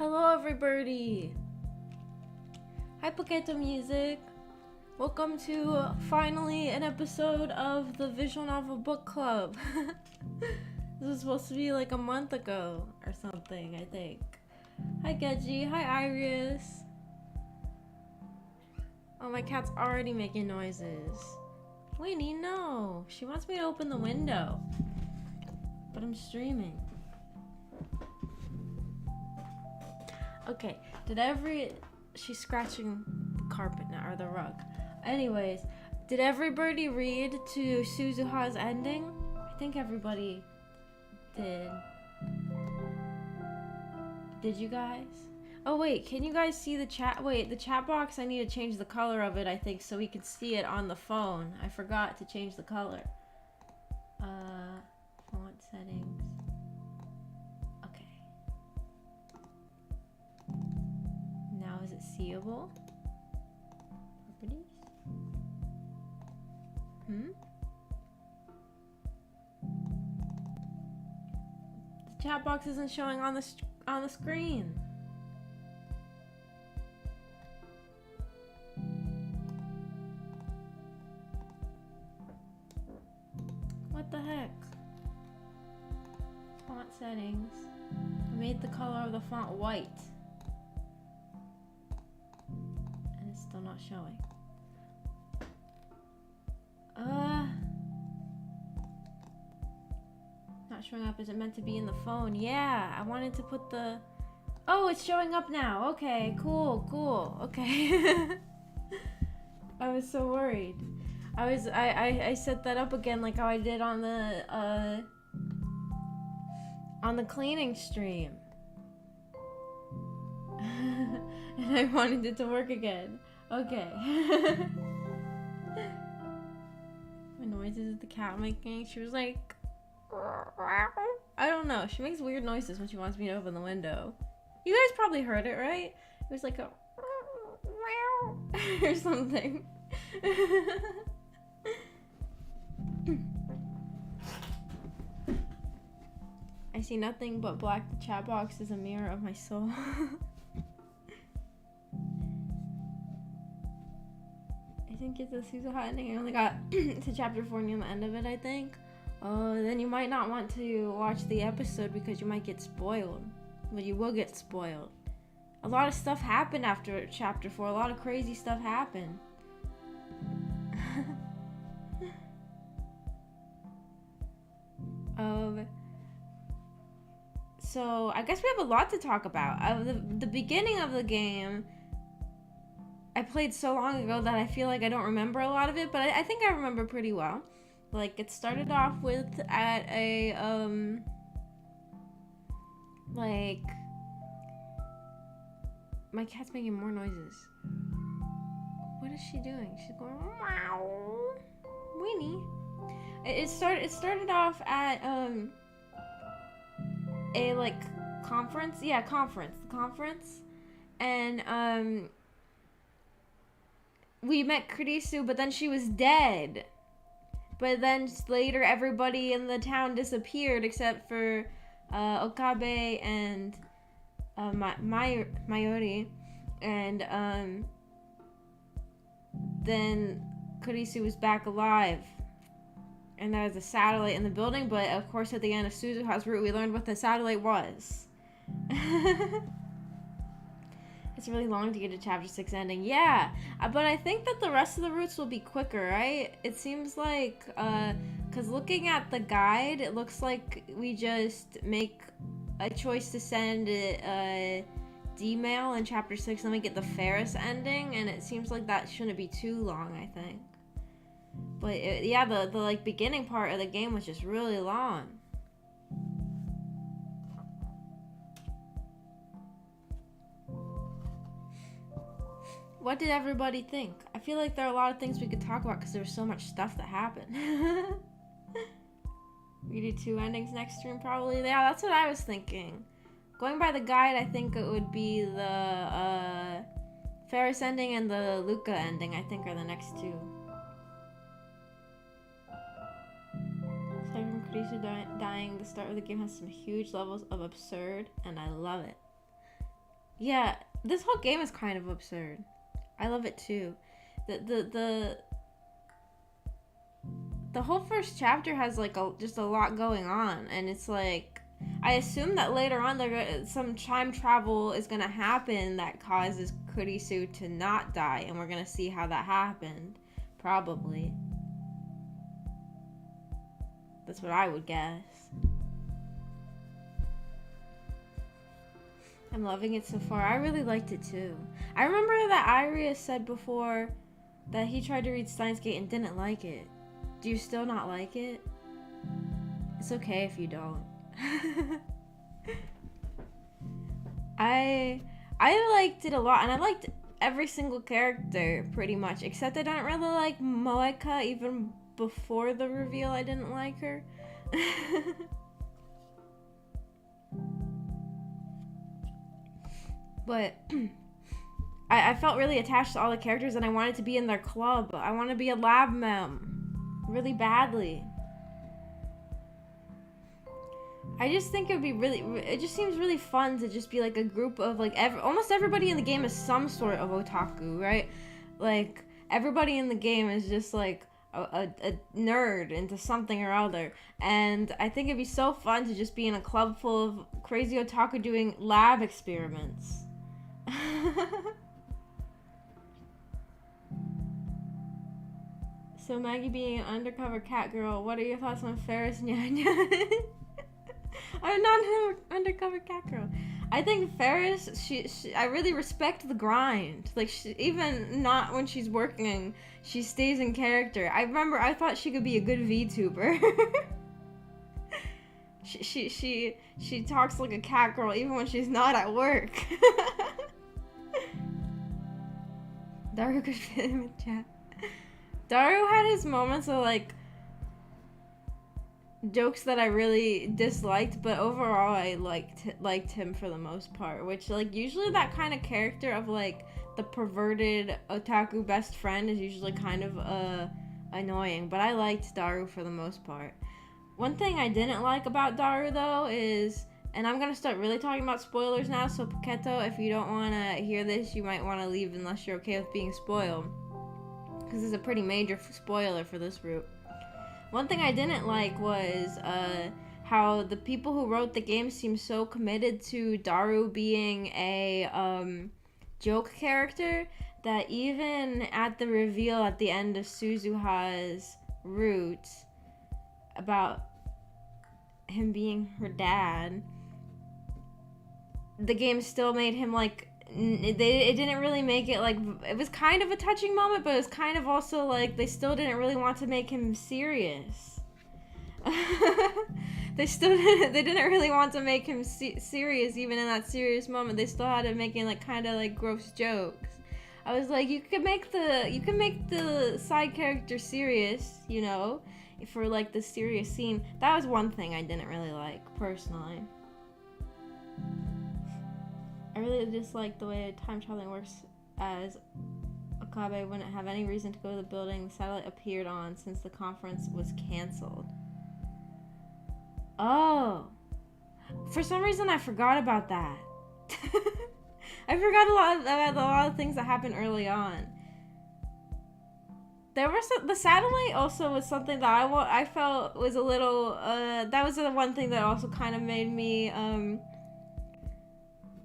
Hello everybody! Hi Poketo Music! Welcome to finally an episode of the visual novel book club. This was supposed to be like a month ago or something, I think. Hi Geji, hi Iris. Oh, my cat's already making noises. Winnie, no! She wants me to open the window. But I'm streaming. Okay, she's scratching the carpet now, or the rug. Anyways, did everybody read to Suzuha's ending? I think everybody did. Did you guys? Oh wait, can you guys see the chat? Wait, the chat box, I need to change the color of it, I think, so we can see it on the phone. I forgot to change the color. Font settings. Now is it seeable? Properties? The chat box isn't showing on the screen. What the heck? Font settings. I made the color of the font white. Still not showing. Not showing up. Is it meant to be in the phone? Yeah, I wanted to put the... Oh, it's showing up now. Okay, cool. Okay. I was so worried. I set that up again like how I did on the cleaning stream. And I wanted it to work again. Okay. What noises is the cat making? She was like... I don't know. She makes weird noises when she wants me to open the window. You guys probably heard it, right? It was like a... or something. I see nothing but black. The chat box is a mirror of my soul. I didn't get the Suzuha ending. I only got to chapter 4 near the end of it, I think. Oh, then you might not want to watch the episode because you might get spoiled. But you will get spoiled. A lot of stuff happened after chapter 4. A lot of crazy stuff happened. So, I guess we have a lot to talk about. The beginning of the game... I played so long ago that I feel like I don't remember a lot of it, but I think I remember pretty well. Like, it started off with at a, like, my cat's making more noises. What is she doing? She's going, meow. Winnie. It started off at, a, like, conference. Yeah, conference. And, we met Kurisu, but then she was dead. But then later, everybody in the town disappeared except for Okabe and Mayuri. And then Kurisu was back alive. And there was a satellite in the building, but of course at the end of Suzuha's route, we learned what the satellite was. It's really long to get to chapter 6 ending. Yeah, but I think that the rest of the routes will be quicker, right? It seems like, because looking at the guide, it looks like we just make a choice to send a D-mail in chapter 6, then we get the Ferris ending, and it seems like that shouldn't be too long, I think. But yeah, the like beginning part of the game was just really long. What did everybody think? I feel like there are a lot of things we could talk about because there was so much stuff that happened. We do 2 endings next stream probably. Yeah, that's what I was thinking. Going by the guide, I think it would be the Ferris ending and the Luca ending, I think, are the next 2. Aside from Kurisu dying, the start of the game has some huge levels of absurd, and I love it. Yeah, this whole game is kind of absurd. I love it too. The whole first chapter has like just a lot going on, and it's like I assume that later on some time travel is gonna happen that causes Kurisu to not die, and we're gonna see how that happened. Probably. That's what I would guess. I'm loving it so far. I really liked it too. I remember that Iria said before that he tried to read Steins Gate and didn't like it. Do you still not like it? It's okay if you don't. I liked it a lot, and I liked every single character pretty much, except I didn't really like Moeka. Even before the reveal, I didn't like her. But I felt really attached to all the characters, and I wanted to be in their club. I want to be a lab mem really badly. I just think it would be it just seems really fun to just be like a group of like almost everybody in the game is some sort of otaku, right? Like everybody in the game is just like a nerd into something or other, and I think it'd be so fun to just be in a club full of crazy otaku doing lab experiments. So Maggie being an undercover cat girl, what are your thoughts on Ferris Nyanya? I'm not an undercover cat girl. I think Ferris, I really respect the grind. Like, even not when she's working, she stays in character. I thought she could be a good VTuber. she talks like a cat girl even when she's not at work. Daru could fit him in chat. Daru had his moments of like jokes that I really disliked, but overall I liked him for the most part, which like usually that kind of character of like the perverted otaku best friend is usually kind of annoying, but I liked Daru for the most part. One thing I didn't like about Daru though is, and I'm gonna start really talking about spoilers now, so Paketo, if you don't want to hear this, you might want to leave unless you're okay with being spoiled, because it's a pretty major spoiler for this route. One thing I didn't like was how the people who wrote the game seemed so committed to Daru being a joke character that even at the reveal at the end of Suzuha's route about him being her dad, the game still made him like it didn't really make it like, it was kind of a touching moment, but it was kind of also like they still didn't really want to make him serious. They didn't really want to make him serious even in that serious moment. They still had him making like kind of like gross jokes. I was like, you can make the side character serious, you know, for like the serious scene. That was one thing I didn't really like personally. I really dislike the way time traveling works, as Okabe wouldn't have any reason to go to the building the satellite appeared on since the conference was canceled. Oh. For some reason I forgot about that. I forgot about a lot of things that happened early on. There was the satellite also was something that I felt was a little that was the one thing that also kind of made me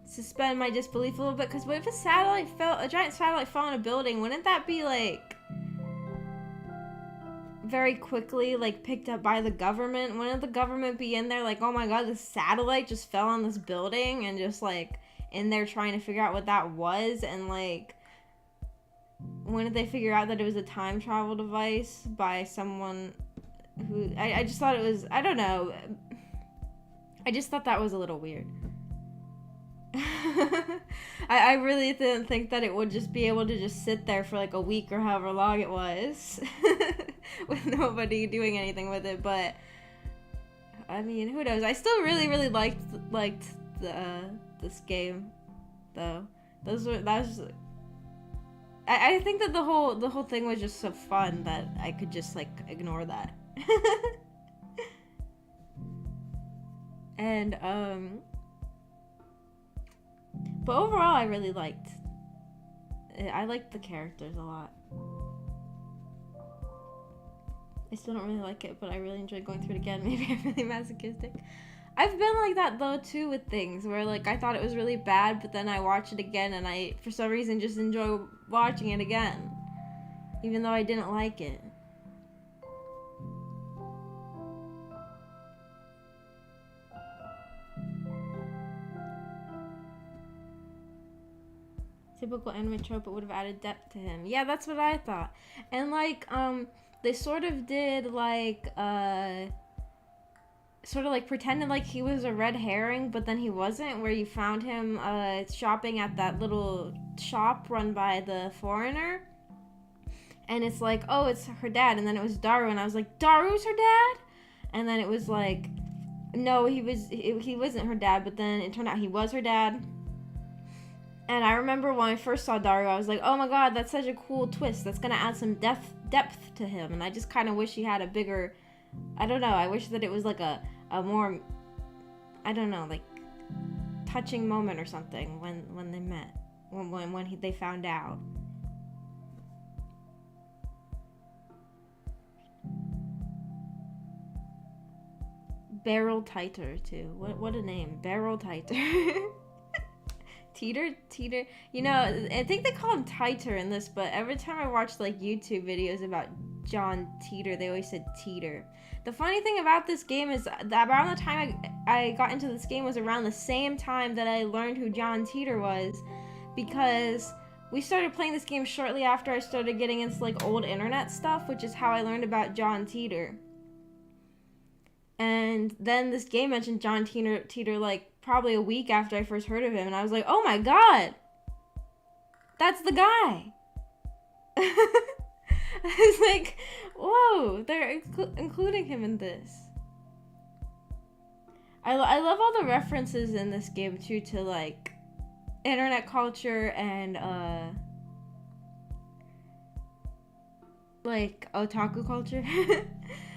suspend my disbelief a little bit, because what if a giant satellite fell in a building? Wouldn't that be like very quickly like picked up by the government? Wouldn't the government be in there like, oh my god, this satellite just fell on this building, and just like in there trying to figure out what that was? And like, when did they figure out that it was a time travel device by someone who I just thought it was, I don't know, I just thought that was a little weird. I really didn't think that it would just be able to just sit there for like a week or however long it was with nobody doing anything with it. But I mean, who knows? I still really liked this game though. I think that the whole thing was just so fun that I could just like ignore that. And But overall, I really liked it. I liked the characters a lot. I still don't really like it, but I really enjoyed going through it again. Maybe I'm really masochistic. I've been like that though too with things where like I thought it was really bad, but then I watch it again and I for some reason just enjoy watching it again, even though I didn't like it. Typical anime trope, it would have added depth to him. Yeah, that's what I thought. And like they sort of did like sort of like pretended like he was a red herring, but then he wasn't, where you found him shopping at that little shop run by the foreigner, and it's like, oh, it's her dad, and then it was Daru, and I was like, Daru's her dad? And then it was like, no, he wasn't her dad, but then it turned out he was her dad. And I remember when I first saw Daru, I was like, oh my god, that's such a cool twist, that's gonna add some depth to him, and I just kind of wish he had a bigger, I don't know, I wish that it was like a more, I don't know, like touching moment or something when they met, when they found out. Barrel Tighter too. What a name, Barrel Tighter. Teeter. You know, I think they call him Tighter in this, but every time I watched like YouTube videos about John Teeter, they always said Teeter. The funny thing about this game is that around the time I got into this game was around the same time that I learned who John Teeter was, because we started playing this game shortly after I started getting into like old internet stuff, which is how I learned about John Teeter. And then this game mentioned John Teeter like probably a week after I first heard of him, and I was like, oh my god, that's the guy. I was like, whoa, they're including him in this. I love all the references in this game too to like internet culture and like otaku culture.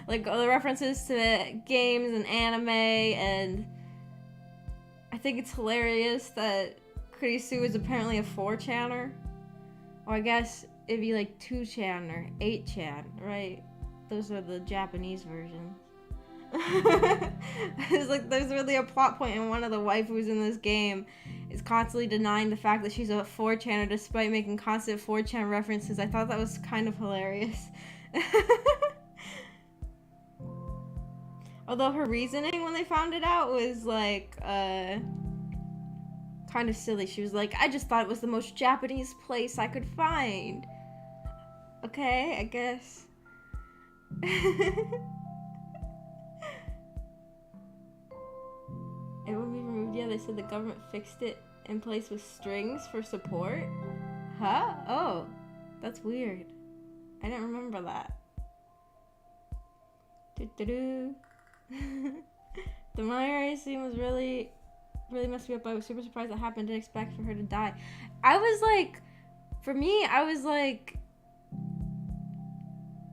Like all the references to games and anime, and I think it's hilarious that Kurisu is apparently a 4chaner. Or I guess it'd be like 2chan or 8chan, right? Those are the Japanese versions. It's like there's really a plot point, and one of the waifus in this game is constantly denying the fact that she's a 4chaner despite making constant 4chan references. I thought that was kind of hilarious. Although her reasoning when they found it out was like kind of silly. She was like, I just thought it was the most Japanese place I could find. Okay, I guess. It wouldn't be removed. Yeah, they said the government fixed it in place with strings for support. Huh? Oh, that's weird. I didn't remember that. Do-do-do. The Mayuri scene was really messed me up. I was super surprised that happened. Didn't expect for her to die. I was like, for me, I was like,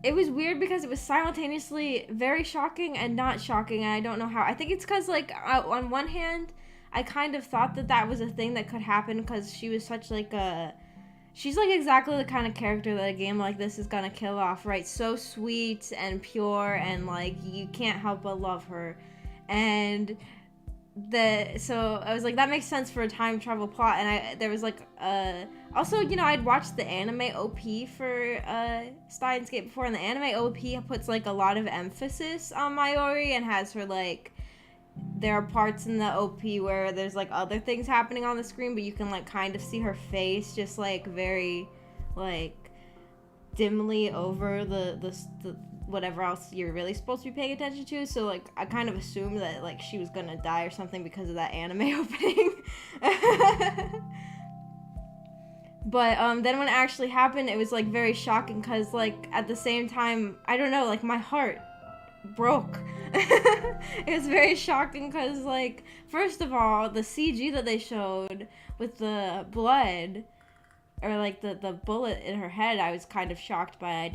it was weird because it was simultaneously very shocking and not shocking, and I don't know how. I think it's because, like, on one hand, I kind of thought that was a thing that could happen because she was such, like, she's, like, exactly the kind of character that a game like this is gonna kill off, right? So sweet and pure, and, like, you can't help but love her. And so I was like, that makes sense for a time travel plot, and there was, like, also, you know, I'd watched the anime OP for Steins Gate before, and the anime OP puts, like, a lot of emphasis on Mayuri and has her, like, there are parts in the OP where there's, like, other things happening on the screen, but you can, like, kind of see her face just, like, very, like, dimly over the whatever else you're really supposed to be paying attention to. So, like, I kind of assumed that, like, she was gonna die or something because of that anime opening. But then when it actually happened, it was, like, very shocking because, like, at the same time, I don't know, like, my heart broke. It was very shocking because, like, first of all, the CG that they showed with the blood, or, like, the bullet in her head, I was kind of shocked by.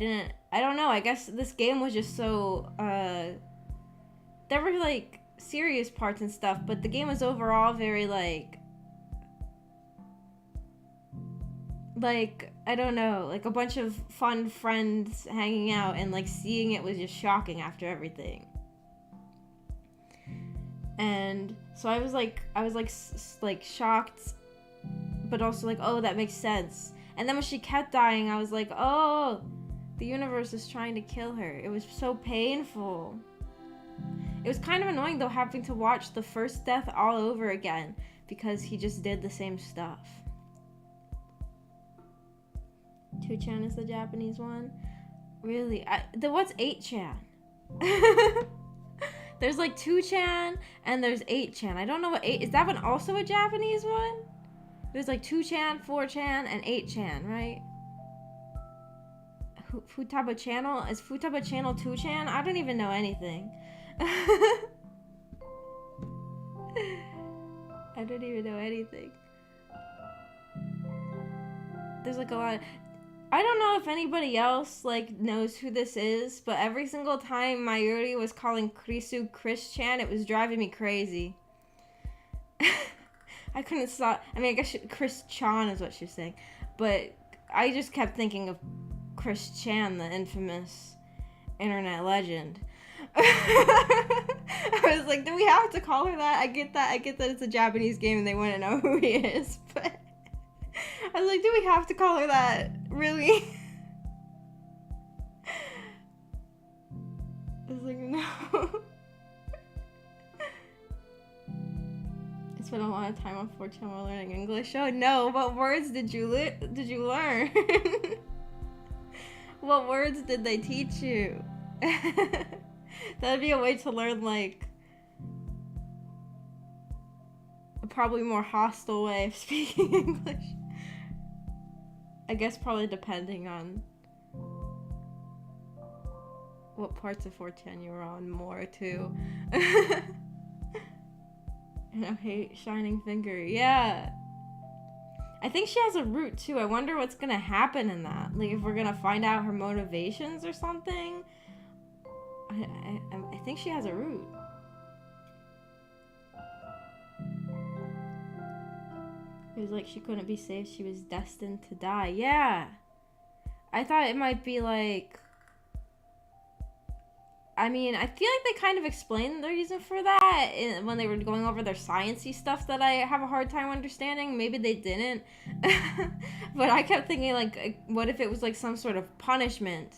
I don't know, I guess this game was just so, there were, like, serious parts and stuff, but the game was overall very, like, like, I don't know, like a bunch of fun friends hanging out, and like seeing it was just shocking after everything. And so I was like shocked, but also like, oh, that makes sense. And then when she kept dying, I was like, oh, the universe is trying to kill her. It was so painful. It was kind of annoying though, having to watch the first death all over again, because he just did the same stuff. 2chan is the Japanese one? Really? What's 8chan? There's like 2chan and there's 8chan. I don't know what 8... Is that one also a Japanese one? There's like 2chan, 4chan, and 8chan, right? Futaba channel? Is Futaba channel 2chan? I don't even know anything. I don't even know anything. There's like a lot of... I don't know if anybody else like knows who this is, but every single time Mayuri was calling Krisu Chris-chan, it was driving me crazy. I couldn't stop. I mean, I guess Chris-chan is what she's saying, but I just kept thinking of Chris-chan, the infamous internet legend. I was like, do we have to call her that? I get that it's a Japanese game and they wouldn't know who he is, but I was like, do we have to call her that? Really? I was like, no. I spent a lot of time on 4chan while learning English. Oh no, what words did you learn? What words did they teach you? That'd be a way to learn, like, a probably more hostile way of speaking English. I guess probably depending on what parts of 4chan you were on more, too. And I hate Shining Finger. Yeah. I think she has a root, too. I wonder what's gonna happen in that. Like, if we're gonna find out her motivations or something. I think she has a root. It was like she couldn't be saved. She was destined to die. Yeah. I thought it might be like... I mean, I feel like they kind of explained the reason for that when they were going over their sciencey stuff that I have a hard time understanding. Maybe they didn't. But I kept thinking, like, what if it was like some sort of punishment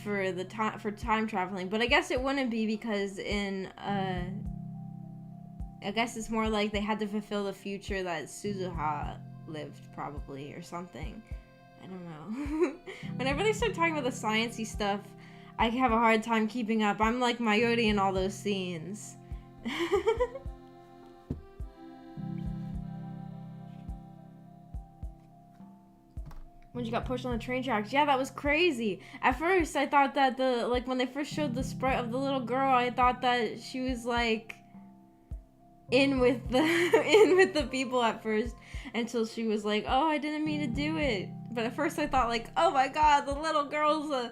for the time traveling? But I guess it wouldn't be, because in I guess it's more like they had to fulfill the future that Suzuha lived, probably, or something. I don't know. Whenever they start talking about the sciencey stuff, I have a hard time keeping up. I'm like Mayuri in all those scenes. When you got pushed on the train tracks. Yeah, that was crazy. At first, I thought that when they first showed the sprite of the little girl, I thought that she was like in with the people at first, until she was like, oh, I didn't mean to do it. But at first I thought, like, oh my god, the little girl's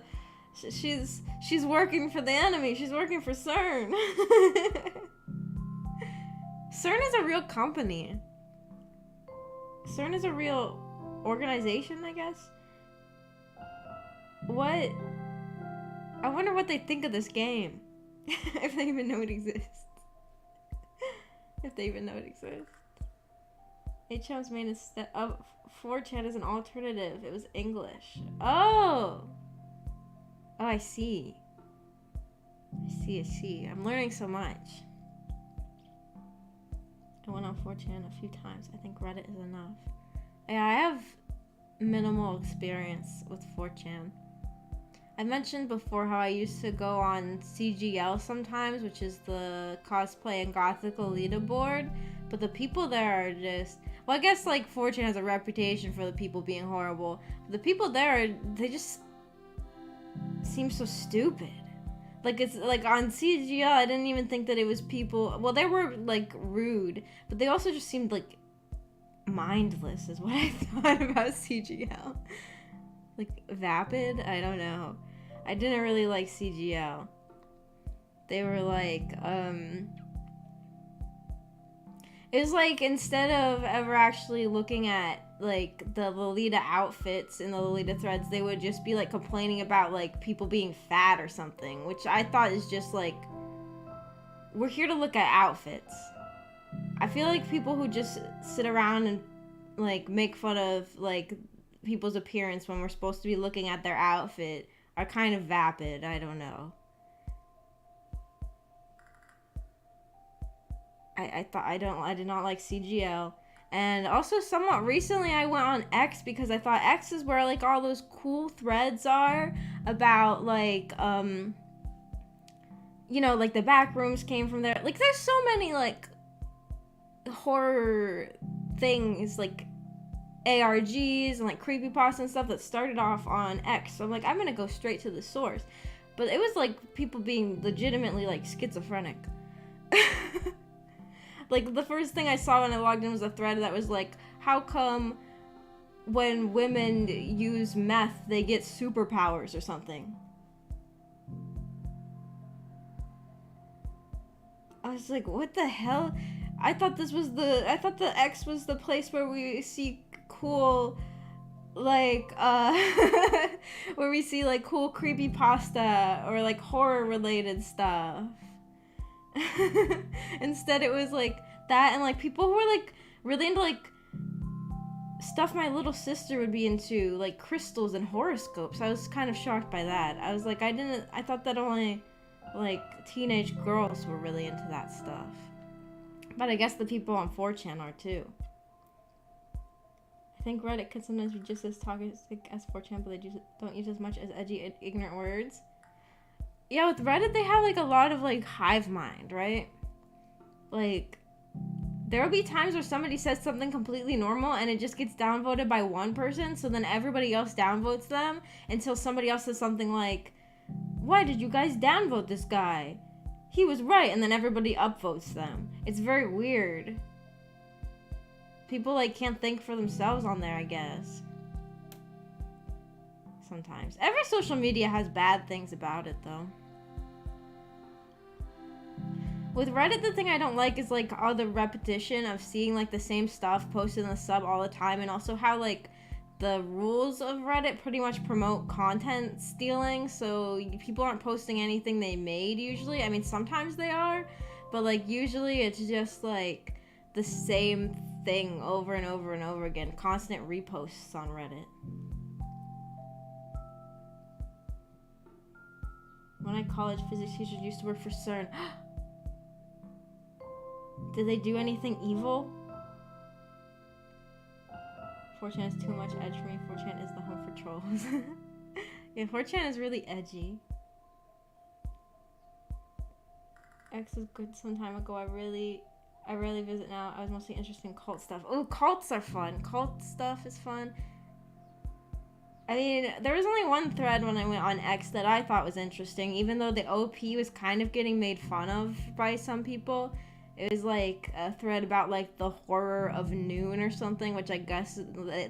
she's working for the enemy. She's working for CERN. CERN is a real company. CERN is a real organization, I guess. What? I wonder what they think of this game. If they even know it exists. If they even know it exists. 8chan's main instead of 4chan is an alternative. It was English. Oh! Oh, I see. I see. I'm learning so much. I went on 4chan a few times. I think Reddit is enough. Yeah, I have minimal experience with 4chan. I mentioned before how I used to go on CGL sometimes, which is the cosplay and gothical leaderboard, but the people there are just... Well, I guess, like, 4chan has a reputation for the people being horrible. The people there, they just seem so stupid. Like, it's, like, on CGL, I didn't even think that it was people... Well, they were, like, rude, but they also just seemed, like, mindless, is what I thought about CGL. Like, vapid? I don't know. I didn't really like CGL. They were like, it was like, instead of ever actually looking at like the Lolita outfits in the Lolita threads, they would just be like complaining about like people being fat or something, which I thought is just like, we're here to look at outfits. I feel like people who just sit around and like make fun of like people's appearance when we're supposed to be looking at their outfit are kind of vapid. I don't know. I did not like CGL. And also somewhat recently I went on X because I thought X is where like all those cool threads are about like you know, like the back rooms came from there. Like there's so many like horror things, like ARGs and like creepypasta and stuff that started off on X. So I'm like, I'm gonna go straight to the source. But it was like people being legitimately like schizophrenic. Like the first thing I saw when I logged in was a thread that was like, how come when women use meth they get superpowers or something? I was like, what the hell? I thought the X was the place where we see cool, like, where we see, like, cool creepypasta or, like, horror-related stuff. Instead, it was, like, that and, like, people who were, like, really into, like, stuff my little sister would be into, like, crystals and horoscopes. I was kind of shocked by that. I was like, I thought that only, like, teenage girls were really into that stuff. But I guess the people on 4chan are too. I think Reddit can sometimes be just as toxic as 4chan, but they don't use as much as edgy, ignorant words. Yeah, with Reddit, they have, like, a lot of, like, hive mind, right? Like, there will be times where somebody says something completely normal and it just gets downvoted by one person, so then everybody else downvotes them until somebody else says something like, why did you guys downvote this guy? He was right, and then everybody upvotes them. It's very weird. People, like, can't think for themselves on there, I guess. Sometimes. Every social media has bad things about it, though. With Reddit, the thing I don't like is, like, all the repetition of seeing, like, the same stuff posted in the sub all the time, and also how, like, the rules of Reddit pretty much promote content stealing, so people aren't posting anything they made usually. I mean, sometimes they are, but, like, usually it's just, like, the same thing over and over and over again. Constant reposts on Reddit. One of my college physics teachers used to work for CERN. Did they do anything evil? 4chan is too much edge for me. 4chan is the home for trolls. Yeah, 4chan is really edgy. X was good some time ago. I rarely visit now. I was mostly interested in cult stuff. Oh, cults are fun. Cult stuff is fun. I mean, there was only one thread when I went on X that I thought was interesting, even though the OP was kind of getting made fun of by some people. It was like a thread about like the horror of noon or something, which I guess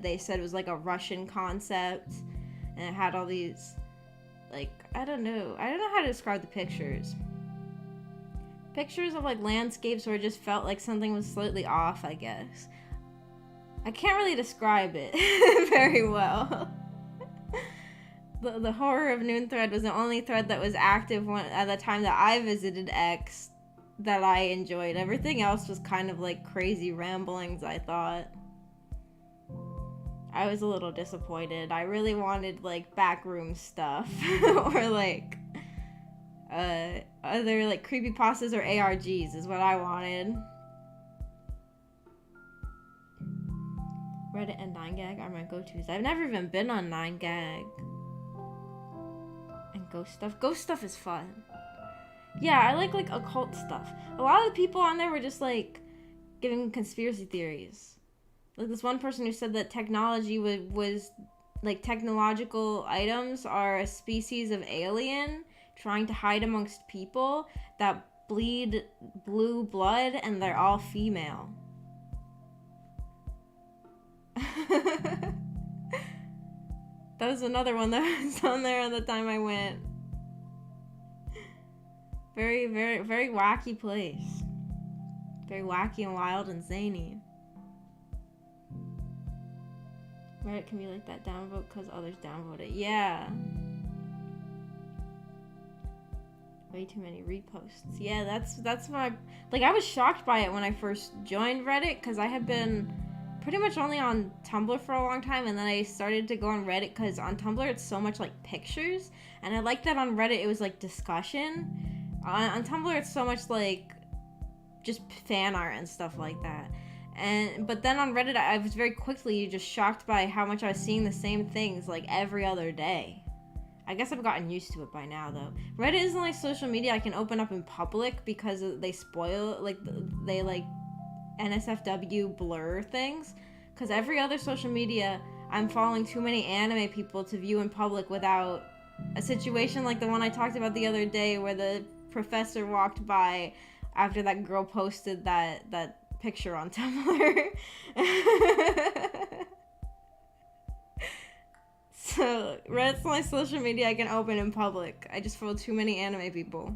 they said was like a Russian concept. And it had all these, like, I don't know how to describe the pictures. Pictures of like landscapes where it just felt like something was slightly off, I guess. I can't really describe it very well. The horror of noon thread was the only thread that was active at the time that I visited X that I enjoyed. Everything else was kind of like crazy ramblings, I thought. I was a little disappointed. I really wanted like backroom stuff or like other like creepypastas or ARGs is what I wanted. Reddit and 9gag are my go-tos. I've never even been on 9gag. And ghost stuff. Ghost stuff is fun. Yeah, I like occult stuff. A lot of the people on there were just like giving conspiracy theories. Like this one person who said that technology was like technological items are a species of alien trying to hide amongst people that bleed blue blood and they're all female. That was another one that was on there at the time I went. Very, very, very wacky place. Very wacky and wild and zany. Reddit can be like that, downvote because others downvote it. Yeah. Way too many reposts. Yeah, that's my... Like, I was shocked by it when I first joined Reddit, because I had been pretty much only on Tumblr for a long time, and then I started to go on Reddit, because on Tumblr it's so much, like, pictures, and I liked that on Reddit it was, like, discussion. On Tumblr it's so much, like, just fan art and stuff like that. But then on Reddit I was very quickly just shocked by how much I was seeing the same things, like, every other day. I guess I've gotten used to it by now, though. Reddit isn't like social media I can open up in public because they spoil, like, they, like, NSFW blur things. Because every other social media, I'm following too many anime people to view in public without a situation like the one I talked about the other day where the professor walked by after that girl posted that picture on Tumblr. So, Reddit's my social media I can open in public. I just follow too many anime people.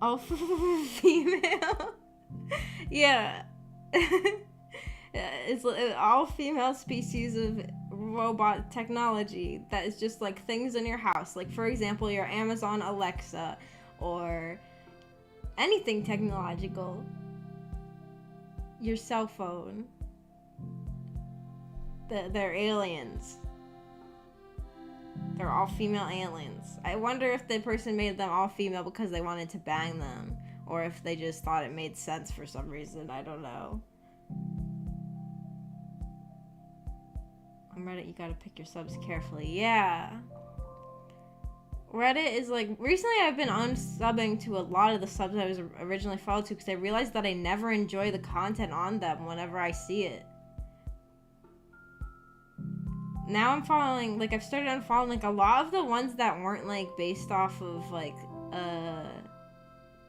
All female. Yeah. It's all female species of robot technology that is just like things in your house. Like, for example, your Amazon Alexa or anything technological. Your cell phone. They're aliens. They're all female aliens. I wonder if the person made them all female because they wanted to bang them, or if they just thought it made sense for some reason. I don't know. On Reddit, you gotta pick your subs carefully. Yeah. Reddit is like... Recently, I've been unsubbing to a lot of the subs I was originally followed to because I realized that I never enjoy the content on them whenever I see it. Now I'm following, like, I've started unfollowing, like, a lot of the ones that weren't, like, based off of, like, a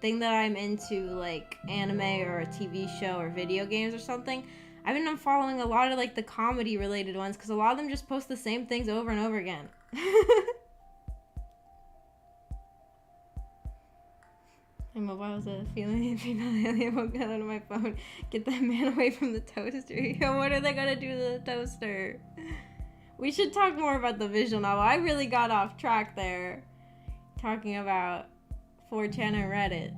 thing that I'm into, like, anime or a TV show or video games or something. I've been unfollowing a lot of, like, the comedy-related ones, because a lot of them just post the same things over and over again. My mobile was a female alien woke out of my phone. Get that man away from the toaster. Yo, what are they gonna do to the toaster? We should talk more about the visual novel. I really got off track there, talking about 4chan and Reddit.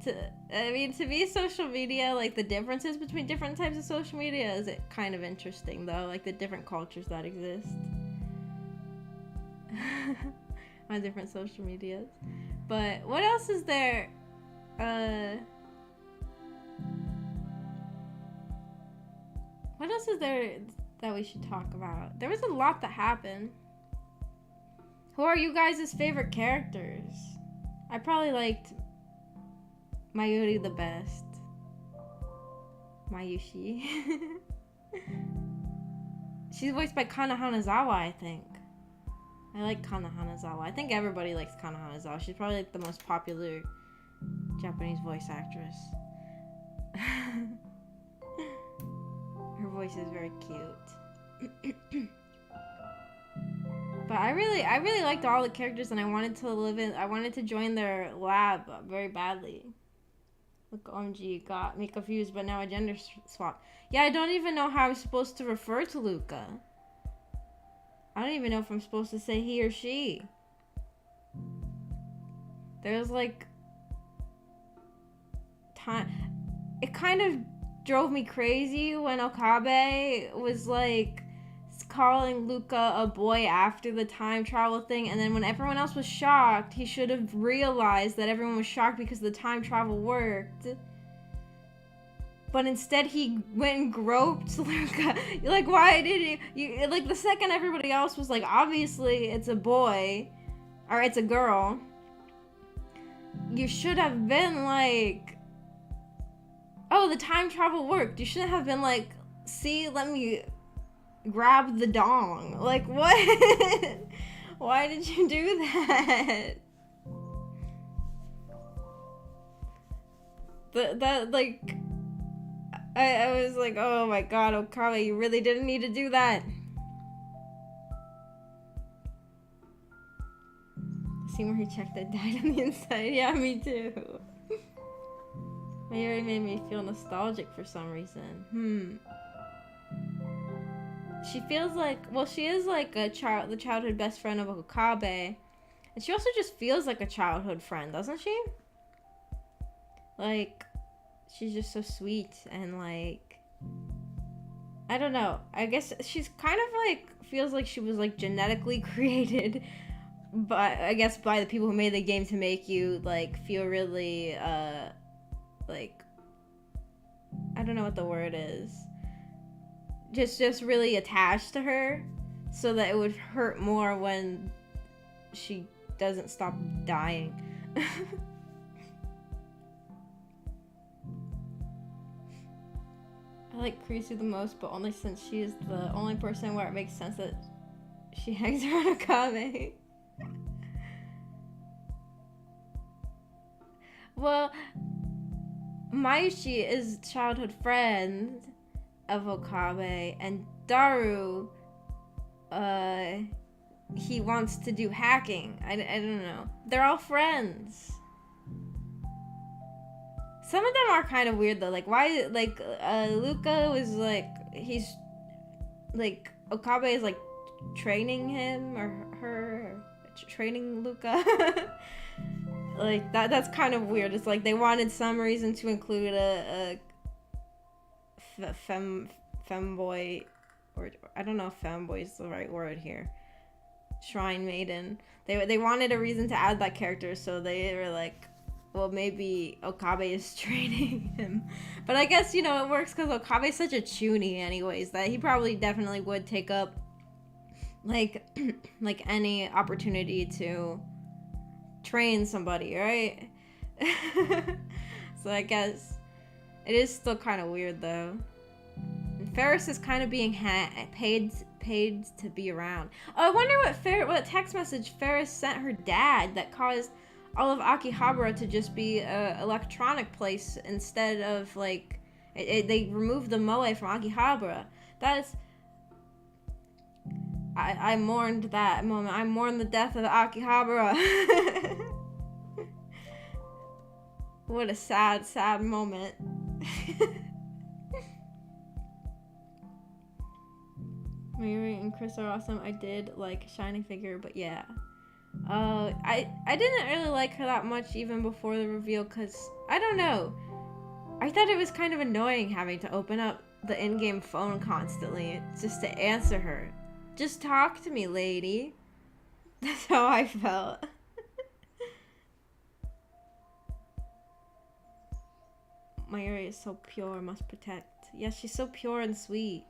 To be social media, like, the differences between different types of social media is kind of interesting, though. Like, the different cultures that exist on different social medias. But what else is there? What else is there that we should talk about? There was a lot that happened. Who are you guys' favorite characters? I probably liked Mayuri the best. Mayushi. She's voiced by Kana Hanazawa, I think. I like Kana Hanazawa. I think everybody likes Kana Hanazawa. She's probably like the most popular Japanese voice actress. Her voice is very cute. But I really liked all the characters, and I wanted to join their lab very badly. Look, OMG, got me confused, but now a gender swap. Yeah, I don't even know how I'm supposed to refer to Luca. I don't even know if I'm supposed to say he or she. There's like time. It kind of drove me crazy when Okabe was like calling Luca a boy after the time travel thing, and then when everyone else was shocked, he should have realized that everyone was shocked because the time travel worked. But instead he went and groped Luca. Like, why did you like, the second everybody else was like, obviously it's a boy or it's a girl, you should have been like, oh, the time travel worked. You shouldn't have been like, see, let me grab the dong. Like, what? Why did you do that? That like, I was like, oh my god, Okabe, you really didn't need to do that. See where he checked that died on the inside. Yeah, me too. Mayuri made me feel nostalgic for some reason. She feels like, well, she is like the childhood best friend of Okabe. And she also just feels like a childhood friend, doesn't she? Like, she's just so sweet and like, I don't know. I guess she's kind of like, feels like she was like genetically created, but I guess by the people who made the game to make you like feel really, like, I don't know what the word is. Just really attached to her, so that it would hurt more when she doesn't stop dying. I like Kurisu the most, but only since she is the only person where it makes sense that she hangs around Okabe. Well, Mayushi is childhood friend of Okabe, and Daru, he wants to do hacking. I don't know. They're all friends. Some of them are kind of weird though. Like, why, like, Luca was like, he's, like, Okabe is like training him or her, training Luca. Like, that's kind of weird. It's like they wanted some reason to include a femboy, or I don't know if femboy is the right word here. Shrine maiden. They wanted a reason to add that character, so they were like, well, maybe Okabe is training him. But I guess, you know, it works because Okabe's such a chuny anyways, that he probably definitely would take up, like, like any opportunity to train somebody, right? So I guess it is still kind of weird, though. And Ferris is kind of being paid to be around. Oh, I wonder what text message Ferris sent her dad that caused all of Akihabara to just be a electronic place instead of like they removed the moe from Akihabara. That's I mourned that moment. I mourned the death of Akihabara. What a sad moment. Mary and Chris are awesome. I did like Shining Figure, but yeah. I didn't really like her that much even before the reveal, because, I don't know. I thought it was kind of annoying having to open up the in-game phone constantly just to answer her. Just talk to me, lady. That's how I felt. Mayuri is so pure, must protect. Yes, she's so pure and sweet.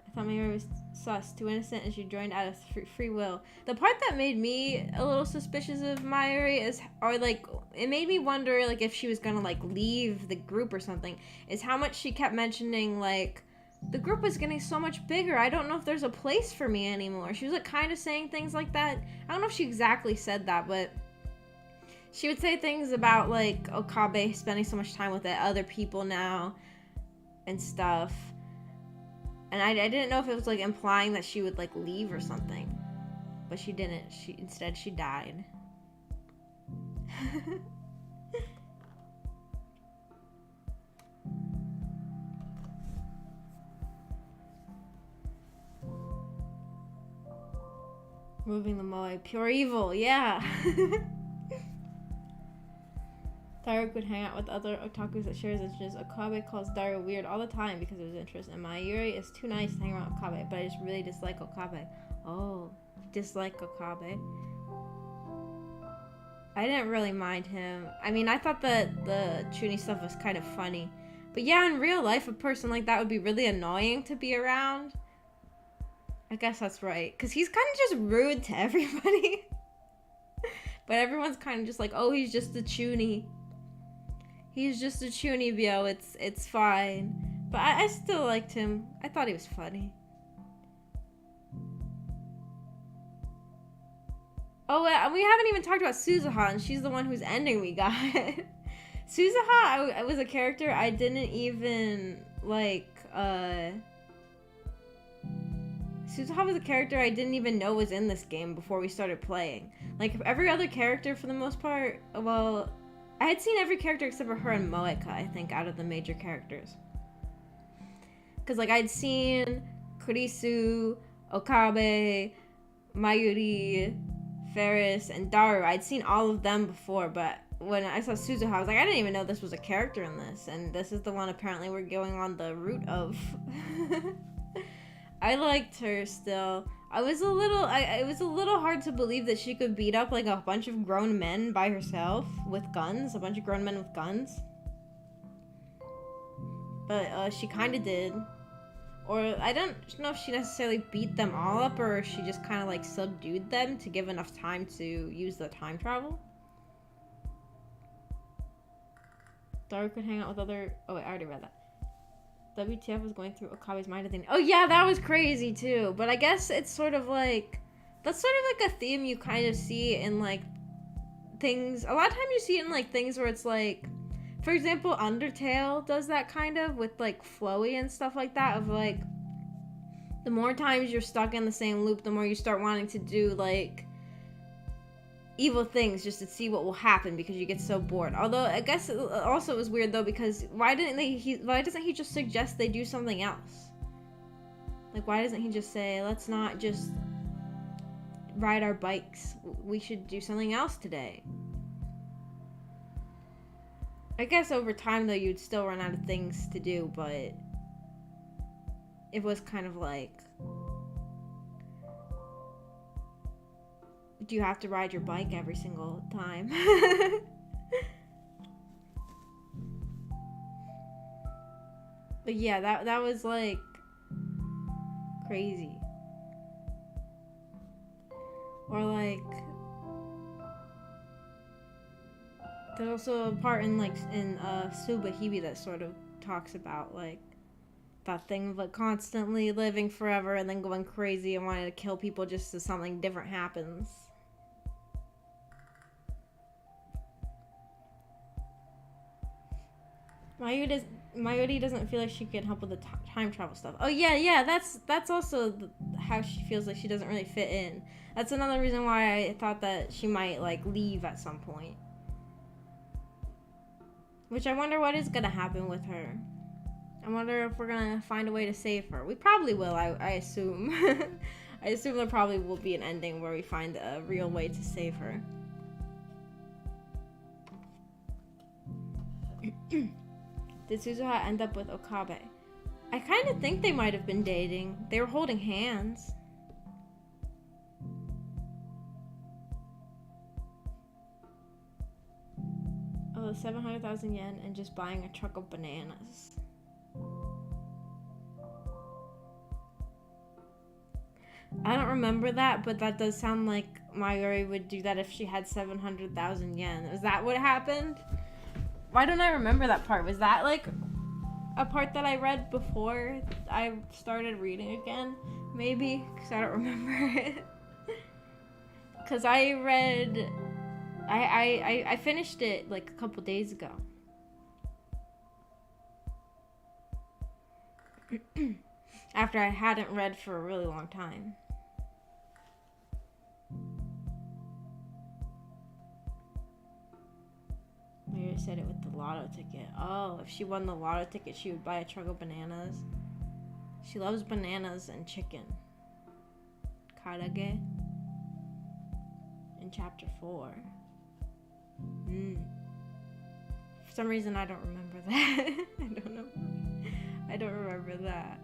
I thought Mayuri was sus, too innocent, and she joined out of free will. The part that made me a little suspicious of Mayuri is, or like, it made me wonder, like, if she was gonna, like, leave the group or something, is how much she kept mentioning, like, the group is getting so much bigger, I don't know if there's a place for me anymore. She was, like, kind of saying things like that. I don't know if she exactly said that, but she would say things about, like, Okabe spending so much time with other people now and stuff. And I didn't know if it was, like, implying that she would, like, leave or something. But she didn't. Instead, she died. Moving the moe. Pure evil, yeah. Daru would hang out with other otakus that shares interests. Okabe calls Daru weird all the time because of his interest, and Mayuri is too nice to hang around with Okabe, but I just really dislike Okabe. Oh, dislike Okabe. I didn't really mind him. I mean, I thought that the Chuny stuff was kind of funny. But yeah, in real life, a person like that would be really annoying to be around. I guess that's right. Because he's kind of just rude to everybody. But everyone's kind of just like, oh, he's just a Chuny. He's just a Chunibyo, it's fine. But I still liked him. I thought he was funny. Oh, we haven't even talked about Suzuha, and she's the one whose ending we got. Suzuha, I was a character I didn't even, like, Suzuha was a character I didn't even know was in this game before we started playing. Like, every other character, for the most part, well, I had seen every character except for her and Moeka, I think, out of the major characters. Because, like, I'd seen Kurisu, Okabe, Mayuri, Ferris, and Daru. I'd seen all of them before, but when I saw Suzuha, I was like, I didn't even know this was a character in this, and this is the one apparently we're going on the route of. I liked her still. It was a little hard to believe that she could beat up like a bunch of grown men by herself with guns, a bunch of grown men with guns. But she kind of did. Or I don't know if she necessarily beat them all up, or she just kind of like subdued them to give enough time to use the time travel. Daru could hang out with other... Oh wait, I already read that. WTF was going through Okabe's mind at the end. Oh yeah, that was crazy too. But I guess it's sort of like... That's sort of like a theme you kind of see in like things... A lot of times you see it in like things where it's like... For example, Undertale does that kind of with like flowy and stuff like that. Of like... The more times you're stuck in the same loop, the more you start wanting to do like... evil things just to see what will happen because you get so bored. Although I guess also it was weird though, because why doesn't he just suggest they do something else? Like, why doesn't he just say, let's not just ride our bikes, we should do something else today? I guess over time though you'd still run out of things to do, but it was kind of like, do you have to ride your bike every single time? But yeah, that was like crazy. Or like, there's also a part in like in Subahibi that sort of talks about like that thing of like constantly living forever and then going crazy and wanting to kill people just so something different happens. Mayuri doesn't feel like she can help with the time travel stuff. Oh yeah, that's also how she feels like she doesn't really fit in. That's another reason why I thought that she might like leave at some point. Which I wonder what is gonna happen with her. I wonder if we're gonna find a way to save her. We probably will, I assume. I assume there probably will be an ending where we find a real way to save her. Did Suzuha end up with Okabe? I kind of think they might have been dating. They were holding hands. Oh, 700,000 yen and just buying a truck of bananas. I don't remember that, but that does sound like Mayuri would do that if she had 700,000 yen. Is that what happened? Why don't I remember that part? Was that like a part that I read before I started reading again? Maybe, because I don't remember it. Because I finished it like a couple days ago. After I hadn't read for a really long time. Maybe I said it with the lotto ticket. Oh, if she won the lotto ticket, she would buy a truck of bananas. She loves bananas and chicken. Karage. In chapter 4. For some reason, I don't remember that. I don't know. I don't remember that.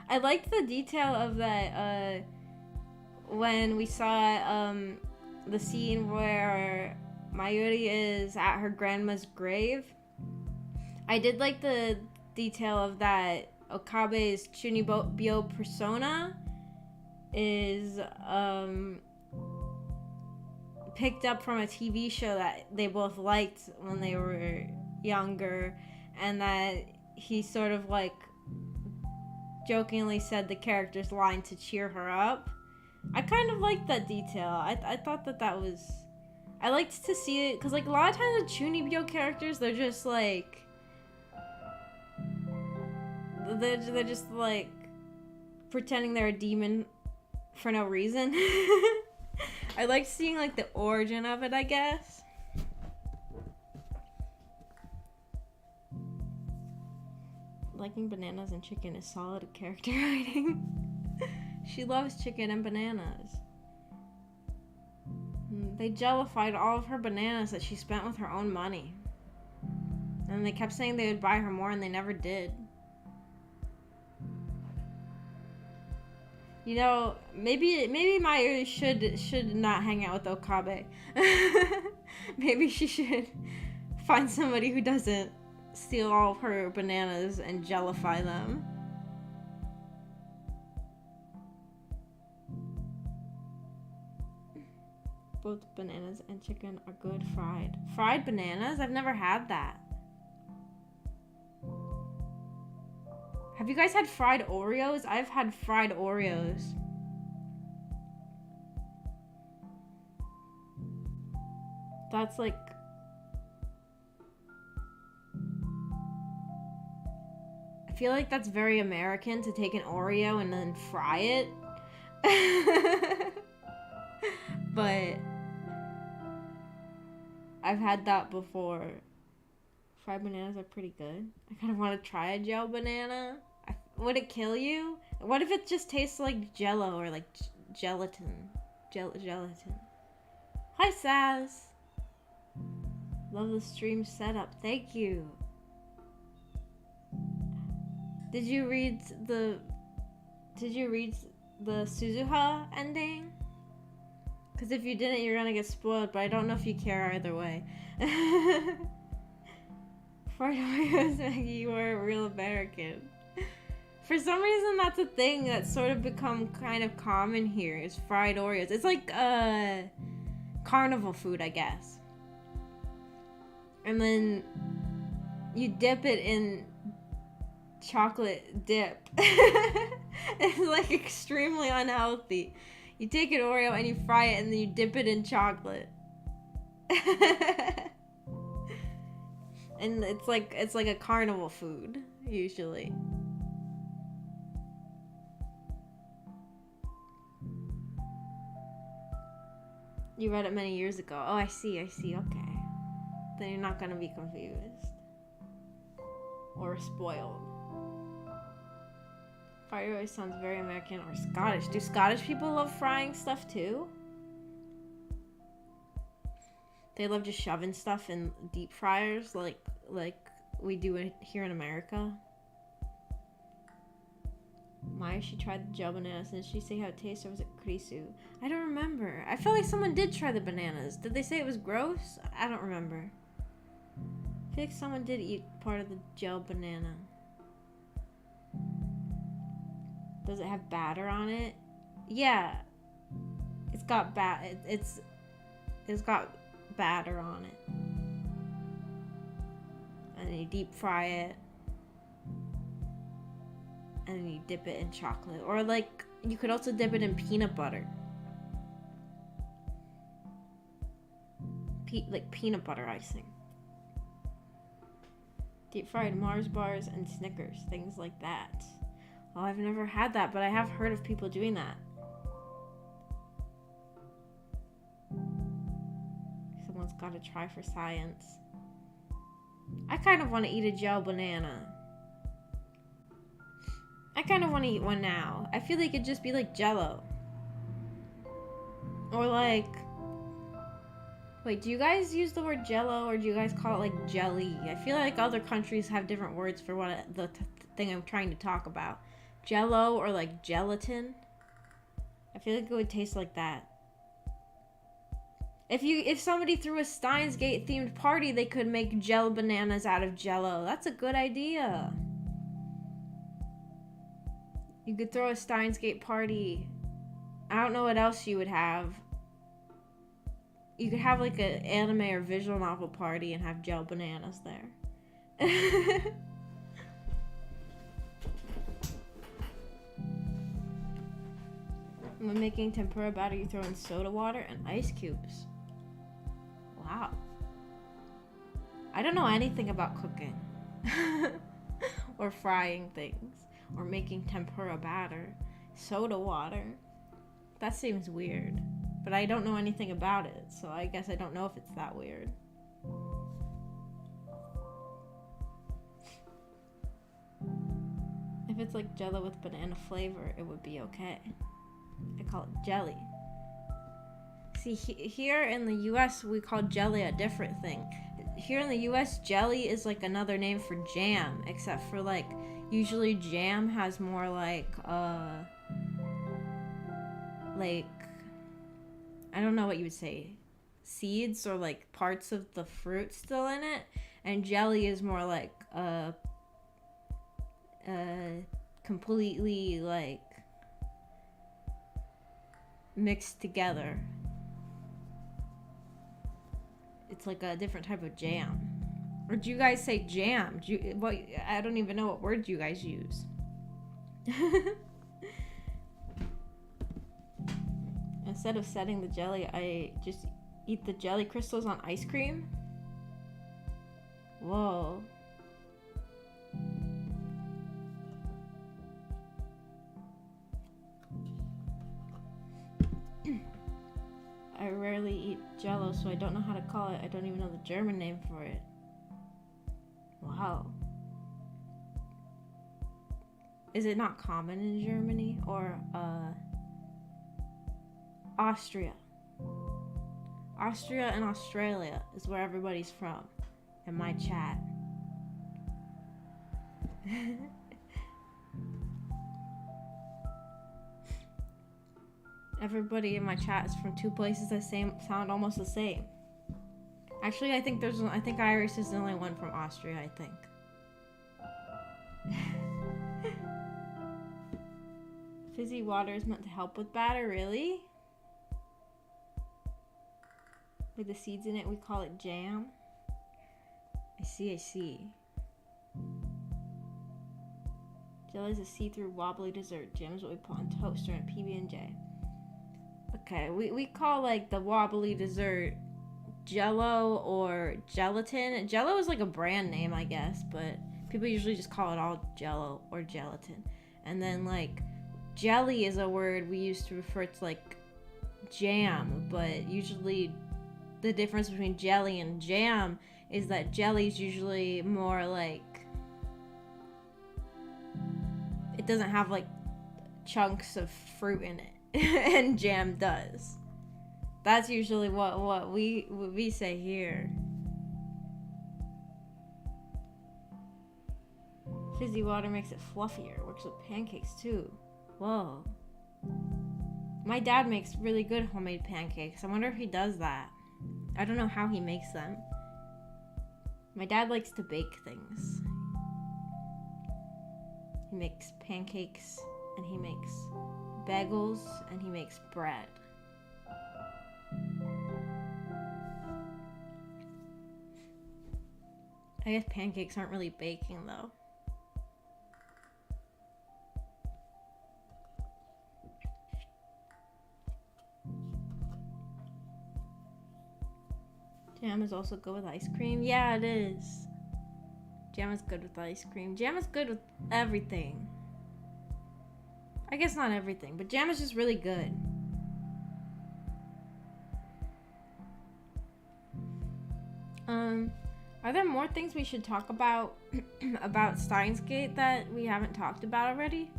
I liked the detail of that when we saw the scene where Mayuri is at her grandma's grave. I did like the detail of that Okabe's Chunibyo persona is picked up from a TV show that they both liked when they were younger, and that he sort of like jokingly said the character's line to cheer her up. I kind of liked that detail. I thought that was... I liked to see it, because like a lot of times with Chunibyo characters, they're just like... They're just like pretending they're a demon for no reason. I like seeing like the origin of it, I guess. Like Liking bananas and chicken is solid character writing. She loves chicken and bananas. They jellified all of her bananas that she spent with her own money. And they kept saying they would buy her more, and they never did. You know, maybe Mayu should not hang out with Okabe. Maybe she should find somebody who doesn't steal all of her bananas and jellify them. Both bananas and chicken are good fried. Fried bananas? I've never had that. Have you guys had fried Oreos? I've had fried Oreos. That's like... I feel like that's very American to take an Oreo and then fry it. But I've had that before. Fried bananas are pretty good. I kind of want to try a gel banana. Would it kill you? What if it just tastes like Jello or like gelatin? Gelatin. Hi, Saz. Love the stream setup. Thank you. Did you read the Suzuha ending? Because if you didn't, you're gonna get spoiled, but I don't know if you care either way. Fried Oreos, Maggie, you are a real American. For some reason, that's a thing that's sort of become kind of common here, is fried Oreos. It's like carnival food, I guess. And then you dip it in chocolate dip. It's like extremely unhealthy. You take an Oreo and you fry it and then you dip it in chocolate. And it's like a carnival food, usually. You read it many years ago. Oh, I see, okay. Then you're not gonna be confused. Or spoiled. Fried always sounds very American or Scottish. Do Scottish people love frying stuff too? They love just shoving stuff in deep fryers like we do here in America. Maya, she tried the gel bananas. Did she say how it tastes, or was it kurisu? I don't remember. I feel like someone did try the bananas. Did they say it was gross? I don't remember. I feel like someone did eat part of the gel banana. Does it have batter on it? Yeah. It's got it's got batter on it. And then you deep fry it. And then you dip it in chocolate. Or like, you could also dip it in peanut butter. Like peanut butter icing. Deep fried Mars bars and Snickers. Things like that. Oh, I've never had that, but I have heard of people doing that. Someone's got to try for science. I kind of want to eat a gel banana. I kind of want to eat one now. I feel like it'd just be like Jello. Or like... Wait, do you guys use the word Jello, or do you guys call it like jelly? I feel like other countries have different words for what the thing I'm trying to talk about. Jello or like gelatin. I feel like it would taste like that. If somebody threw a Steins Gate themed party, they could make gel bananas out of Jello. That's a good idea. You could throw a Steins Gate party. I don't know what else you would have. You could have like an anime or visual novel party and have gel bananas there. When making tempura batter, you throw in soda water and ice cubes. Wow. I don't know anything about cooking. Or frying things. Or making tempura batter. Soda water. That seems weird. But I don't know anything about it, so I guess I don't know if it's that weird. If it's like Jello with banana flavor, it would be okay. I call it jelly. See, here in the US, we call jelly a different thing. Here in the US, jelly is like another name for jam, except for like, usually jam has more like, I don't know what you would say, seeds or like parts of the fruit still in it, and jelly is more like, completely like mixed together. It's like a different type of jam. Or do you guys say jam? I don't even know what word you guys use. Instead of setting the jelly, I just eat the jelly crystals on ice cream. Whoa. I rarely eat Jello, so I don't know how to call it. I don't even know the German name for it. Wow. Is it not common in Germany or Austria? Austria and Australia is where everybody's from in my chat. Everybody in my chat is from two places that sound almost the same. Actually, I think Iris is the only one from Austria, I think. Fizzy water is meant to help with batter, really? With the seeds in it, we call it jam. I see. Jelly is a see-through wobbly dessert. Jam is what we put on toast or in PB&J. Okay, we call like the wobbly dessert Jello or gelatin. Jello is like a brand name, I guess, but people usually just call it all Jello or gelatin. And then like jelly is a word we use to refer to like jam, but usually the difference between jelly and jam is that jelly is usually more like, it doesn't have like chunks of fruit in it. And jam does. That's usually what we say here. Fizzy water makes it fluffier. Works with pancakes too. Whoa. My dad makes really good homemade pancakes. I wonder if he does that. I don't know how he makes them. My dad likes to bake things. He makes pancakes and he makes bagels, and he makes bread. I guess pancakes aren't really baking though. Jam is also good with ice cream. Yeah, it is. Jam is good with ice cream. Jam is good with everything. I guess not everything, but jam is just really good. Are there more things we should talk about about Steins Gate that we haven't talked about already?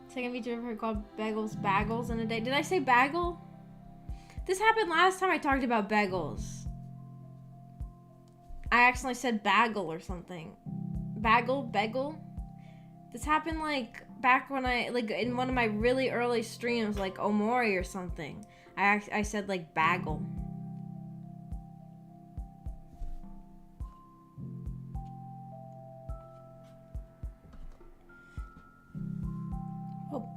Second feature I've heard called bagels in a day. Did I say bagel? This happened last time I talked about bagels. I accidentally said bagel or something. Bagel. This happened like back when I like in one of my really early streams, like Omori or something. I said like bagel. Oh,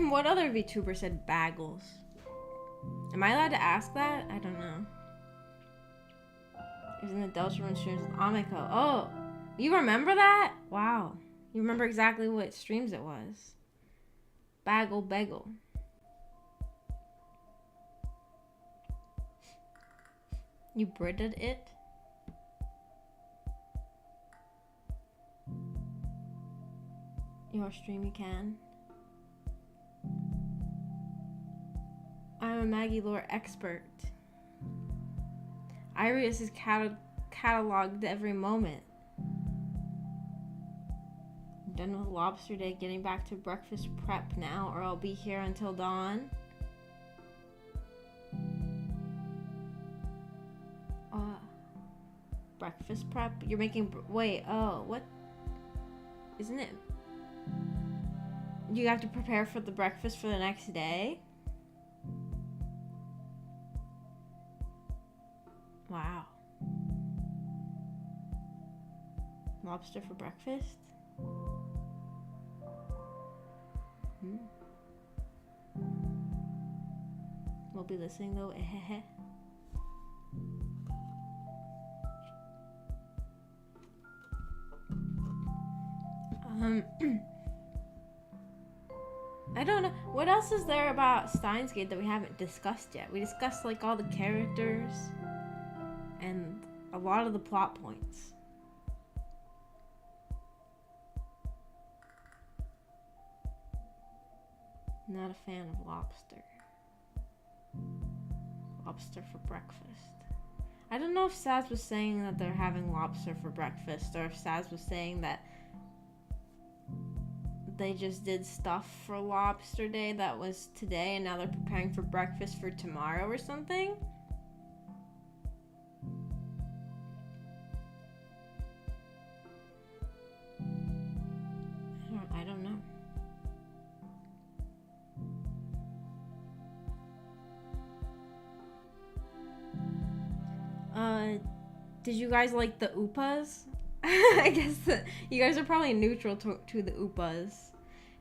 what other VTuber said bagels? Am I allowed to ask that? I don't know. It was in the Delta Room streams with Amiko. Oh, you remember that? Wow. You remember exactly what streams it was. Bagel. You Brited it? Your stream you can. I'm a Maggie lore expert. Iris is cataloged every moment. Done with lobster day, getting back to breakfast prep now, or I'll be here until dawn. Breakfast prep? You're making... Wait, oh, what? Isn't it... You have to prepare for the breakfast for the next day? Wow. Lobster for breakfast? We'll be listening though. I don't know. What else is there about Steins Gate that we haven't discussed yet? We discussed like all the characters and a lot of the plot points. Not a fan of lobster. Lobster for breakfast. I don't know if Saz was saying that they're having lobster for breakfast, or if Saz was saying that they just did stuff for lobster day that was today and now they're preparing for breakfast for tomorrow or something. I don't know. Did you guys like the Oopas? I guess you guys are probably neutral to the Oopas.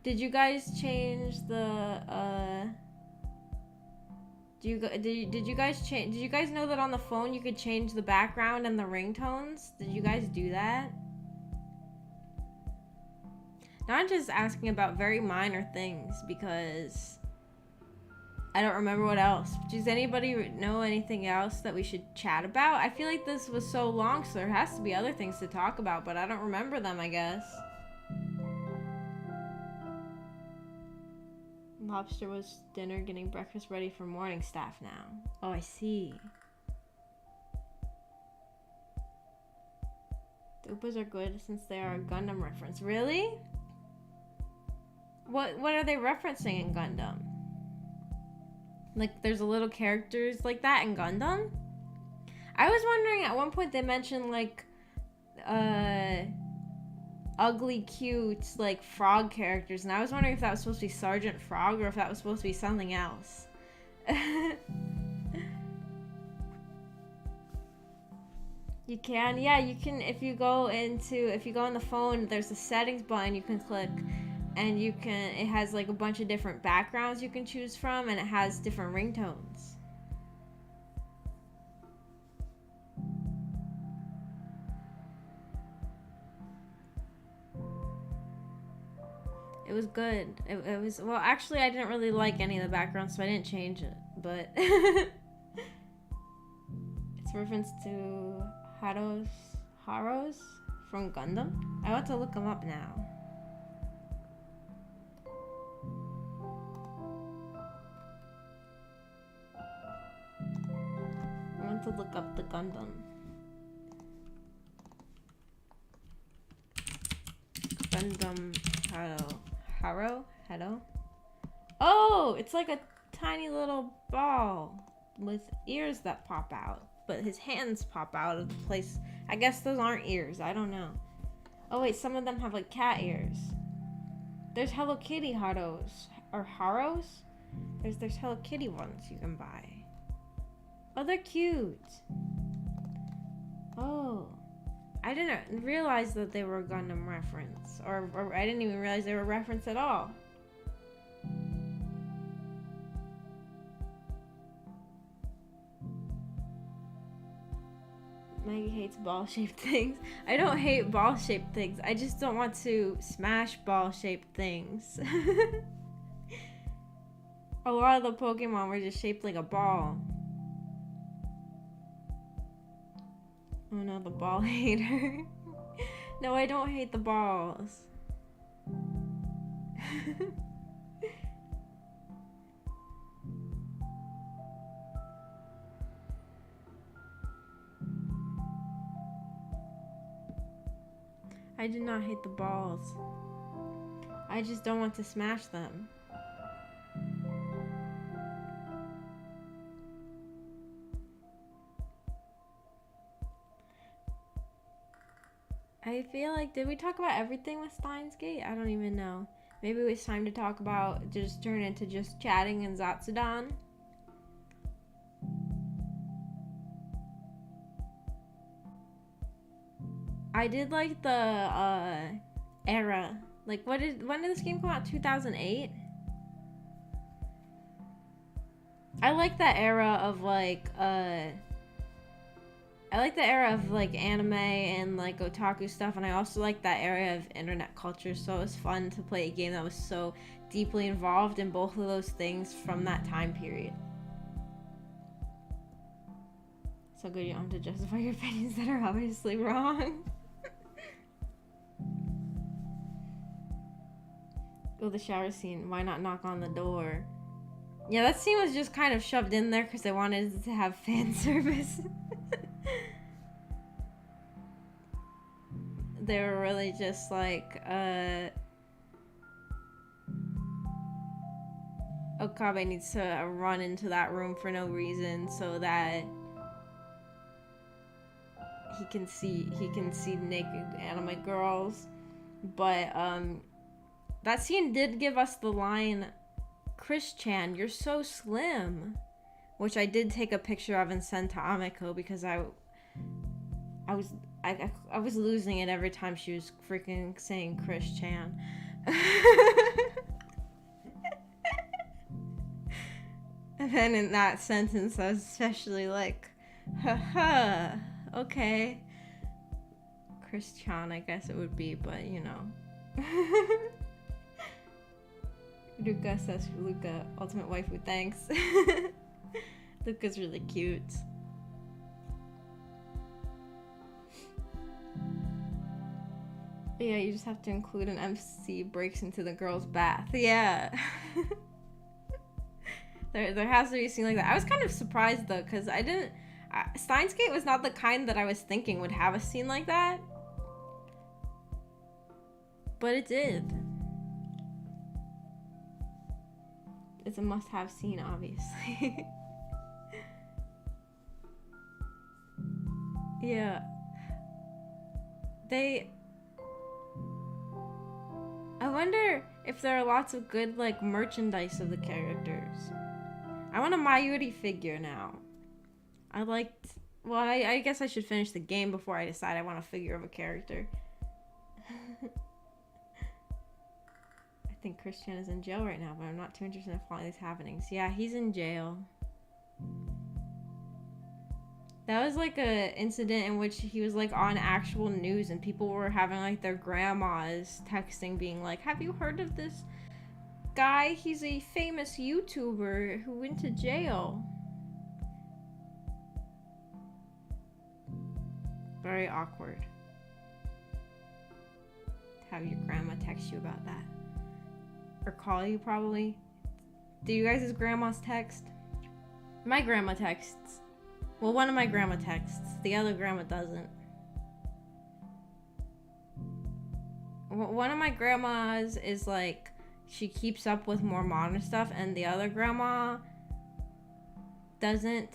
Did you guys change the did you guys know that on the phone you could change the background and the ringtones? Did you guys do that? Now I'm just asking about very minor things because I don't remember what else. Does anybody know anything else that we should chat about? I feel like this was so long, so there has to be other things to talk about, but I don't remember them, I guess. Lobster was dinner, getting breakfast ready for morning staff now. Oh, I see. The Oopas are good since they are a Gundam reference. Really? What are they referencing in Gundam? Like, there's a little characters like that in Gundam? I was wondering, at one point they mentioned, like, ugly, cute, like, frog characters. And I was wondering if that was supposed to be Sergeant Frog or if that was supposed to be something else. You can? Yeah, you can. If you go on the phone, there's a settings button you can click. And it has like a bunch of different backgrounds you can choose from, and it has different ringtones. It was good. It was, well, actually I didn't really like any of the backgrounds, so I didn't change it, but it's a reference to Haros from Gundam. I want to look them up now. I want to look up the Gundam. Gundam Haro? Oh, it's like a tiny little ball with ears that pop out, but his hands pop out of the place. I guess those aren't ears. I don't know. Oh wait, some of them have like cat ears. There's Hello Kitty Haros or Haros. There's Hello Kitty ones you can buy. Oh, they're cute. Oh, I didn't realize that they were a Gundam reference, or I didn't even realize they were a reference at all. Maggie hates ball-shaped things. I don't hate ball-shaped things. I just don't want to smash ball-shaped things. A lot of the Pokemon were just shaped like a ball. Oh no, the ball hater. No, I don't hate the balls. I did not hate the balls. I just don't want to smash them. I feel like, did we talk about everything with Steins Gate? I don't even know. Maybe it's time to talk about, just turn into just chatting and Zatsudan. I did like the era. Like, when did this game come out? 2008? I like that era of like I like the era of like anime and like otaku stuff, and I also like that era of internet culture, so it was fun to play a game that was so deeply involved in both of those things from that time period. So good you don't have to justify your opinions that are obviously wrong. Oh, the shower scene. Why not knock on the door? Yeah, that scene was just kind of shoved in there because they wanted to have fan service. They were really just like, Okabe needs to run into that room for no reason so that he can see naked anime girls. But that scene did give us the line, "Chris-chan, you're so slim," which I did take a picture of and send to Ameko because I was losing it every time she was freaking saying Chris-chan. And then in that sentence, I was especially like, haha, okay. Chris-chan, I guess it would be, but you know. Luca says, Luca, ultimate waifu, thanks. Luca's really cute. Yeah, you just have to include an MC breaks into the girl's bath. Yeah. There has to be a scene like that. I was kind of surprised though, because Steins Gate was not the kind that I was thinking would have a scene like that. But it did. It's a must-have scene, obviously. Yeah. I wonder if there are lots of good, like, merchandise of the characters. I want a Mayuri figure now. I guess I should finish the game before I decide I want a figure of a character. I think Chris-chan is in jail right now, but I'm not too interested in following these happenings. Yeah, he's in jail. That was like a incident in which he was like on actual news and people were having like their grandmas texting being like, have you heard of this guy? He's a famous YouTuber who went to jail. Very awkward. Have your grandma text you about that. Or call you probably. Do you guys' grandmas text? My grandma texts. Well, one of my grandma texts. The other grandma doesn't. One of my grandmas is like, she keeps up with more modern stuff, and the other grandma doesn't.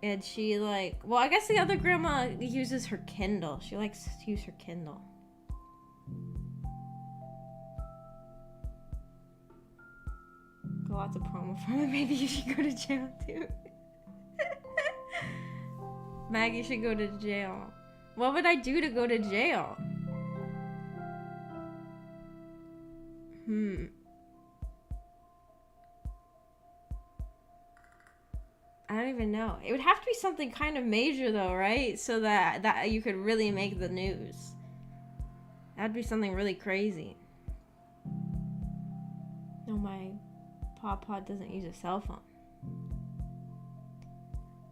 And she like, well, I guess the other grandma uses her Kindle. She likes to use her Kindle. Got lots of promo from it. Maybe you should go to jail too. Maggie should go to jail. What would I do to go to jail? I don't even know. It would have to be something kind of major though, right? So that you could really make the news. That'd be something really crazy. No, my Pawpaw doesn't use a cell phone.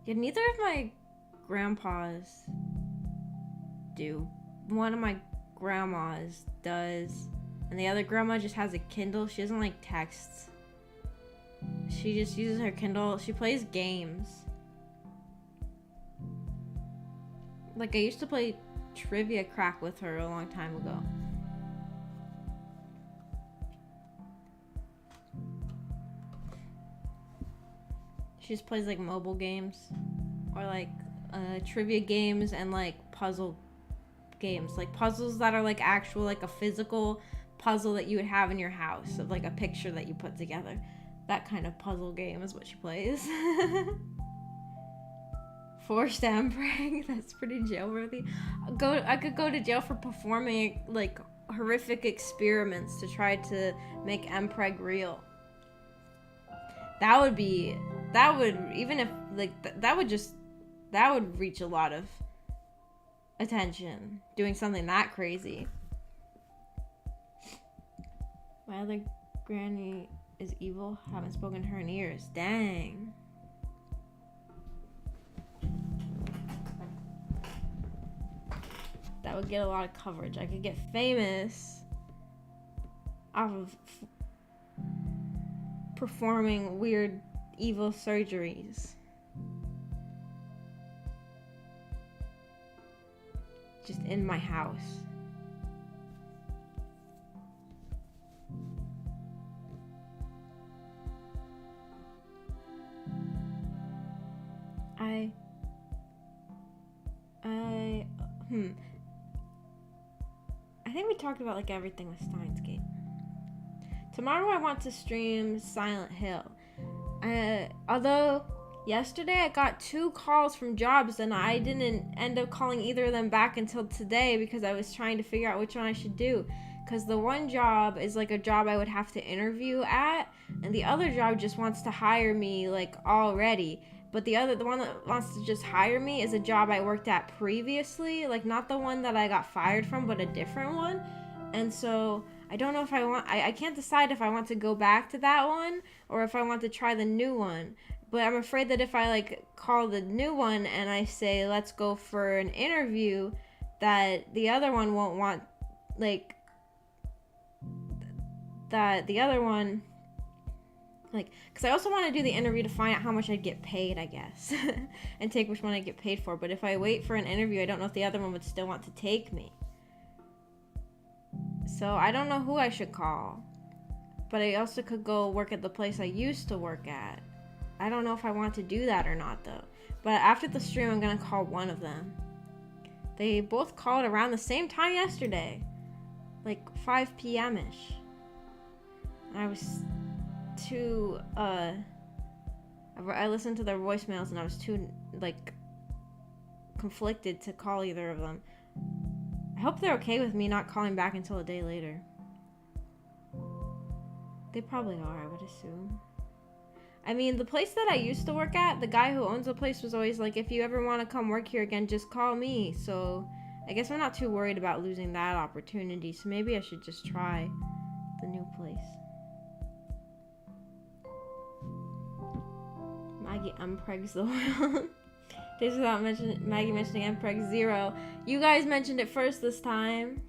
Yeah, neither of my grandpas do. One of my grandmas does, and the other grandma just has a Kindle. She doesn't like texts. She just uses her Kindle. She plays games. Like, I used to play trivia crack with her a long time ago. She just plays like mobile games or like trivia games and like puzzle games, like puzzles that are like actual, like a physical puzzle that you would have in your house of like a picture that you put together. That kind of puzzle game is what she plays. Forced MPreg, that's pretty jailworthy. I could go to jail for performing like horrific experiments to try to make MPreg real. That would even if like that would reach a lot of attention, doing something that crazy. My other granny is evil. Haven't spoken to her in years. Dang. That would get a lot of coverage. I could get famous off of performing weird evil surgeries. Just in my house. I think we talked about like everything with Steins Gate. Tomorrow I want to stream Silent Hill. Although yesterday I got 2 calls from jobs and I didn't end up calling either of them back until today because I was trying to figure out which one I should do. Because the one job is like a job I would have to interview at, and the other job just wants to hire me like already. But the one that wants to just hire me is a job I worked at previously, like not the one that I got fired from, but a different one. And so I don't know if I can't decide if I want to go back to that one or if I want to try the new one. But I'm afraid that if I like call the new one and I say, let's go for an interview, that the other one won't want, like, that the other one, like, because I also want to do the interview to find out how much I'd get paid, I guess, and take which one I get paid for. But if I wait for an interview, I don't know if the other one would still want to take me. So I don't know who I should call. But I also could go work at the place I used to work at. I don't know if I want to do that or not, though. But after the stream, I'm going to call one of them. They both called around the same time yesterday. Like 5 p.m.-ish. I was too, I listened to their voicemails and I was too, like, conflicted to call either of them. I hope they're okay with me not calling back until a day later. They probably are, I would assume. I mean, the place that I used to work at, the guy who owns the place was always like, if you ever want to come work here again, just call me. So I guess I'm not too worried about losing that opportunity. So maybe I should just try the new place. Maggie Mpregs the world. Days without Maggie mentioning Mpreg 0. You guys mentioned it first this time.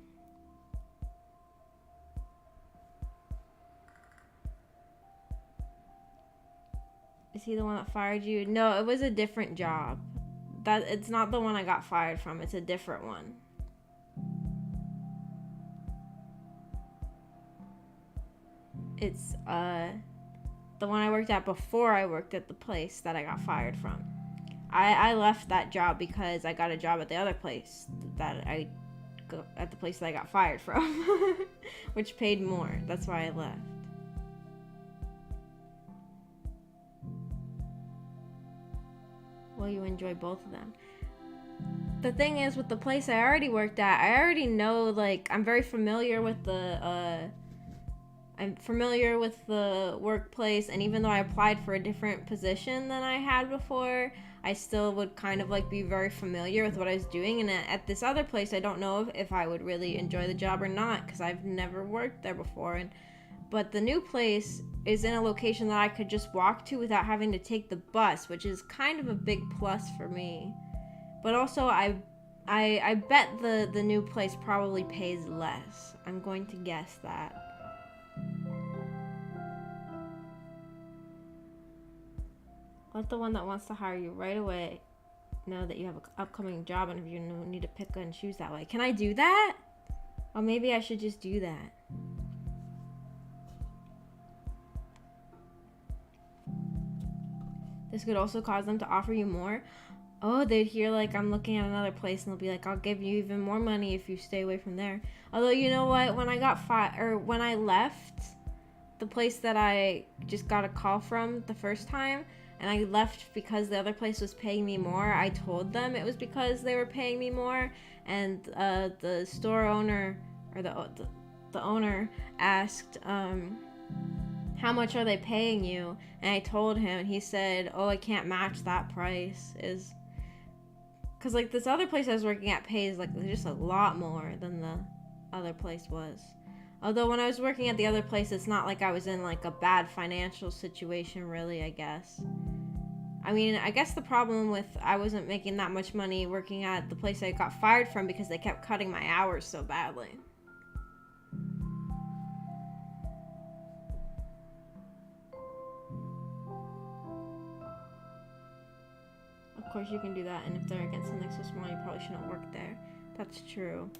Is he the one that fired you? No, it was a different job. It's not the one I got fired from. It's a different one. It's the one I worked at before I worked at the place that I got fired from. I left that job because I got a job at the other place that I got fired from, which paid more. That's why I left. Well, you enjoy both of them. The thing is, with the place I already worked at, I already know, like, I'm very familiar with the workplace, and even though I applied for a different position than I had before, I still would kind of, like, be very familiar with what I was doing. And at this other place, I don't know if I would really enjoy the job or not, because I've never worked there before. But the new place is in a location that I could just walk to without having to take the bus, which is kind of a big plus for me. But also, I bet the new place probably pays less. I'm going to guess that. Let the one that wants to hire you right away know that you have an upcoming job interview and need to pick and choose that way. Can I do that? Or maybe I should just do that. This could also cause them to offer you more. Oh, they'd hear like I'm looking at another place and they'll be like, I'll give you even more money if you stay away from there. Although, you know what? When I got when I left the place that I just got a call from the first time, and I left because the other place was paying me more, I told them it was because they were paying me more, and the store owner, or the owner asked, how much are they paying you? And I told him, and he said, oh, I can't match that price. Because like this other place I was working at pays like just a lot more than the other place was. Although when I was working at the other place, it's not like I was in like a bad financial situation really, I guess. I mean, I guess the problem with I wasn't making that much money working at the place I got fired from because they kept cutting my hours so badly. Of course you can do that, and if they're against something so small, you probably shouldn't work there. That's true.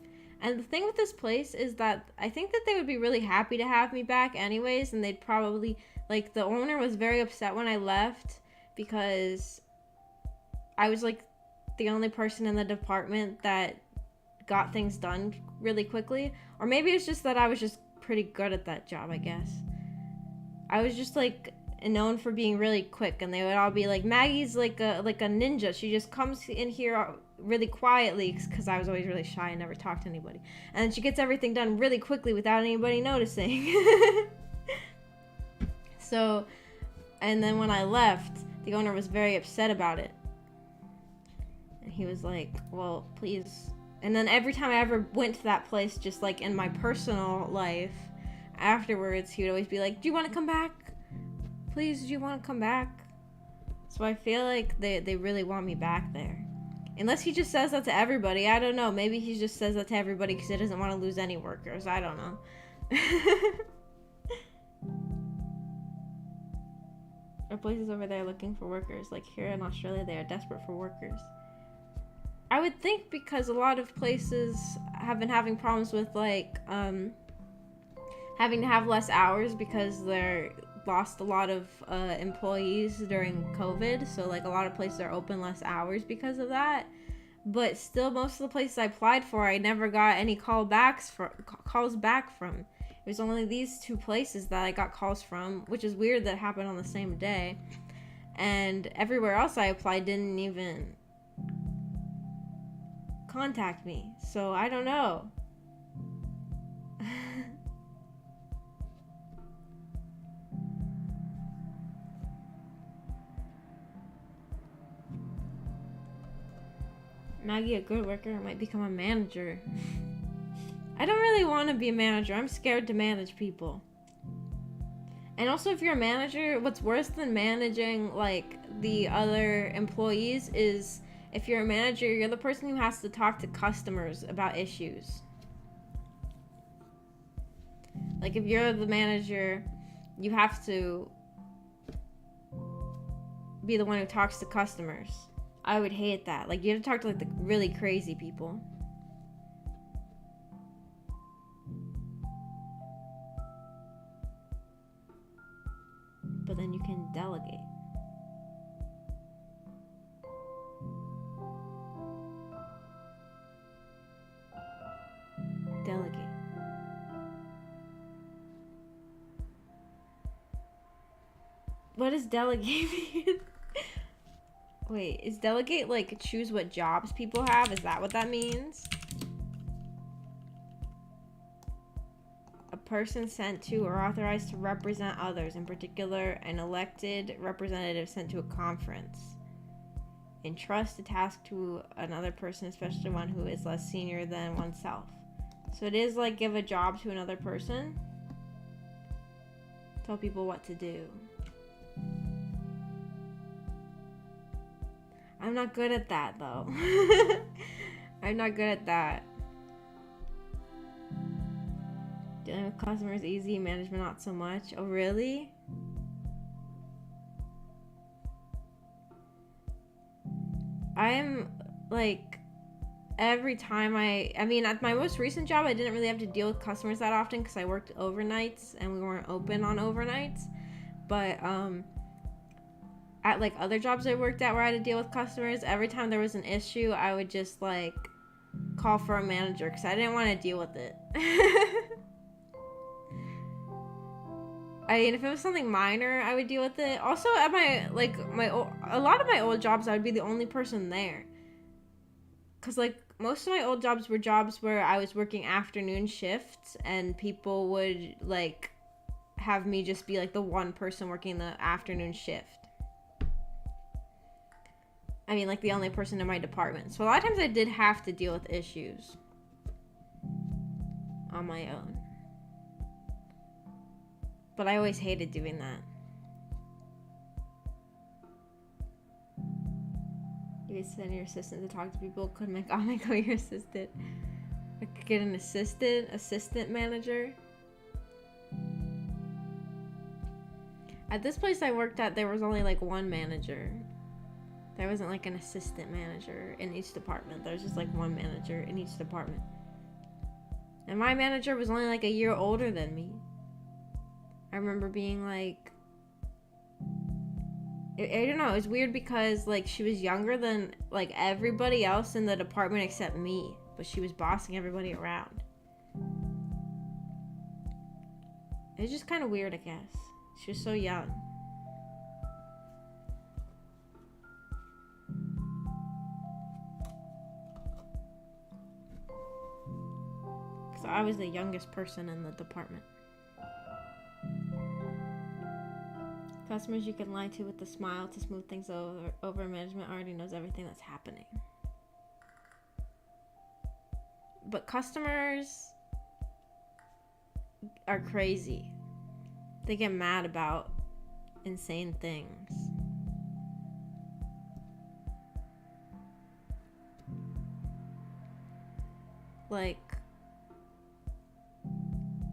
And the thing with this place is that I think that they would be really happy to have me back anyways, and they'd probably, like, the owner was very upset when I left because I was, like, the only person in the department that got things done really quickly. Or maybe it's just that I was just pretty good at that job, I guess. I was just, like, known for being really quick, and they would all be like, Maggie's like a ninja. She just comes in here really quietly, because I was always really shy and never talked to anybody, and she gets everything done really quickly without anybody noticing. So, and then when I left, the owner was very upset about it, and he was like, well, please. And then every time I ever went to that place, just like in my personal life afterwards, he would always be like, do you want to come back? Please, do you want to come back? So I feel like they really want me back there. Unless he just says that to everybody. I don't know. Maybe he just says that to everybody because he doesn't want to lose any workers. I don't know. There are places over there looking for workers. Like here in Australia, they are desperate for workers. I would think because a lot of places have been having problems with like having to have less hours because they're lost a lot of employees during COVID, so like a lot of places are open less hours because of that. But still, most of the places I applied for, I never got any calls back from. It was only these two places that I got calls from, which is weird that it happened on the same day. And everywhere else I applied didn't even contact me, so I don't know. Maggie, a good worker, might become a manager. I don't really want to be a manager. I'm scared to manage people. And also, if you're a manager, what's worse than managing, like, the other employees is if you're a manager, you're the person who has to talk to customers about issues. Like, if you're the manager, you have to be the one who talks to customers. I would hate that. Like, you have to talk to, like, the really crazy people. But then you can delegate. Delegate. What does delegate mean? Wait, is delegate like choose what jobs people have? Is that what that means? A person sent to or authorized to represent others, in particular an elected representative sent to a conference. Entrust a task to another person, especially one who is less senior than oneself. So it is like give a job to another person. Tell people what to do. I'm not good at that, though. I'm not good at that. Dealing with customers easy, management not so much. Oh, really? I'm like every time I mean at my most recent job I didn't really have to deal with customers that often because I worked overnights and we weren't open on overnights, but at like other jobs I worked at where I had to deal with customers, every time there was an issue I would just like call for a manager because I didn't want to deal with it. I mean, if it was something minor, I would deal with it. Also, at a lot of my old jobs, I would be the only person there. Cause like most of my old jobs were jobs where I was working afternoon shifts, and people would like have me just be like the one person working the afternoon shift. I mean, like the only person in my department. So a lot of times I did have to deal with issues on my own. But I always hated doing that. You could send your assistant to talk to people. Could make your assistant. I could get an assistant manager. At this place I worked at, there was only like one manager. There wasn't like an assistant manager in each department. There was just like one manager in each department. And my manager was only like a year older than me. I remember being like, I don't know, it was weird because like she was younger than like everybody else in the department except me, but she was bossing everybody around. It was just kind of weird, I guess. She was so young. Because I was the youngest person in the department. Customers you can lie to with a smile to smooth things over. Management already knows everything that's happening. But customers are crazy. They get mad about insane things. Like,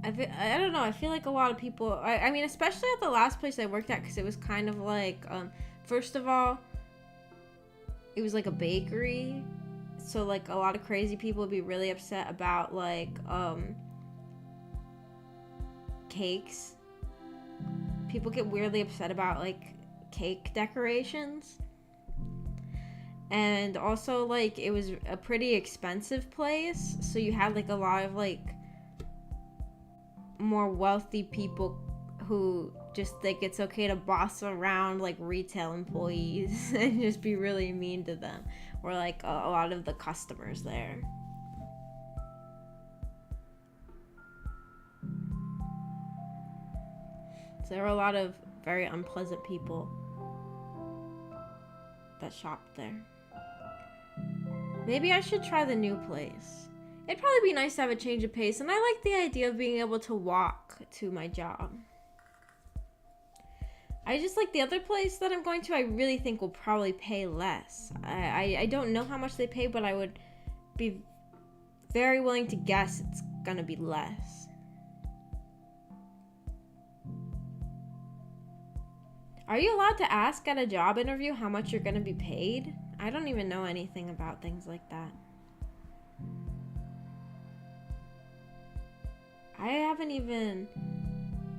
I don't know, I feel like a lot of people, I mean, especially at the last place I worked at, because it was kind of like, first of all, it was like a bakery, so like a lot of crazy people would be really upset about like, cakes. People get weirdly upset about like cake decorations. And also like it was a pretty expensive place, so you had like a lot of like more wealthy people who just think it's okay to boss around like retail employees and just be really mean to them, or like a lot of the customers there. So there were a lot of very unpleasant people that shopped there. Maybe I should try the new place. It'd probably be nice to have a change of pace, and I like the idea of being able to walk to my job. I just like the other place that I'm going to, I really think will probably pay less. I don't know how much they pay, but I would be very willing to guess it's gonna be less. Are you allowed to ask at a job interview how much you're gonna be paid? I don't even know anything about things like that.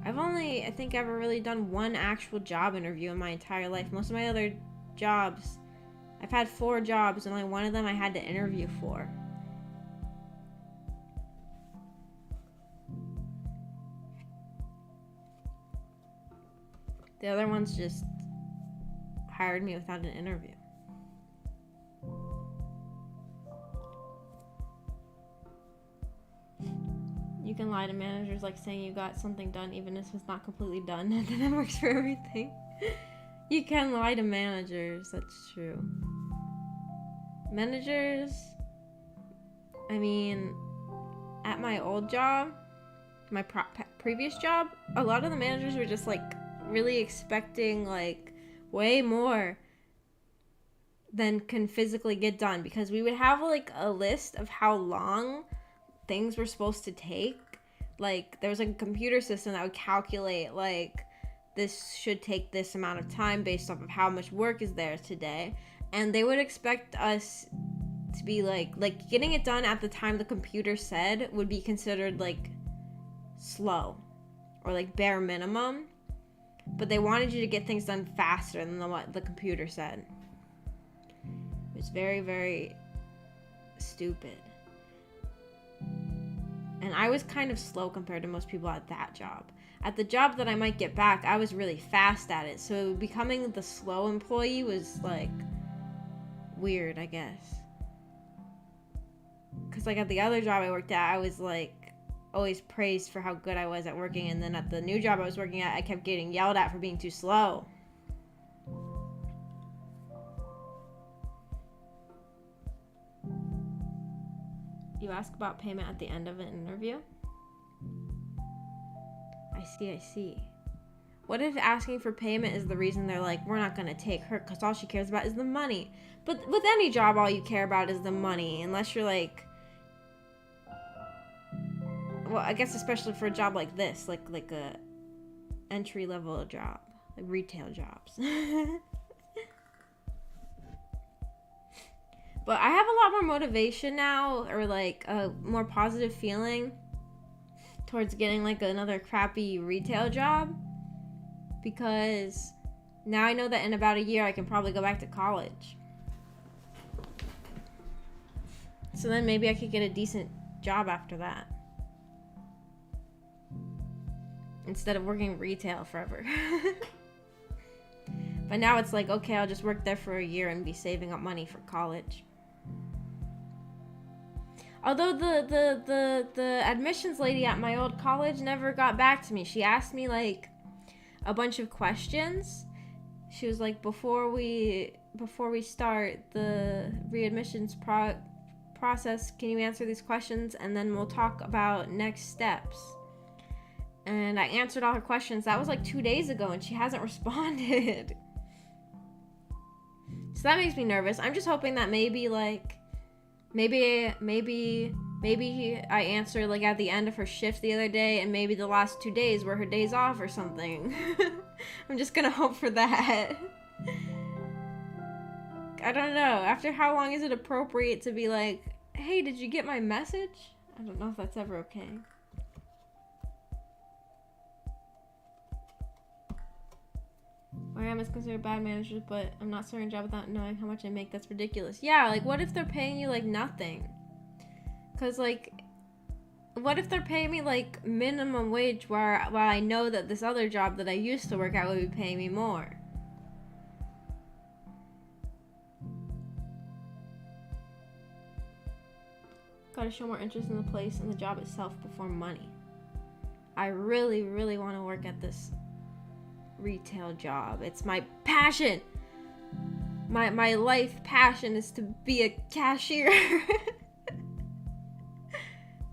I've only, I think, ever really done one actual job interview in my entire life. Most of my other jobs, I've had 4 jobs, and only one of them I had to interview for. The other ones just hired me without an interview. You can lie to managers like saying you got something done even if it's not completely done, and then that works for everything. You can lie to managers, that's true. Managers, I mean, at my old job, my previous job, a lot of the managers were just like really expecting like way more than can physically get done, because we would have like a list of how long things were supposed to take. Like there was like a computer system that would calculate like this should take this amount of time based off of how much work is there today, and they would expect us to be like getting it done at the time the computer said would be considered like slow or like bare minimum, but they wanted you to get things done faster than what the computer said. It was very, very stupid. And I was kind of slow compared to most people at that job. At the job that I might get back, I was really fast at it. So becoming the slow employee was like weird, I guess. Because like at the other job I worked at, I was like always praised for how good I was at working. And then at the new job I was working at, I kept getting yelled at for being too slow. You ask about payment at the end of an interview? I see. What if asking for payment is the reason they're like, we're not going to take her because all she cares about is the money? But with any job, all you care about is the money, unless you're like, well, I guess especially for a job like this, like a entry-level job, like retail jobs. But I have a lot more motivation now, or like a more positive feeling towards getting like another crappy retail job, because now I know that in about a year I can probably go back to college. So then maybe I could get a decent job after that, instead of working retail forever. But now it's like, okay, I'll just work there for a year and be saving up money for college. Although the admissions lady at my old college never got back to me. She asked me like a bunch of questions. She was like, before we start the readmissions process, can you answer these questions and then we'll talk about next steps. And I answered all her questions. That was like 2 days ago and she hasn't responded. So that makes me nervous. I'm just hoping that maybe I answered like at the end of her shift the other day, and maybe the last 2 days were her days off or something. I'm just gonna hope for that. I don't know. After how long is it appropriate to be like, hey, did you get my message? I don't know if that's ever okay. Where I am is considered bad managers, but I'm not starting a job without knowing how much I make. That's ridiculous. Yeah, like, what if they're paying you, like, nothing? Because, like, what if they're paying me, like, minimum wage while I know that this other job that I used to work at would be paying me more? Gotta show more interest in the place and the job itself before money. I really, really want to work at this retail job. It's my passion. My life passion is to be a cashier.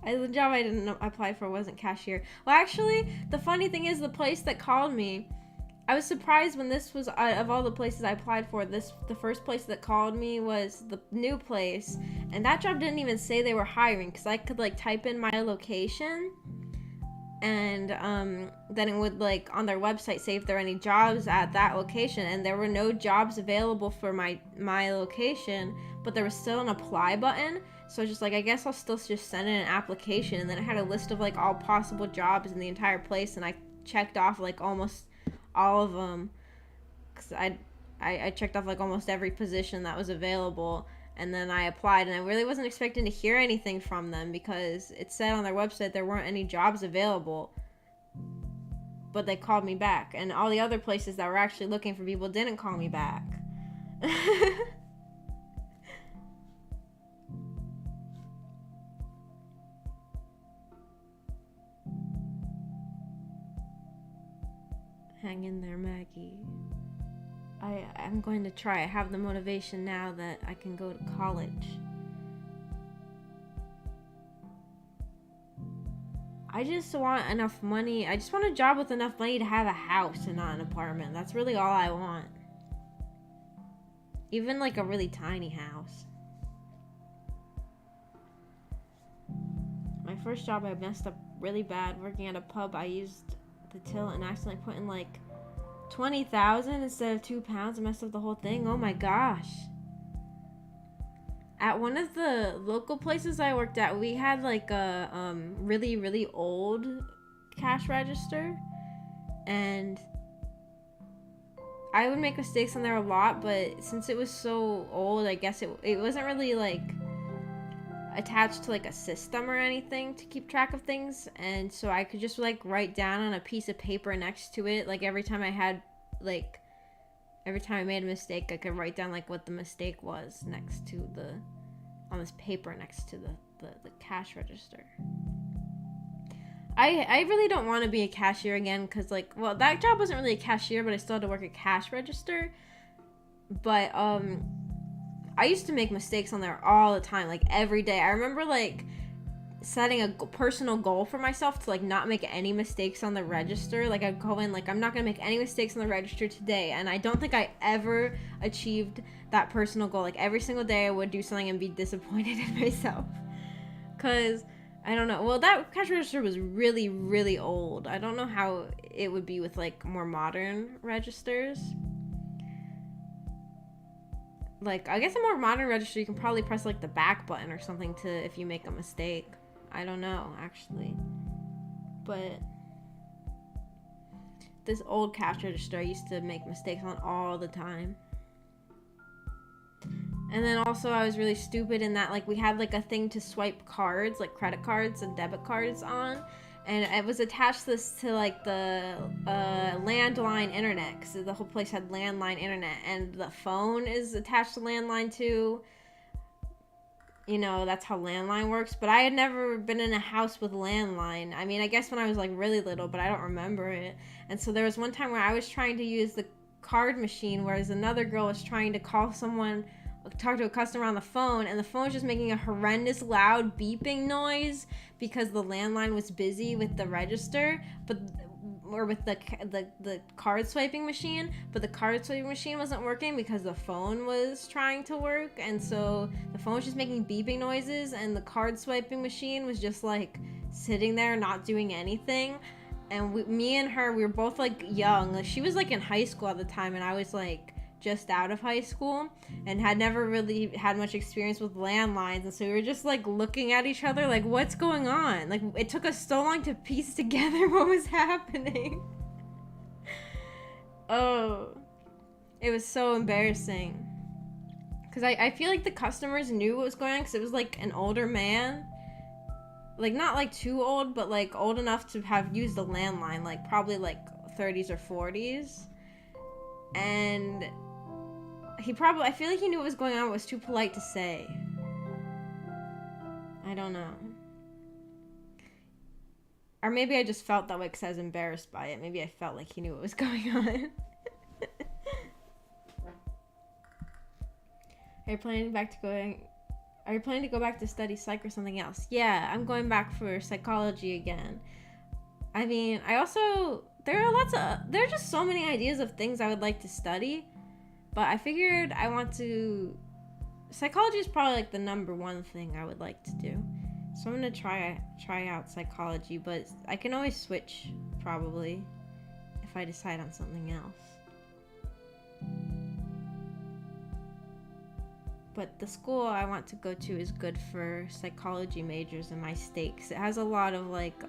The job I didn't apply for wasn't cashier. Well, actually, the funny thing is the place that called me, I was surprised when this was, of all the places I applied for, the first place that called me was the new place, and that job didn't even say they were hiring, because I could like type in my location, and then it would like on their website say if there are any jobs at that location, and there were no jobs available for my location, but there was still an apply button. So I was just like, I guess I'll still just send in an application, and then it had a list of like all possible jobs in the entire place, and I checked off like almost all of them, because I checked off like almost every position that was available. And then I applied, and I really wasn't expecting to hear anything from them because it said on their website there weren't any jobs available. But they called me back, and all the other places that were actually looking for people didn't call me back. Hang in there, Maggie. I'm going to try. I have the motivation now that I can go to college. I just want enough money. I just want a job with enough money to have a house and not an apartment. That's really all I want. Even like a really tiny house. My first job, I messed up really bad. Working at a pub, I used the till and accidentally put in like 20,000 instead of £2. I messed up the whole thing. Oh my gosh. At one of the local places I worked at, we had like a really, really old cash register. And I would make mistakes on there a lot, but since it was so old, I guess it wasn't really like attached to like a system or anything to keep track of things, and so I could just like write down on a piece of paper next to it, like every time I made a mistake, I could write down like what the mistake was next to on this paper next to the cash register. I really don't want to be a cashier again, because like, well, that job wasn't really a cashier, but I still had to work a cash register. But I used to make mistakes on there all the time, like every day. I remember like setting a personal goal for myself to like not make any mistakes on the register. Like I'd go in like, I'm not gonna make any mistakes on the register today, and I don't think I ever achieved that personal goal. Like every single day I would do something and be disappointed in myself, because I don't know. Well, that cash register was really, really old. I don't know how it would be with like more modern registers. Like, I guess a more modern register, you can probably press like the back button or something if you make a mistake. I don't know, actually. But this old cash register I used to make mistakes on all the time. And then also I was really stupid in that like we had like a thing to swipe cards, like credit cards and debit cards on, and it was attached to like the landline internet, because the whole place had landline internet, and the phone is attached to landline too. You know, that's how landline works. But I had never been in a house with landline. I mean, I guess when I was like really little, but I don't remember it. And so there was one time where I was trying to use the card machine, whereas another girl was trying to talk to a customer on the phone, and the phone was just making a horrendous loud beeping noise because the landline was busy with the register, or with the card swiping machine, but the card swiping machine wasn't working because the phone was trying to work, and so the phone was just making beeping noises, and the card swiping machine was just like sitting there not doing anything. And me and her, we were both like young. Like, she was like in high school at the time, and I was like just out of high school and had never really had much experience with landlines, and so we were just like looking at each other like, what's going on? Like, it took us so long to piece together what was happening. Oh, it was so embarrassing, because I feel like the customers knew what was going on, because it was like an older man, like not like too old, but like old enough to have used a landline, like probably like 30s or 40s, and I feel like he knew what was going on, but was too polite to say. I don't know. Or maybe I just felt that way because I was embarrassed by it. Maybe I felt like he knew what was going on. Are you planning to go back to study psych or something else? Yeah, I'm going back for psychology again. I mean, there are just so many ideas of things I would like to study. But I figured psychology is probably like the number one thing I would like to do. So I'm going to try out psychology, but I can always switch probably if I decide on something else. But the school I want to go to is good for psychology majors in my state, 'cause it has a lot of like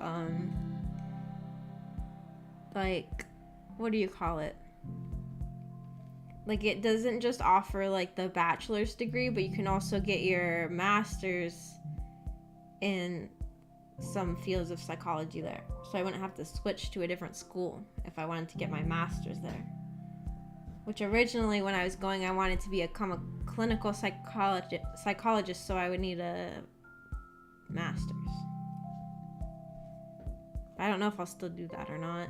what do you call it? Like, it doesn't just offer like the bachelor's degree, but you can also get your master's in some fields of psychology there. So I wouldn't have to switch to a different school if I wanted to get my master's there. Which originally, when I was going, I wanted to become a clinical psychologist, so I would need a master's. I don't know if I'll still do that or not.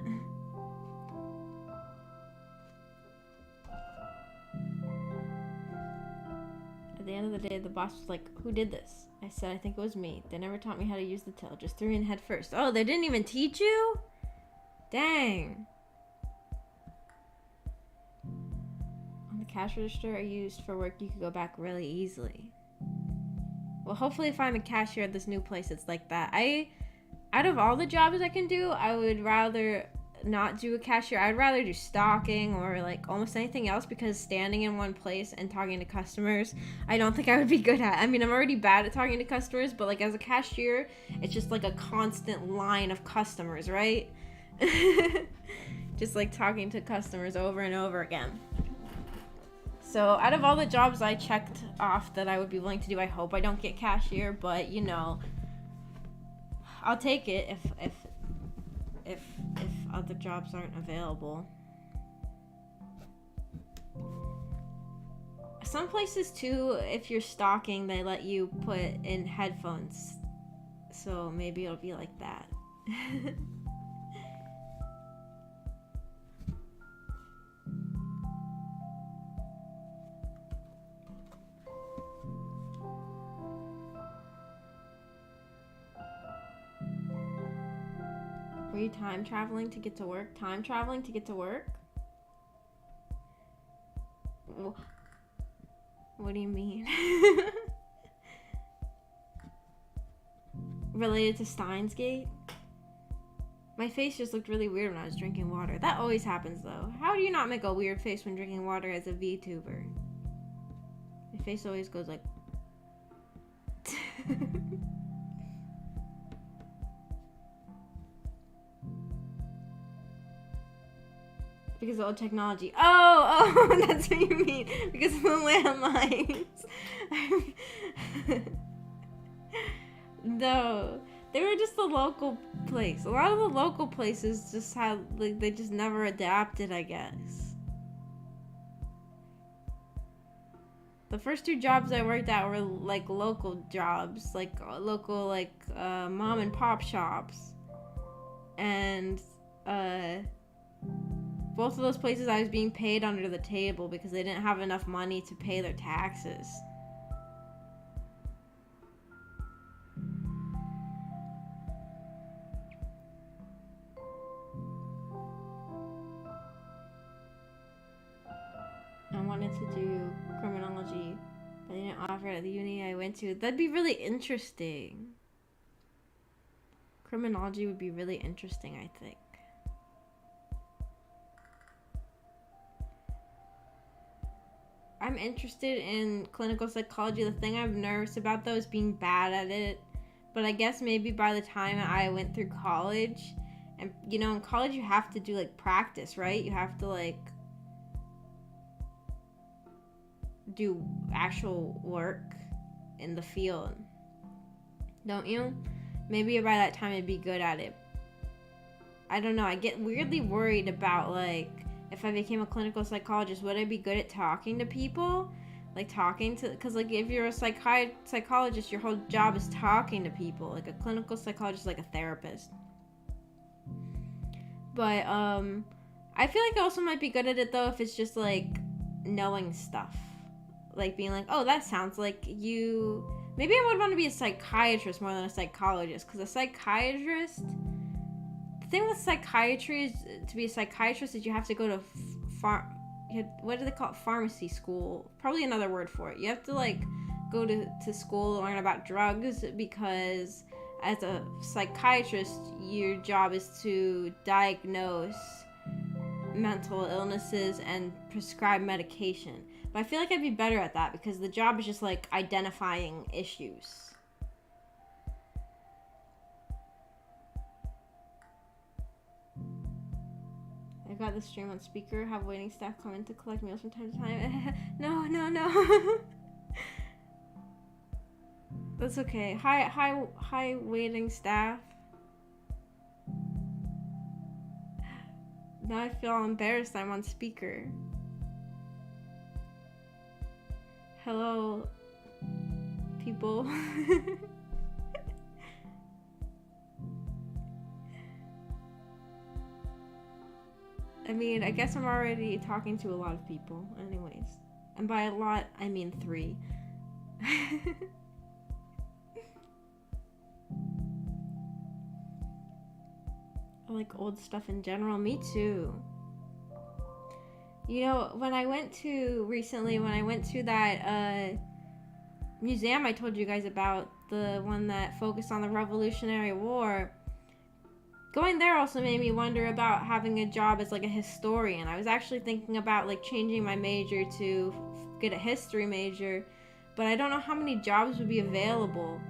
At the end of the day, the boss was like, "Who did this?" I said, "I think it was me. They never taught me how to use the till. Just threw me in head first." Oh, they didn't even teach you? Dang. On the cash register I used for work, you could go back really easily. Well, hopefully if I'm a cashier at this new place, it's like that. Out of all the jobs I can do, I would rather not do a cashier. I'd rather do stocking or like almost anything else, because standing in one place and talking to customers, I don't think I would be good at. I mean, I'm already bad at talking to customers, but like as a cashier, it's just like a constant line of customers, right? Just like talking to customers over and over again. So out of all the jobs I checked off that I would be willing to do, I hope I don't get cashier, but you know, I'll take it if other jobs aren't available. Some places too, if you're stocking, they let you put in headphones, so maybe it'll be like that. Were you time traveling to get to work? Time traveling to get to work? What do you mean? Related to Steins Gate? My face just looked really weird when I was drinking water. That always happens though. How do you not make a weird face when drinking water as a VTuber? My face always goes like... Because of old technology. Oh, that's what you mean. Because of the landlines. No, they were just a local place. A lot of the local places just had, like, they just never adapted, I guess. The first two jobs I worked at were like local jobs, like local mom and pop shops, and both of those places I was being paid under the table because they didn't have enough money to pay their taxes. I wanted to do criminology, but they didn't offer it at the uni I went to. That'd be really interesting. Criminology would be really interesting, I think. I'm interested in clinical psychology. The thing I'm nervous about though is being bad at it. But I guess maybe by the time I went through college, and you know, in college you have to do like practice, right? You have to like do actual work in the field, don't you? Maybe by that time I'd be good at it. I don't know. I get weirdly worried about like, if I became a clinical psychologist, would I be good at talking to people? Like talking to, because like if you're a psychologist, your whole job is talking to people. Like a clinical psychologist is like a therapist. But I feel like I also might be good at it though if it's just like knowing stuff. Like being like, oh, that sounds like you. Maybe I would want to be a psychiatrist more than a psychologist, because a psychiatrist, the thing with psychiatry is, to be a psychiatrist is you have to go to what do they call it? Pharmacy school. Probably another word for it. You have to like go to school and learn about drugs, because as a psychiatrist, your job is to diagnose mental illnesses and prescribe medication. But I feel like I'd be better at that because the job is just like identifying issues. I've got the stream on speaker, have waiting staff come in to collect meals from time to time. No. That's okay. Hi waiting staff. Now I feel embarrassed I'm on speaker. Hello, people. I mean, I guess I'm already talking to a lot of people anyways. And by a lot, I mean 3. I like old stuff in general. Me too. You know, when I went to that museum I told you guys about, the one that focused on the Revolutionary War, going there also made me wonder about having a job as like a historian. I was actually thinking about like changing my major to get a history major, but I don't know how many jobs would be available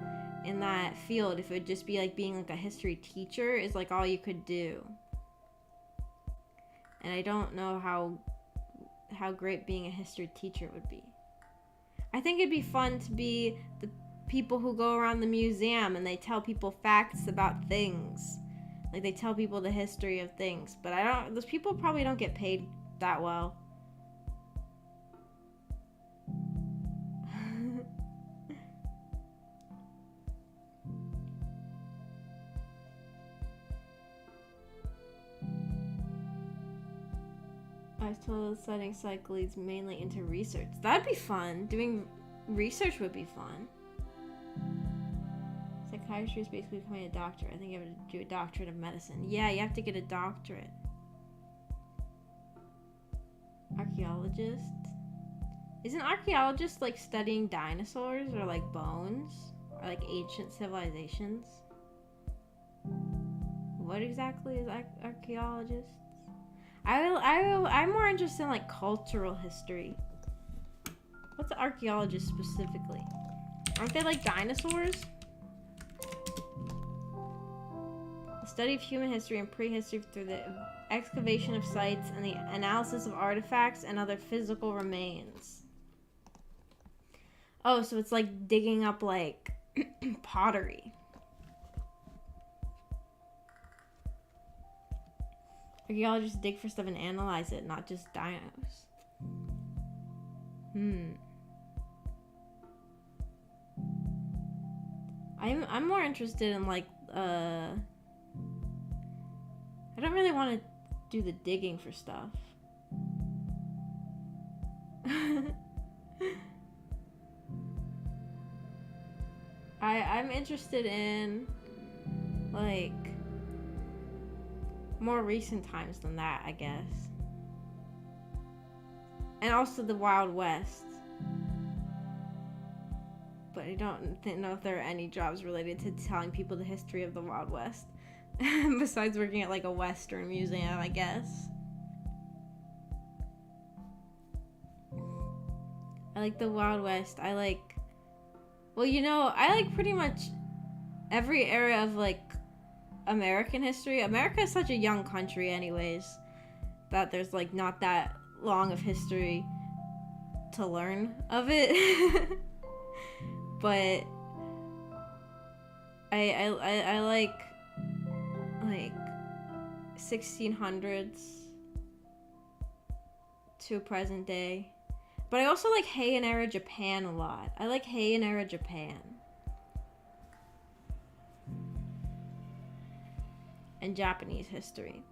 in that field if it would just be like being like a history teacher is like all you could do. And I don't know how great being a history teacher would be. I think it'd be fun to be the people who go around the museum and they tell people facts about things. Like they tell people the history of things. But those people probably don't get paid that well. I was told studying psych leads mainly into research. That'd be fun. Doing research would be fun. Psychiatry is basically becoming a doctor. I think you have to do a doctorate of medicine. Yeah, you have to get a doctorate. Archaeologist. Isn't archaeologist like studying dinosaurs or like bones? Or like ancient civilizations? What exactly is archaeologist? I'm more interested in like cultural history. What's an archaeologist specifically? Aren't they like dinosaurs? The study of human history and prehistory through the excavation of sites and the analysis of artifacts and other physical remains. Oh, so it's like digging up like pottery. Archaeologists dig for stuff and analyze it, not just dinos. I'm more interested in like I don't really want to do the digging for stuff. I'm interested in like more recent times than that, I guess. And also the Wild West. But I don't know if there are any jobs related to telling people the history of the Wild West. Besides working at like a Western museum, I guess. I like the Wild West. I like pretty much every era of like American history. America is such a young country anyways that there's like not that long of history to learn of it. But I like 1600s to present day. But I also like Heian era Japan a lot. I like Heian era Japan. And Japanese history.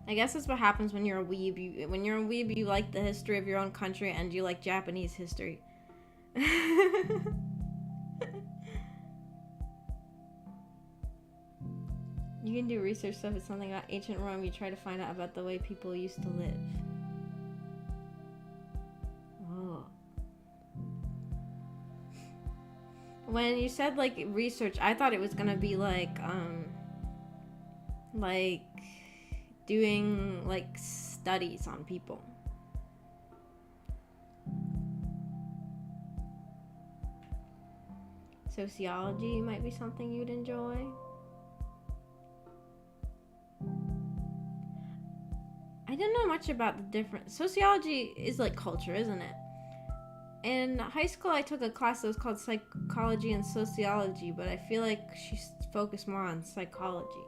I guess that's what happens when you're a weeb. When you're a weeb, you like the history of your own country and you like Japanese history. You can do research stuff. It's something about ancient Rome. You try to find out about the way people used to live. Oh. When you said like research, I thought it was gonna be like doing like studies on people. Sociology might be something you'd enjoy. I didn't know much about the different. Sociology is like culture, isn't it? In high school, I took a class that was called psychology and sociology, but I feel like she focused more on psychology.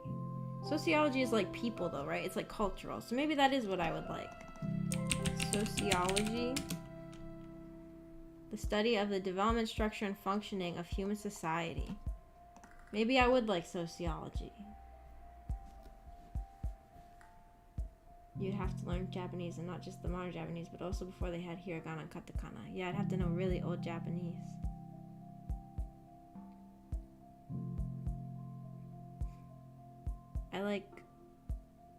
Sociology is like people, though, right? It's like cultural, so maybe that is what I would like. Sociology, the study of the development, structure, and functioning of human society. Maybe I would like sociology. You'd have to learn Japanese, and not just the modern Japanese, but also before they had hiragana and katakana. Yeah, I'd have to know really old Japanese. I like...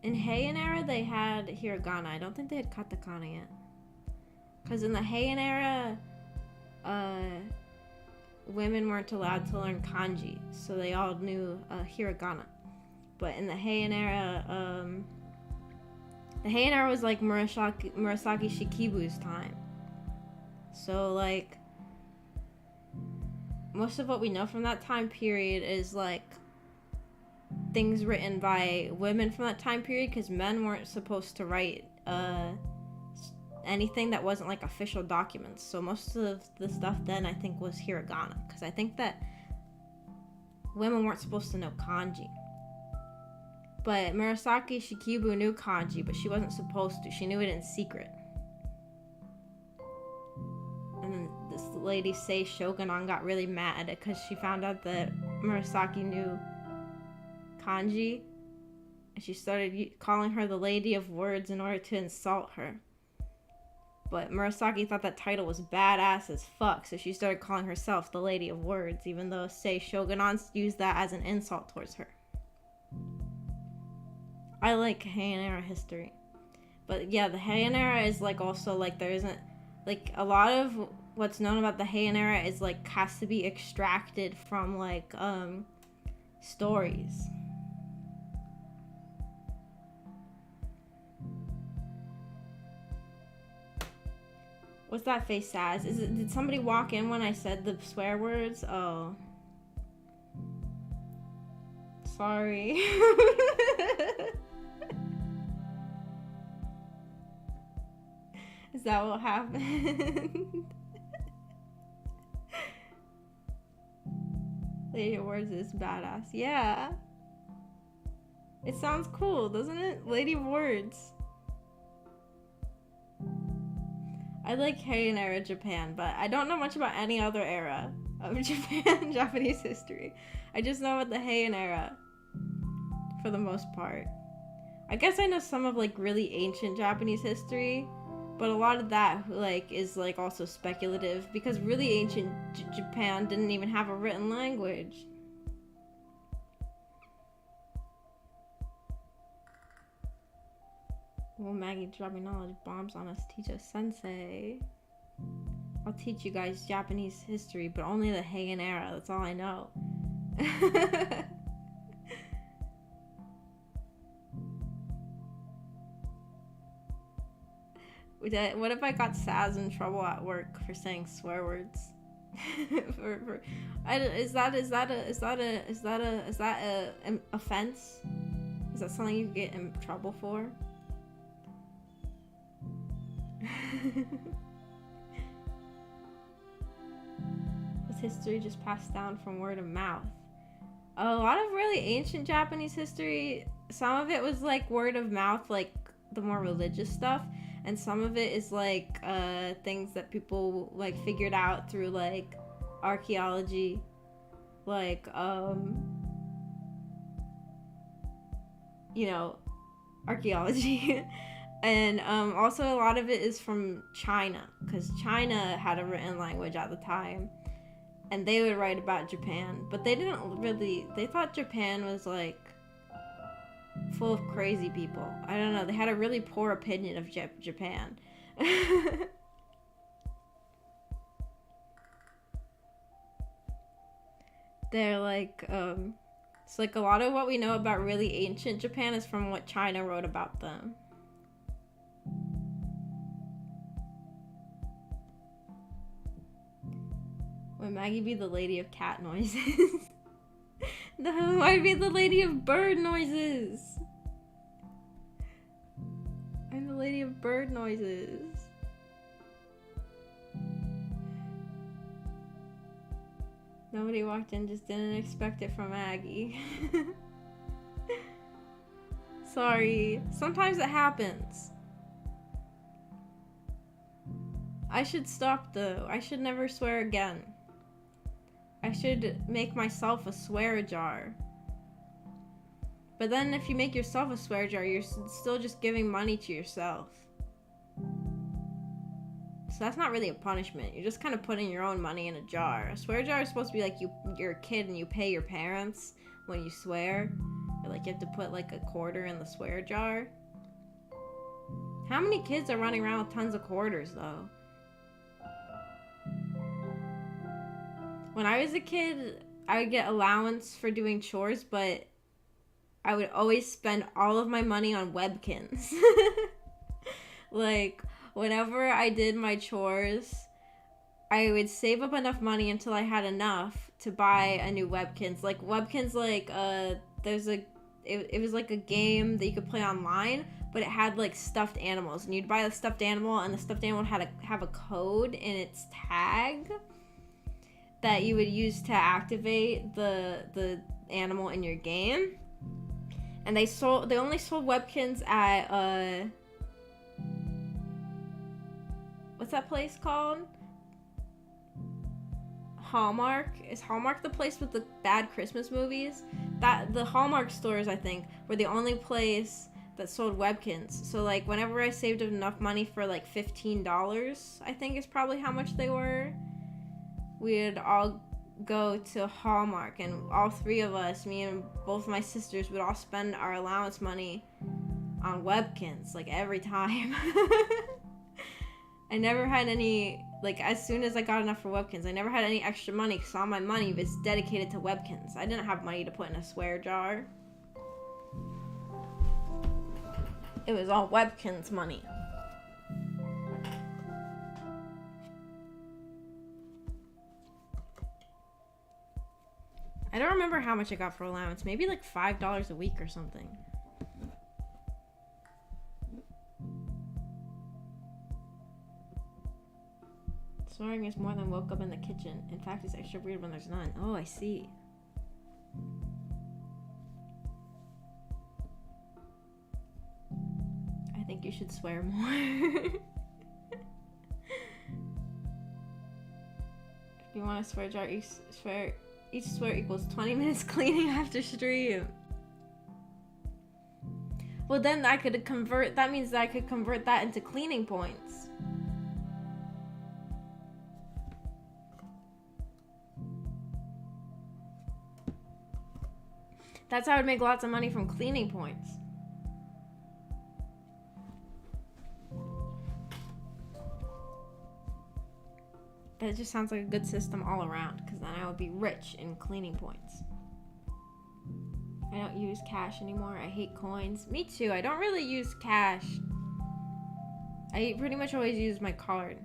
In Heian era, they had hiragana. I don't think they had katakana yet. Because in the Heian era, women weren't allowed to learn kanji, so they all knew hiragana. But in the Heian era, the Heian era was like Murasaki Shikibu's time. So like most of what we know from that time period is like things written by women from that time period, because men weren't supposed to write anything that wasn't like official documents. So most of the stuff then I think was hiragana, because I think that women weren't supposed to know kanji. But Murasaki Shikibu knew kanji, but she wasn't supposed to. She knew it in secret. And then this lady, Sei Shogunan, got really mad because she found out that Murasaki knew kanji. And she started calling her the Lady of Words in order to insult her. But Murasaki thought that title was badass as fuck, so she started calling herself the Lady of Words, even though Sei Shogunan used that as an insult towards her. I like Heian era history. But yeah, the Heian era is like also like there isn't like a lot of what's known about the Heian era is like has to be extracted from like stories. What's that face, Saz? Did somebody walk in when I said the swear words? Oh. Sorry. Is that what happened? Lady of Words is badass. Yeah. It sounds cool, doesn't it? Lady of Words. I like Heian era Japan, but I don't know much about any other era of Japan, Japanese history. I just know about the Heian era, for the most part. I guess I know some of like really ancient Japanese history, but a lot of that like is like also speculative, because really ancient Japan didn't even have a written language. Well, Maggie dropping knowledge bombs on us. Teach us, sensei. I'll teach you guys Japanese history, but only the Heian era. That's all I know. What if I got Saz in trouble at work for saying swear words? Is that an offense? Is that something you get in trouble for? Was history just passed down from word of mouth? A lot of really ancient Japanese history, some of it was like word of mouth, like the more religious stuff, and some of it is like things that people like figured out through like archaeology, like archaeology. And also a lot of it is from China, because China had a written language at the time, and they would write about Japan, but they thought Japan was like full of crazy people. I don't know, they had a really poor opinion of Japan. They're like, it's like a lot of what we know about really ancient Japan is from what China wrote about them. Would Maggie be the lady of cat noises? No, I'd be the lady of bird noises. I'm the lady of bird noises. Nobody walked in, just didn't expect it from Maggie. Sorry. Sometimes it happens. I should stop though. I should never swear again. I should make myself a swear jar. But then if you make yourself a swear jar, you're still just giving money to yourself. So that's not really a punishment. You're just kind of putting your own money in a jar. A swear jar is supposed to be like you're a kid and you pay your parents when you swear. Or like you have to put like a quarter in the swear jar. How many kids are running around with tons of quarters though? When I was a kid, I would get allowance for doing chores, but I would always spend all of my money on Webkins. Like, whenever I did my chores, I would save up enough money until I had enough to buy a new Webkins. Like, Webkins, like, there's a, it was like a game that you could play online, but it had, like, stuffed animals. And you'd buy the stuffed animal, and the stuffed animal had to have a code in its tag that you would use to activate the animal in your game. And they only sold Webkins at, what's that place called? Hallmark. Is Hallmark the place with the bad Christmas movies? That the Hallmark stores, I think, were the only place that sold Webkins. So like whenever I saved enough money for like $15, I think is probably how much they were, we'd all go to Hallmark, and all three of us, me and both my sisters, would all spend our allowance money on Webkins, like every time. I never had any, like, as soon as I got enough for Webkins, I never had any extra money because all my money was dedicated to Webkins. I didn't have money to put in a swear jar. It was all Webkins money. I don't remember how much I got for allowance. Maybe like $5 a week or something. Snoring is more than woke up in the kitchen. In fact, it's extra weird when there's none. Oh, I see. I think you should swear more. If you want a swear jar, each swear equals 20 minutes cleaning after stream. Well, then I could convert, that means that I could convert that into cleaning points. That's how I would make lots of money from cleaning points. That just sounds like a good system all around, because then I would be rich in cleaning points. I don't use cash anymore. I hate coins. Me too. I don't really use cash. I pretty much always use my card.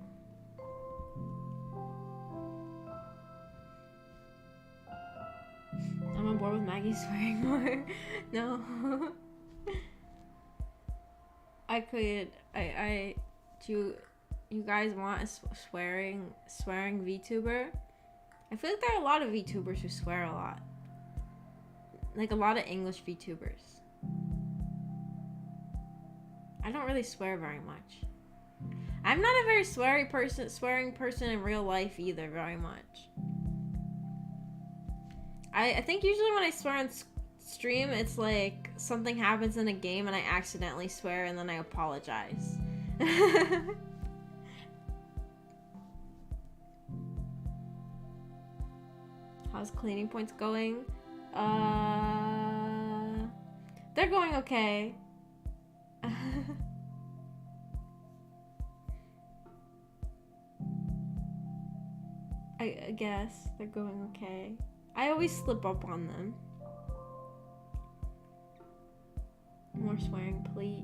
I'm on board with Maggie swearing more. No. Do you guys want a swearing VTuber? I feel like there are a lot of VTubers who swear a lot. Like a lot of English VTubers. I don't really swear very much. I'm not a very swearing person in real life either, very much. I think usually when I swear on stream, it's like something happens in a game and I accidentally swear and then I apologize. How's cleaning points going? They're going okay. I guess they're going okay. I always slip up on them. More swearing, please.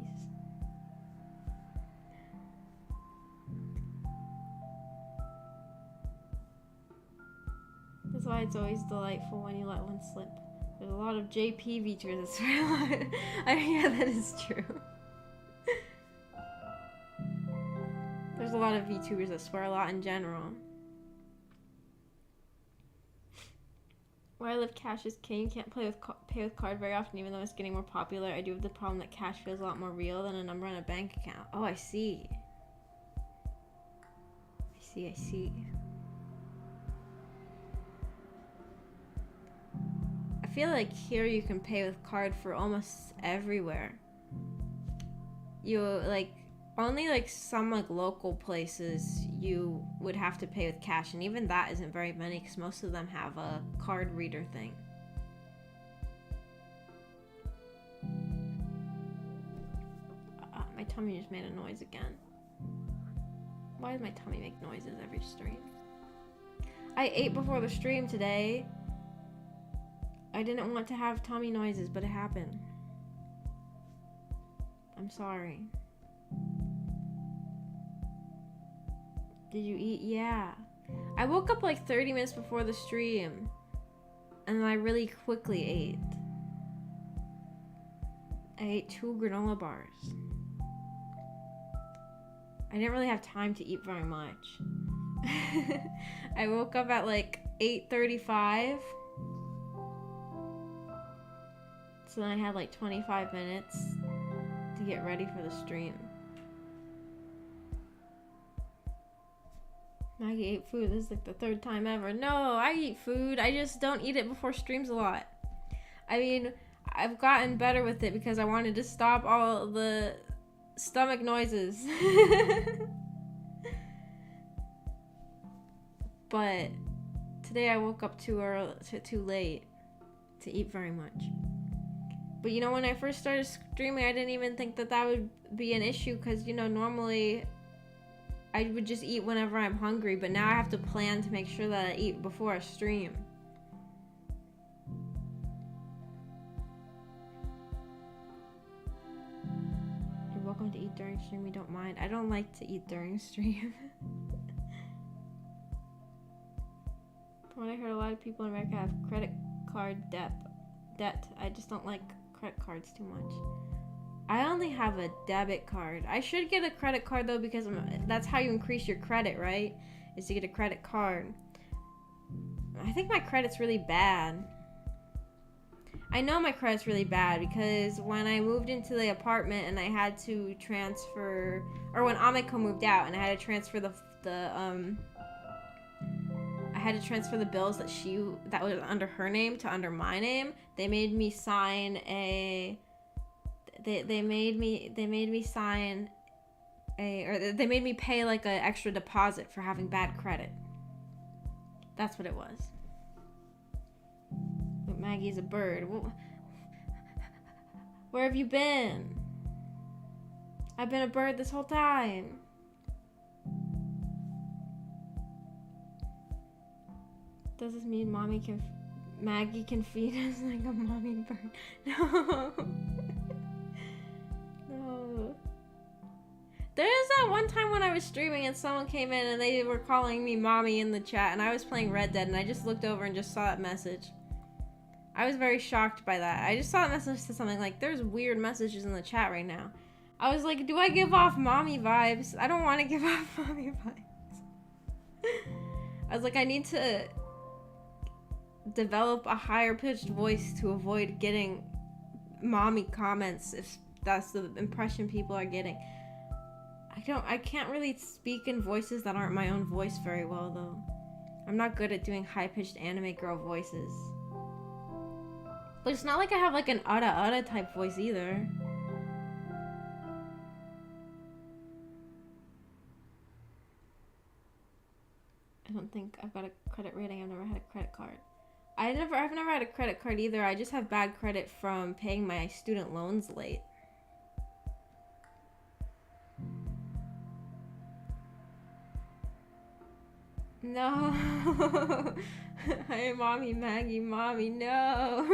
That's why it's always delightful when you let one slip. There's a lot of JP VTubers that swear a lot. Yeah, that is true. There's a lot of VTubers that swear a lot in general. Where I live, cash is king. You can't pay with card very often, even though it's getting more popular. I do have the problem that cash feels a lot more real than a number on a bank account. Oh, I see. I see. I feel like here you can pay with card for almost everywhere. You, like, only like some like local places you would have to pay with cash, and even that isn't very many because most of them have a card reader thing. My tummy just made a noise again. Why does my tummy make noises every stream? I ate before the stream today. I didn't want to have tummy noises, but it happened. I'm sorry. Did you eat? Yeah. I woke up like 30 minutes before the stream. And then I really quickly ate. I ate 2 granola bars. I didn't really have time to eat very much. I woke up at like 8:35. So then I had like 25 minutes to get ready for the stream. Maggie ate food. This is like the 3rd time ever. No, I eat food. I just don't eat it before streams a lot. I mean, I've gotten better with it because I wanted to stop all the stomach noises. But today I woke up too late to eat very much. But you know, when I first started streaming, I didn't even think that that would be an issue because, you know, normally I would just eat whenever I'm hungry, but now I have to plan to make sure that I eat before I stream. You're welcome to eat during stream, we don't mind. I don't like to eat during stream. From what I heard, a lot of people in America have credit card debt. I just don't like credit cards too much. I only have a debit card. I should get a credit card though because that's how you increase your credit, right? Is to get a credit card. I think my credit's really bad. I know my credit's really bad because when I moved into the apartment and I had to transfer, or when Amiko moved out and I had to transfer the bills that was under her name to under my name. They made me sign a. They made me sign a, or they made me pay like an extra deposit for having bad credit. That's what it was. But Maggie's a bird. Where have you been? I've been a bird this whole time. Does this mean Maggie can feed us like a mommy bird? No. No. There is that one time when I was streaming and someone came in and they were calling me mommy in the chat and I was playing Red Dead and I just looked over and just saw that message. I was very shocked by that. I just saw that message to something like, there's weird messages in the chat right now. I was like, do I give off mommy vibes? I don't want to give off mommy vibes. I was like, I need to develop a higher pitched voice to avoid getting mommy comments if that's the impression people are getting. I can't really speak in voices that aren't my own voice very well though. I'm not good at doing high pitched anime girl voices. But it's not like I have like an Ada type voice either. I don't think I've got a credit rating. I've never had a credit card. I've never had a credit card either. I just have bad credit from paying my student loans late. No. Hey, mommy, Maggie, mommy, no.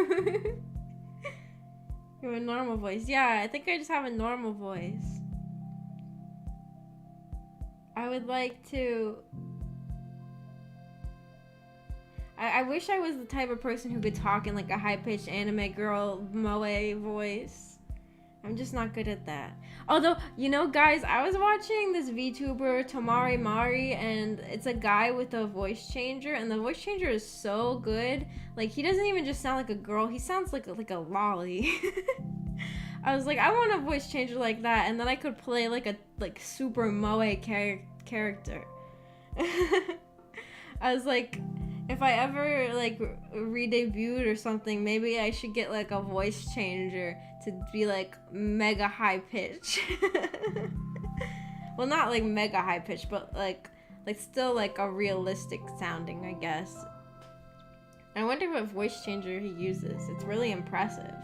You have a normal voice. Yeah, I think I just have a normal voice. I would like to... I wish I was the type of person who could talk in like a high-pitched anime girl moe voice. I'm just not good at that. Although, you know, guys, I was watching this VTuber, Tamari Mari, and it's a guy with a voice changer, and the voice changer is so good. Like, he doesn't even just sound like a girl, he sounds like a lolly. I was like, I want a voice changer like that, and then I could play like a super moe character. I was like, if I ever like re-debuted or something, maybe I should get like a voice changer to be like mega high pitch. Well, not like mega high pitch, but like still like a realistic sounding, I guess. I wonder what voice changer he uses. It's really impressive.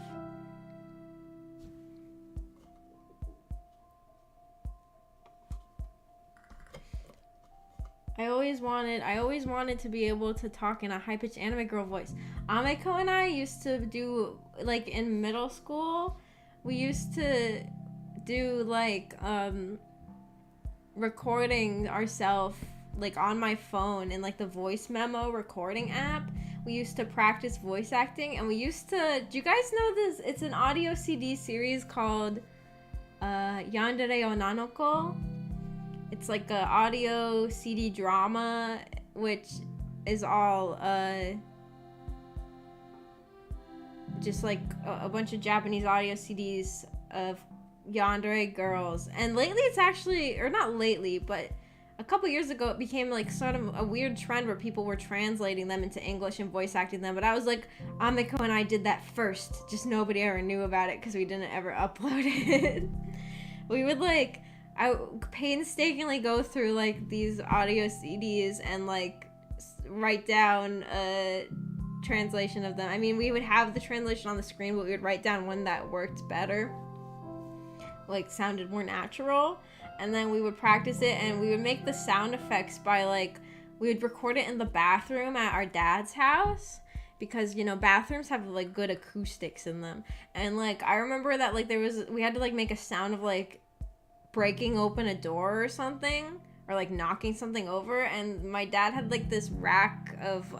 I always wanted to be able to talk in a high-pitched anime girl voice. Ameko and I used to do, like, in middle school, we used to do, like, recording ourselves, like, on my phone in, like, the voice memo recording app. We used to practice voice acting, and we used to, do you guys know this? It's an audio CD series called Yandere Onanoko. It's like a audio CD drama, which is all just like a bunch of Japanese audio CDs of yandere girls. And lately it's actually, or not lately, but a couple years ago it became like sort of a weird trend where people were translating them into English and voice acting them. But I was like, Ameko and I did that first. Just nobody ever knew about it because we didn't ever upload it. We would like, I painstakingly go through like these audio CDs and like write down a translation of them. I mean, we would have the translation on the screen, but we would write down one that worked better, like sounded more natural, and then we would practice it, and we would make the sound effects by like, we would record it in the bathroom at our dad's house, because, you know, bathrooms have like good acoustics in them. And like, I remember that like we had to like make a sound of like breaking open a door or something, or like knocking something over, and my dad had like this rack of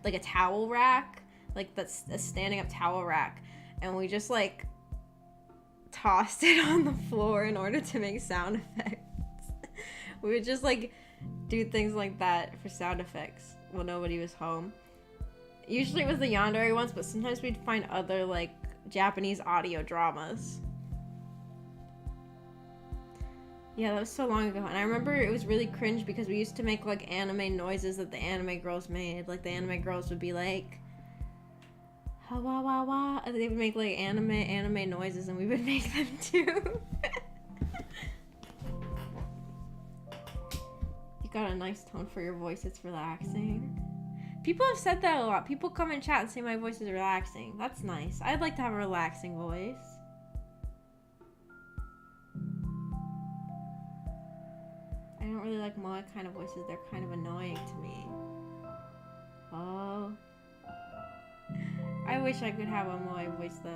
like a towel rack, like that's a standing up towel rack, and we just like tossed it on the floor in order to make sound effects. We would just like do things like that for sound effects when nobody was home. Usually it was the yandere ones, but sometimes we'd find other like Japanese audio dramas. Yeah, that was so long ago. And I remember it was really cringe because we used to make like anime noises that the anime girls made. Like the anime girls would be like, ha wah wah wah, and they would make like anime noises, and we would make them too. You got a nice tone for your voice. It's relaxing. People have said that a lot. People come in chat and say my voice is relaxing. That's nice. I'd like to have a relaxing voice. I don't really like moe kind of voices. They're kind of annoying to me. Oh. I wish I could have a moe voice though.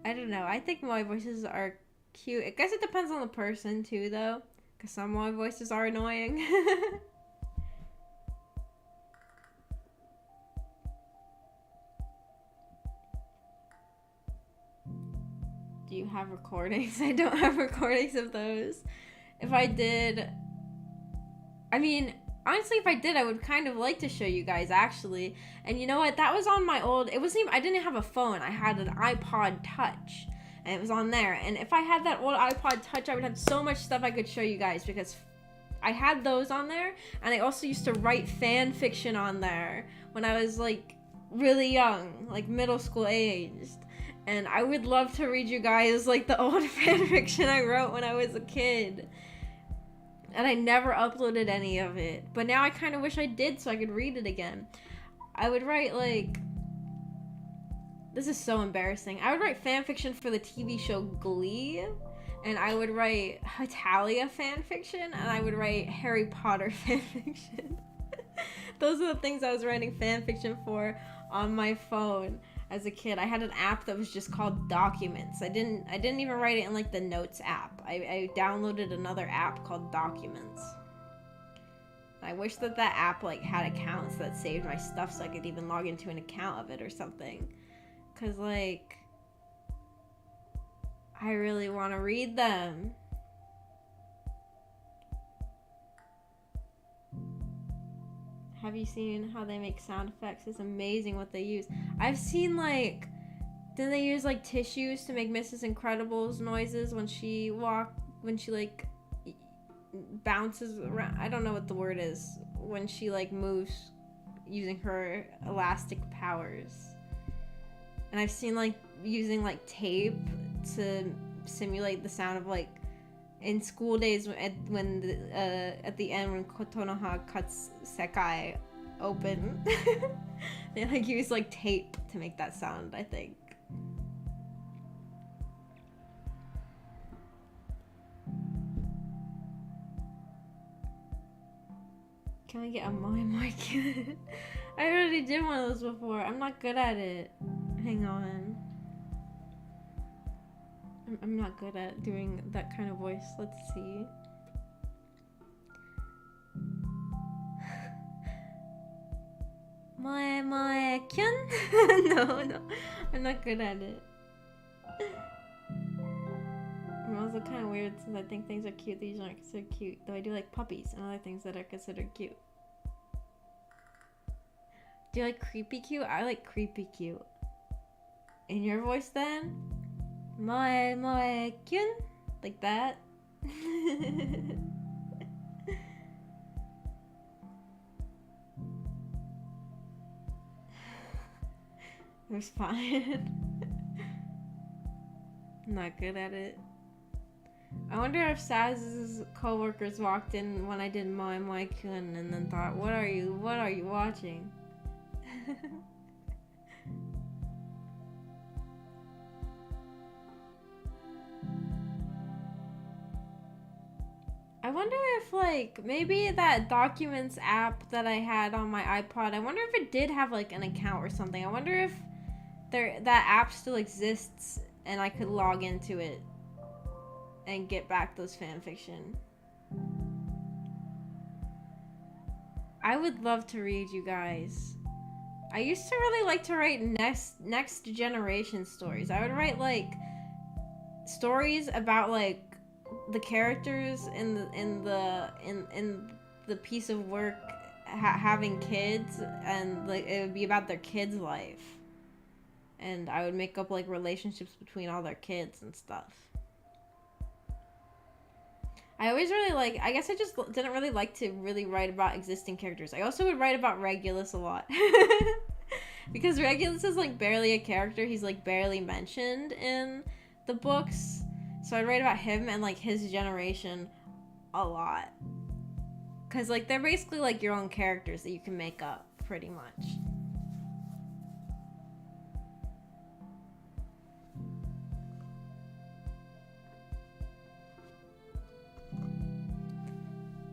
I don't know. I think moe voices are cute. I guess it depends on the person too though. Because some moe voices are annoying. Do you have recordings? I don't have recordings of those. If I did, I mean, honestly, if I did, I would kind of like to show you guys, actually. And you know what? That was on my old, it wasn't even, I didn't have a phone. I had an iPod Touch, and it was on there. And if I had that old iPod Touch, I would have so much stuff I could show you guys, because I had those on there. And I also used to write fan fiction on there when I was, like, really young, like middle school aged. And I would love to read you guys, like, the old fan fiction I wrote when I was a kid. And I never uploaded any of it. But now I kind of wish I did so I could read it again. I would write, like... This is so embarrassing. I would write fan fiction for the TV show Glee. And I would write Hetalia fan fiction. And I would write Harry Potter fan fiction. Those are the things I was writing fan fiction for on my phone. As a kid, I had an app that was just called Documents. I didn't even write it in like the Notes app. I downloaded another app called Documents. I wish that app like had accounts that saved my stuff so I could even log into an account of it or something. 'Cause like, I really want to read them. Have you seen how they make sound effects? It's amazing what they use. I've seen like, didn't they use like tissues to make Mrs. Incredible's noises when she like bounces around? I don't know what the word is. When she like moves using her elastic powers. And I've seen like using like tape to simulate the sound of like, in School Days, at the end when Kotonoha cuts Sekai open, they like use like tape to make that sound, I think. Can I get a my kid? I already did one of those before. I'm not good at it. Hang on. I'm not good at doing that kind of voice. Let's see. My kyun? No. I'm not good at it. I'm also kind of weird since I think things are cute. These aren't considered cute. Though I do like puppies and other things that are considered cute. Do you like creepy cute? I like creepy cute. In your voice then? My kyun? Like that? It was fine. I'm not good at it. I wonder if Saz's coworkers walked in when I did my kyun and then thought, what are you watching? I wonder if, like, maybe that Documents app that I had on my iPod, I wonder if it did have, like, an account or something. I wonder if that app still exists and I could log into it and get back those fanfiction. I would love to read, you guys. I used to really like to write next generation stories. I would write, like, stories about, like, the characters in the piece of work having kids, and like it would be about their kids' life, and I would make up like relationships between all their kids and stuff. I always really like, I guess I just didn't really like to really write about existing characters. I also would write about Regulus a lot. Because Regulus is like barely a character. He's like barely mentioned in the books. So I'd write about him and, like, his generation a lot. Because, like, they're basically, like, your own characters that you can make up, pretty much.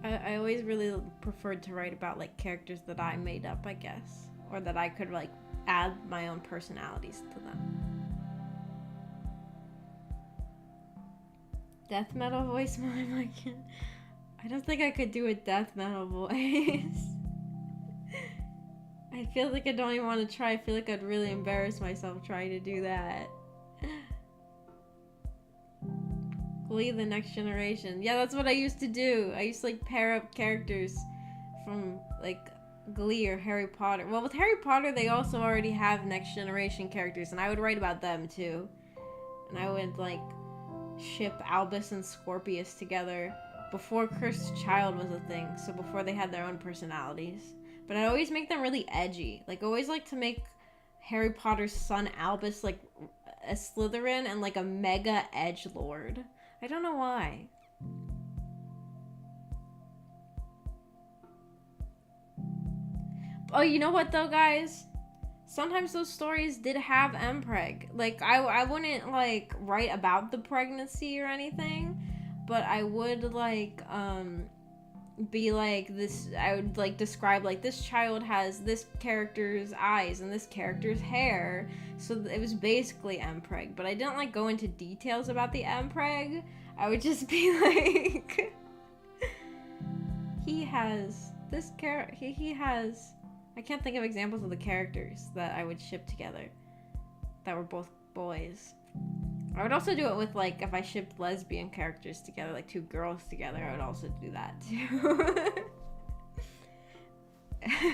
I always really preferred to write about, like, characters that I made up, I guess. Or that I could, like, add my own personalities to them. Death metal voice, I don't think I could do a death metal voice. I feel like I don't even want to try. I feel like I'd really embarrass myself trying to do that. Glee, the next generation. Yeah, that's what I used to do. I used to, like, pair up characters from, like, Glee or Harry Potter. Well, with Harry Potter, they also already have next generation characters, and I would write about them, too. And I would, like, ship Albus and Scorpius together before Cursed Child was a thing, so before they had their own personalities. But I always make them really edgy. Like, I always like to make Harry Potter's son Albus like a Slytherin and like a mega edgelord. I don't know why. Oh, you know what though, guys? Sometimes those stories did have mpreg. Like, I wouldn't, like, write about the pregnancy or anything, but I would, like, be like this, I would, like, describe, like, this child has this character's eyes and this character's hair, so it was basically mpreg, but I didn't, like, go into details about the mpreg. I would just be like, he has this he has, I can't think of examples of the characters that I would ship together that were both boys. I would also do it with, like, if I shipped lesbian characters together, like two girls together, I would also do that too.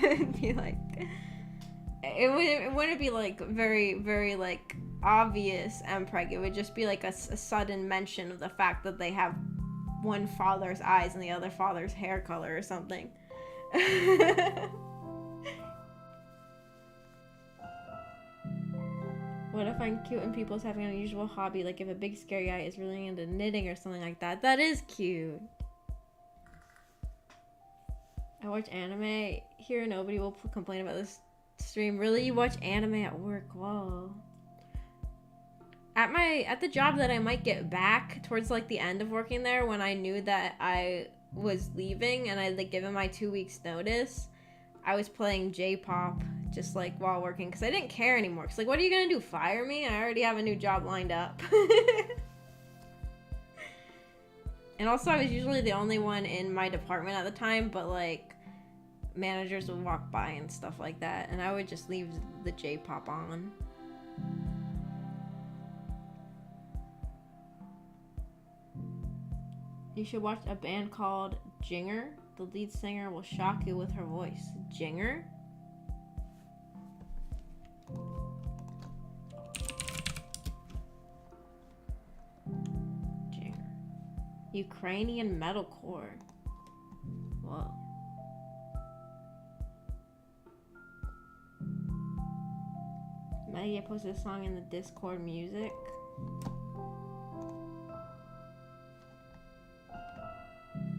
It'd be like, it wouldn't be like very, very, like, obvious mpreg. It would just be like a sudden mention of the fact that they have one father's eyes and the other father's hair color or something. What if I'm cute and people's having an unusual hobby, like if a big scary guy is really into knitting or something like that? That is cute. I watch anime here. Nobody will complain about this stream. Really? You watch anime at work? Whoa. At the job that I might get back towards, like, the end of working there, when I knew that I was leaving and I like given my 2 weeks notice, I was playing J-pop just like while working because I didn't care anymore. Because like, what are you gonna do? Fire me? I already have a new job lined up. And also, I was usually the only one in my department at the time, but like managers would walk by and stuff like that, and I would just leave the J-pop on. You should watch a band called Jinger. The lead singer will shock you with her voice. Jinger? Jinger. Ukrainian metalcore. Whoa. Maggie posted a song in the Discord music.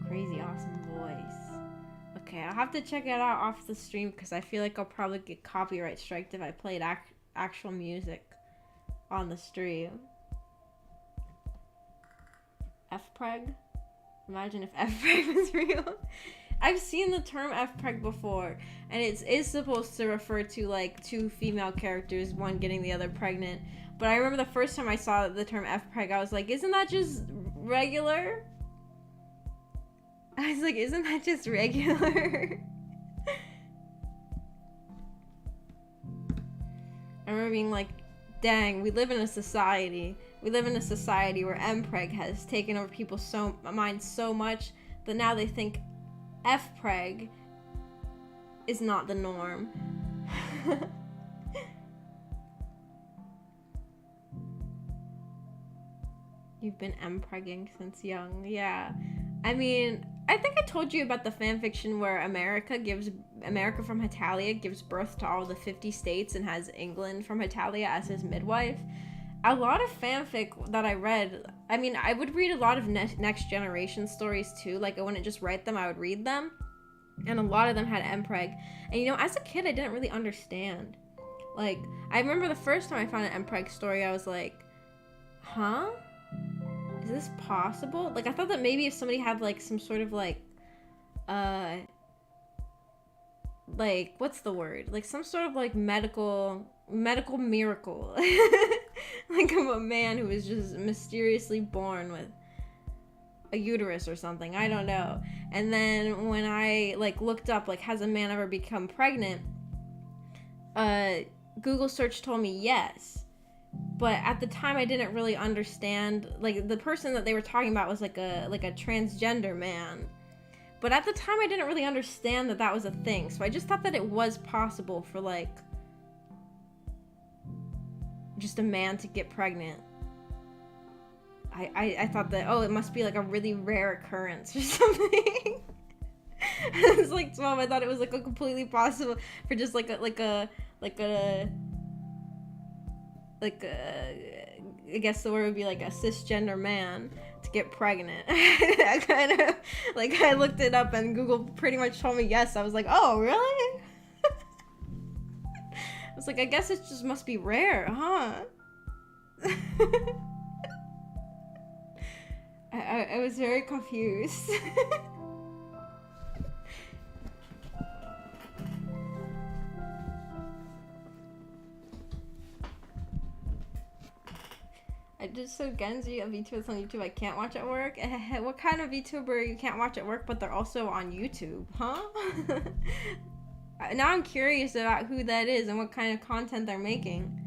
Crazy awesome voice. Okay, I'll have to check it out off the stream because I feel like I'll probably get copyright striked if I played actual music on the stream. F-preg? Imagine if F-preg was real. I've seen the term F-preg before, and it is supposed to refer to like two female characters, one getting the other pregnant. But I remember the first time I saw the term F-preg, I was like, isn't that just regular? I was like, isn't that just regular? I remember being like, dang, we live in a society where M-preg has taken over people's minds so much that now they think F-preg is not the norm. You've been M-pregging since young. Yeah. I mean, I think I told you about the fanfiction where America from Hetalia gives birth to all the 50 states and has England from Hetalia as his midwife. A lot of fanfic that I read, I mean, I would read a lot of Next Generation stories too. Like, I wouldn't just write them, I would read them. And a lot of them had M-preg. And you know, as a kid, I didn't really understand. Like, I remember the first time I found an M-preg story, I was like, huh? Is this possible? Like, I thought that maybe if somebody had like some sort of like what's the word? Like some sort of like medical miracle. Like of a man who was just mysteriously born with a uterus or something. I don't know. And then when I like looked up like has a man ever become pregnant? Google search told me yes. But at the time I didn't really understand, like the person that they were talking about was like a transgender man. But at the time I didn't really understand that was a thing. So I just thought that it was possible for like just a man to get pregnant. I thought that, oh, it must be like a really rare occurrence or something. I was like 12, I thought it was like a completely possible for just I guess the word would be like a cisgender man to get pregnant. I kind of like I looked it up and Google pretty much told me yes. I was like, oh really? I was like, I guess it just must be rare, huh? I was very confused. I just showed Genji a VTuber on YouTube I can't watch at work. What kind of VTuber you can't watch at work but they're also on YouTube, huh? Now I'm curious about who that is and what kind of content they're making.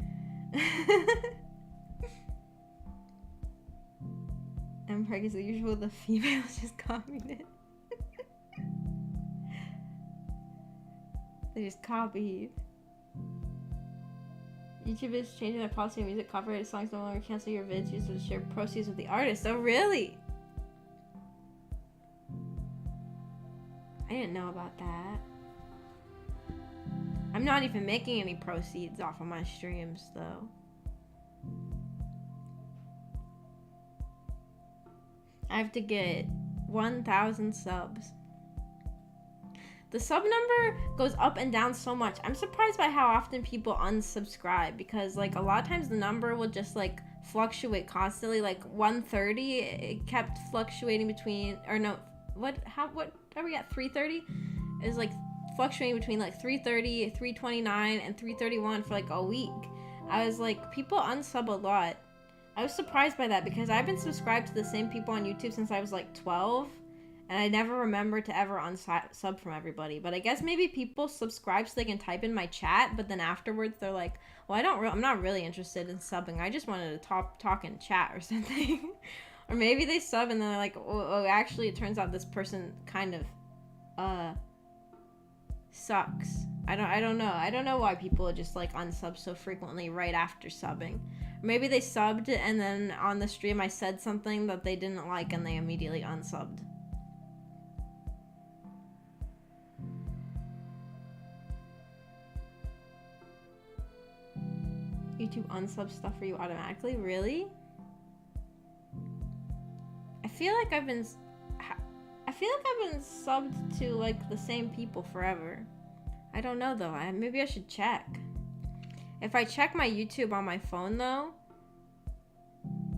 M-preg is the usual, the females just copied it. They just copied. YouTube is changing their policy on music copyrighted songs no longer cancel your vids used to share proceeds with the artist. Oh really? I didn't know about that. I'm not even making any proceeds off of my streams though. I have to get 1,000 subs. The sub number goes up and down so much. I'm surprised by how often people unsubscribe because like a lot of times the number will just like fluctuate constantly. Like 130, it kept fluctuating between, or no, what are we at? 330 is like fluctuating between like 330, 329, and 331 for like a week. I was like, people unsub a lot. I was surprised by that because I've been subscribed to the same people on YouTube since I was like 12, and I never remember to ever unsub from everybody. But I guess maybe people subscribe so they can type in my chat, but then afterwards they're like, well, I'm not really interested in subbing. I just wanted to talk in chat or something. Or maybe they sub and then they're like, oh, actually it turns out this person kind of sucks. I don't know. I don't know why people just like unsub so frequently right after subbing. Or maybe they subbed and then on the stream I said something that they didn't like and they immediately unsubbed. YouTube unsub stuff for you automatically? Really? I feel like I've been subbed to like the same people forever. I don't know though. Maybe I should check. If I check my YouTube on my phone though,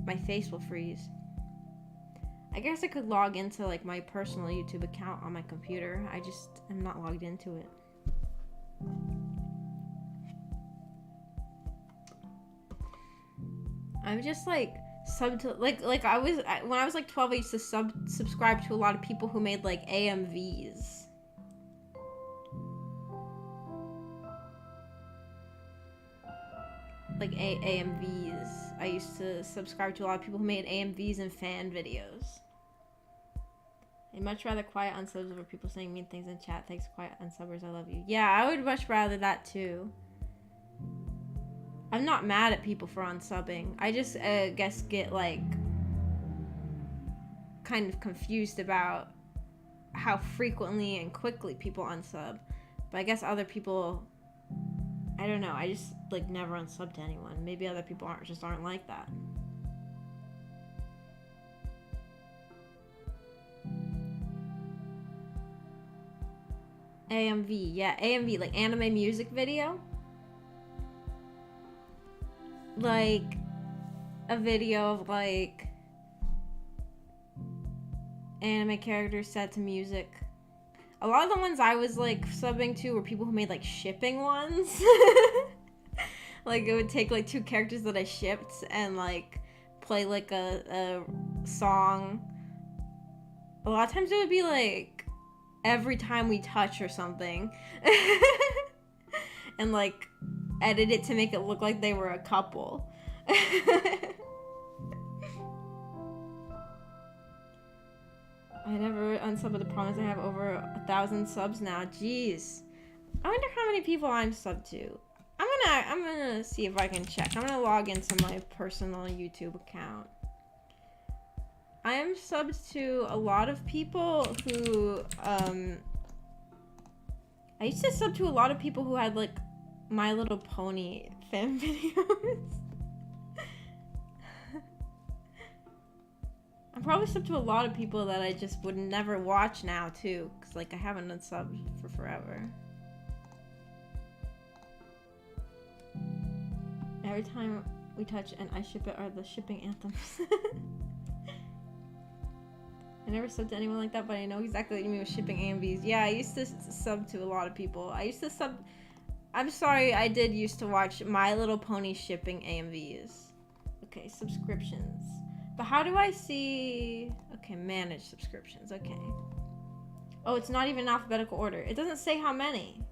my face will freeze. I guess I could log into like my personal YouTube account on my computer. I just am not logged into it. I'm just like sub to like I was when I was like 12, I used to subscribe to a lot of people who made like AMVs. Like AMVs. I used to subscribe to a lot of people who made AMVs and fan videos. I'd much rather quiet unsubs over people saying mean things in chat. Thanks, quiet unsubbers. I love you. Yeah, I would much rather that too. I'm not mad at people for unsubbing. I just guess get like kind of confused about how frequently and quickly people unsub. But I guess other people, I don't know. I just like never unsub to anyone. Maybe other people aren't like that. AMV, yeah, AMV, like anime music video. Like a video of like anime characters set to music. A lot of the ones I was like subbing to were people who made like shipping ones. Like it would take like two characters that I shipped and like play like a song. A lot of times it would be like every time we touch or something. And like edit it to make it look like they were a couple. I never unsubbed, but the problem is I have over 1,000 subs now. Jeez. I wonder how many people I'm subbed to. I'm gonna see if I can check. I'm gonna log into my personal YouTube account. I am subbed to a lot of people who I used to sub to a lot of people who had like My Little Pony fan videos. I'm probably subbed to a lot of people that I just would never watch now too, because like I haven't unsubbed for forever. Every time we touch and I ship it are the shipping anthems. I never subbed to anyone like that, but I know exactly what you mean with shipping AMVs. Yeah, I used to sub to a lot of people. I used to sub... I'm sorry, I did used to watch My Little Pony shipping AMVs. Okay, subscriptions. But how do I see... Okay, manage subscriptions. Okay. Oh, it's not even in alphabetical order. It doesn't say how many.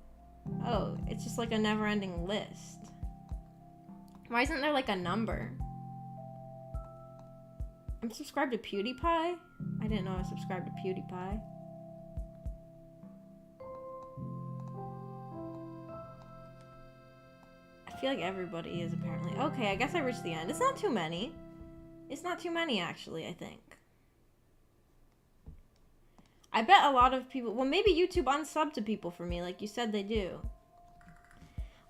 Oh, it's just like a never-ending list. Why isn't there like a number? I'm subscribed to PewDiePie? I didn't know I was subscribed to PewDiePie. I feel like everybody is apparently. Okay, I guess I reached the end. It's not too many. It's not too many, actually, I think. I bet a lot of people... Well, maybe YouTube unsubbed to people for me, like you said they do.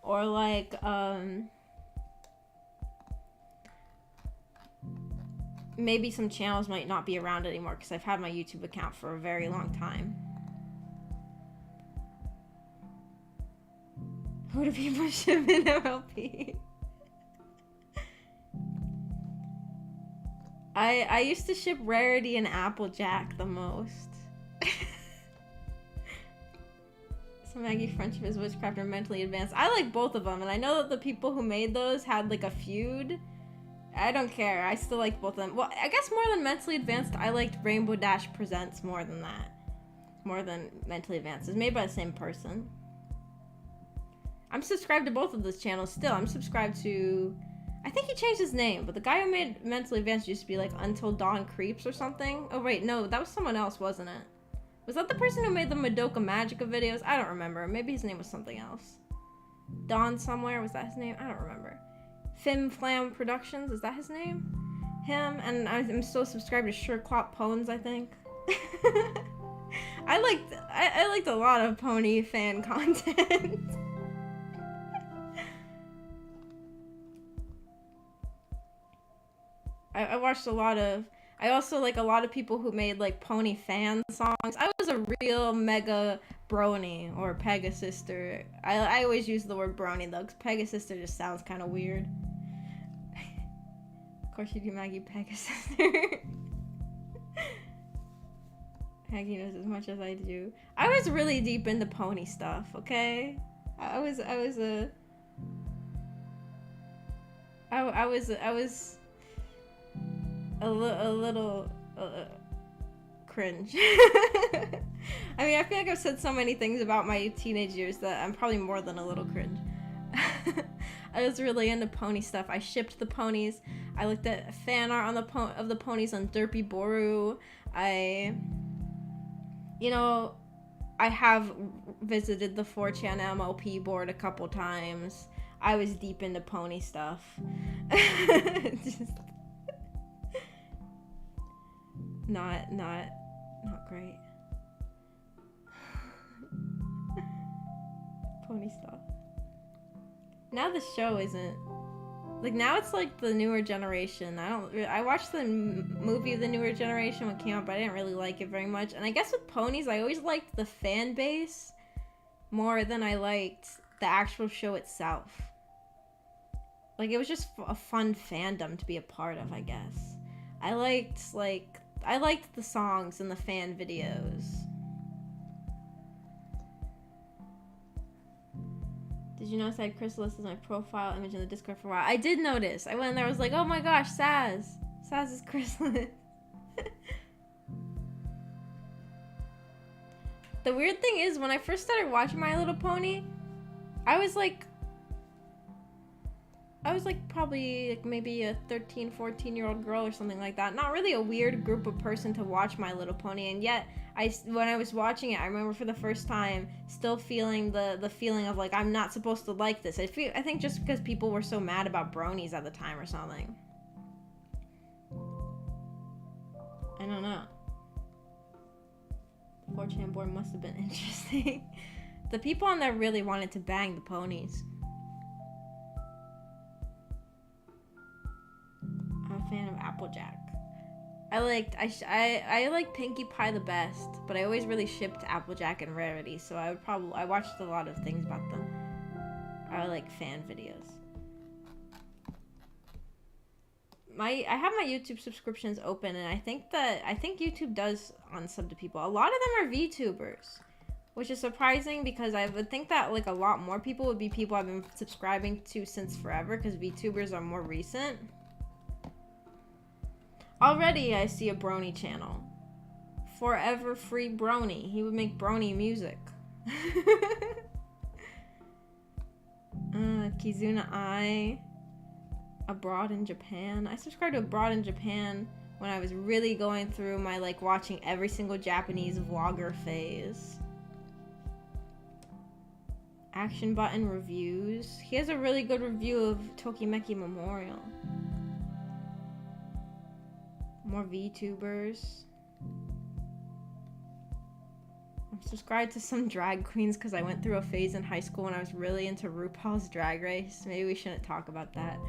Or like, maybe some channels might not be around anymore because I've had my YouTube account for a very long time. Who do people ship in MLP? I used to ship Rarity and Applejack the most. So Maggie Friendship is Witchcraft or Mentally Advanced. I like both of them, and I know that the people who made those had like a feud. I don't care. I still like both of them. Well, I guess more than Mentally Advanced, I liked Rainbow Dash Presents more than that. More than Mentally Advanced. It's made by the same person. I'm subscribed to both of those channels still. I'm subscribed to... I think he changed his name, but the guy who made Mentally Advanced used to be like Until Dawn Creeps or something. Oh wait, no, that was someone else, wasn't it? Was that the person who made the Madoka Magica videos? I don't remember. Maybe his name was something else. Dawn somewhere, was that his name? I don't remember. Fim Flam Productions, is that his name? Him, and I'm still subscribed to Sureclop Pones, I think. I liked a lot of pony fan content. I watched a lot of... I also like a lot of people who made like pony fan songs. I was a real mega brony or Pegasister. I always use the word brony though, because Pegasister just sounds kind of weird. Of course you do, Maggie. Pegasister. Maggie knows as much as I do. I was really deep into pony stuff. Okay, I was a little cringe. I mean, I feel like I've said so many things about my teenage years that I'm probably more than a little cringe. I was really into pony stuff. I shipped the ponies. I looked at fan art on of the ponies on Derpy Boru. I have visited the 4chan MLP board a couple times. I was deep into pony stuff. Just not great. Pony stuff. Now the show isn't like, now it's like the newer generation. I watched the movie of the newer generation when it came out, but I didn't really like it very much. And I guess with ponies, I always liked the fan base more than I liked the actual show itself. Like, it was just a fun fandom to be a part of, I guess. I liked the songs and the fan videos. Did you notice I had Chrysalis as my profile image in the Discord for a while? I did notice. I went in there, I was like, oh my gosh, Saz. Saz is Chrysalis. The weird thing is, when I first started watching My Little Pony, I was like probably like maybe a 13, 14-year-old girl or something like that. Not really a weird group of person to watch My Little Pony, and yet when I was watching it, I remember for the first time still feeling the feeling of like, I'm not supposed to like this. I think just because people were so mad about bronies at the time or something. I don't know. The 4chan board must have been interesting. The people on there really wanted to bang the ponies. I'm a fan of Applejack. I like Pinkie Pie the best, but I always really shipped Applejack and Rarity, so I watched a lot of things about them. I like fan videos. I have my YouTube subscriptions open, and I think YouTube does unsub to people. A lot of them are VTubers, which is surprising because I would think that like a lot more people would be people I've been subscribing to since forever, because VTubers are more recent. Already I see a brony channel. Forever Free Brony. He would make brony music. Kizuna Ai. Abroad in Japan. I subscribed to Abroad in Japan when I was really going through my like watching every single Japanese vlogger phase. Action Button reviews. He has a really good review of Tokimeki Memorial. More VTubers. I'm subscribed to some drag queens because I went through a phase in high school when I was really into RuPaul's Drag Race. Maybe we shouldn't talk about that.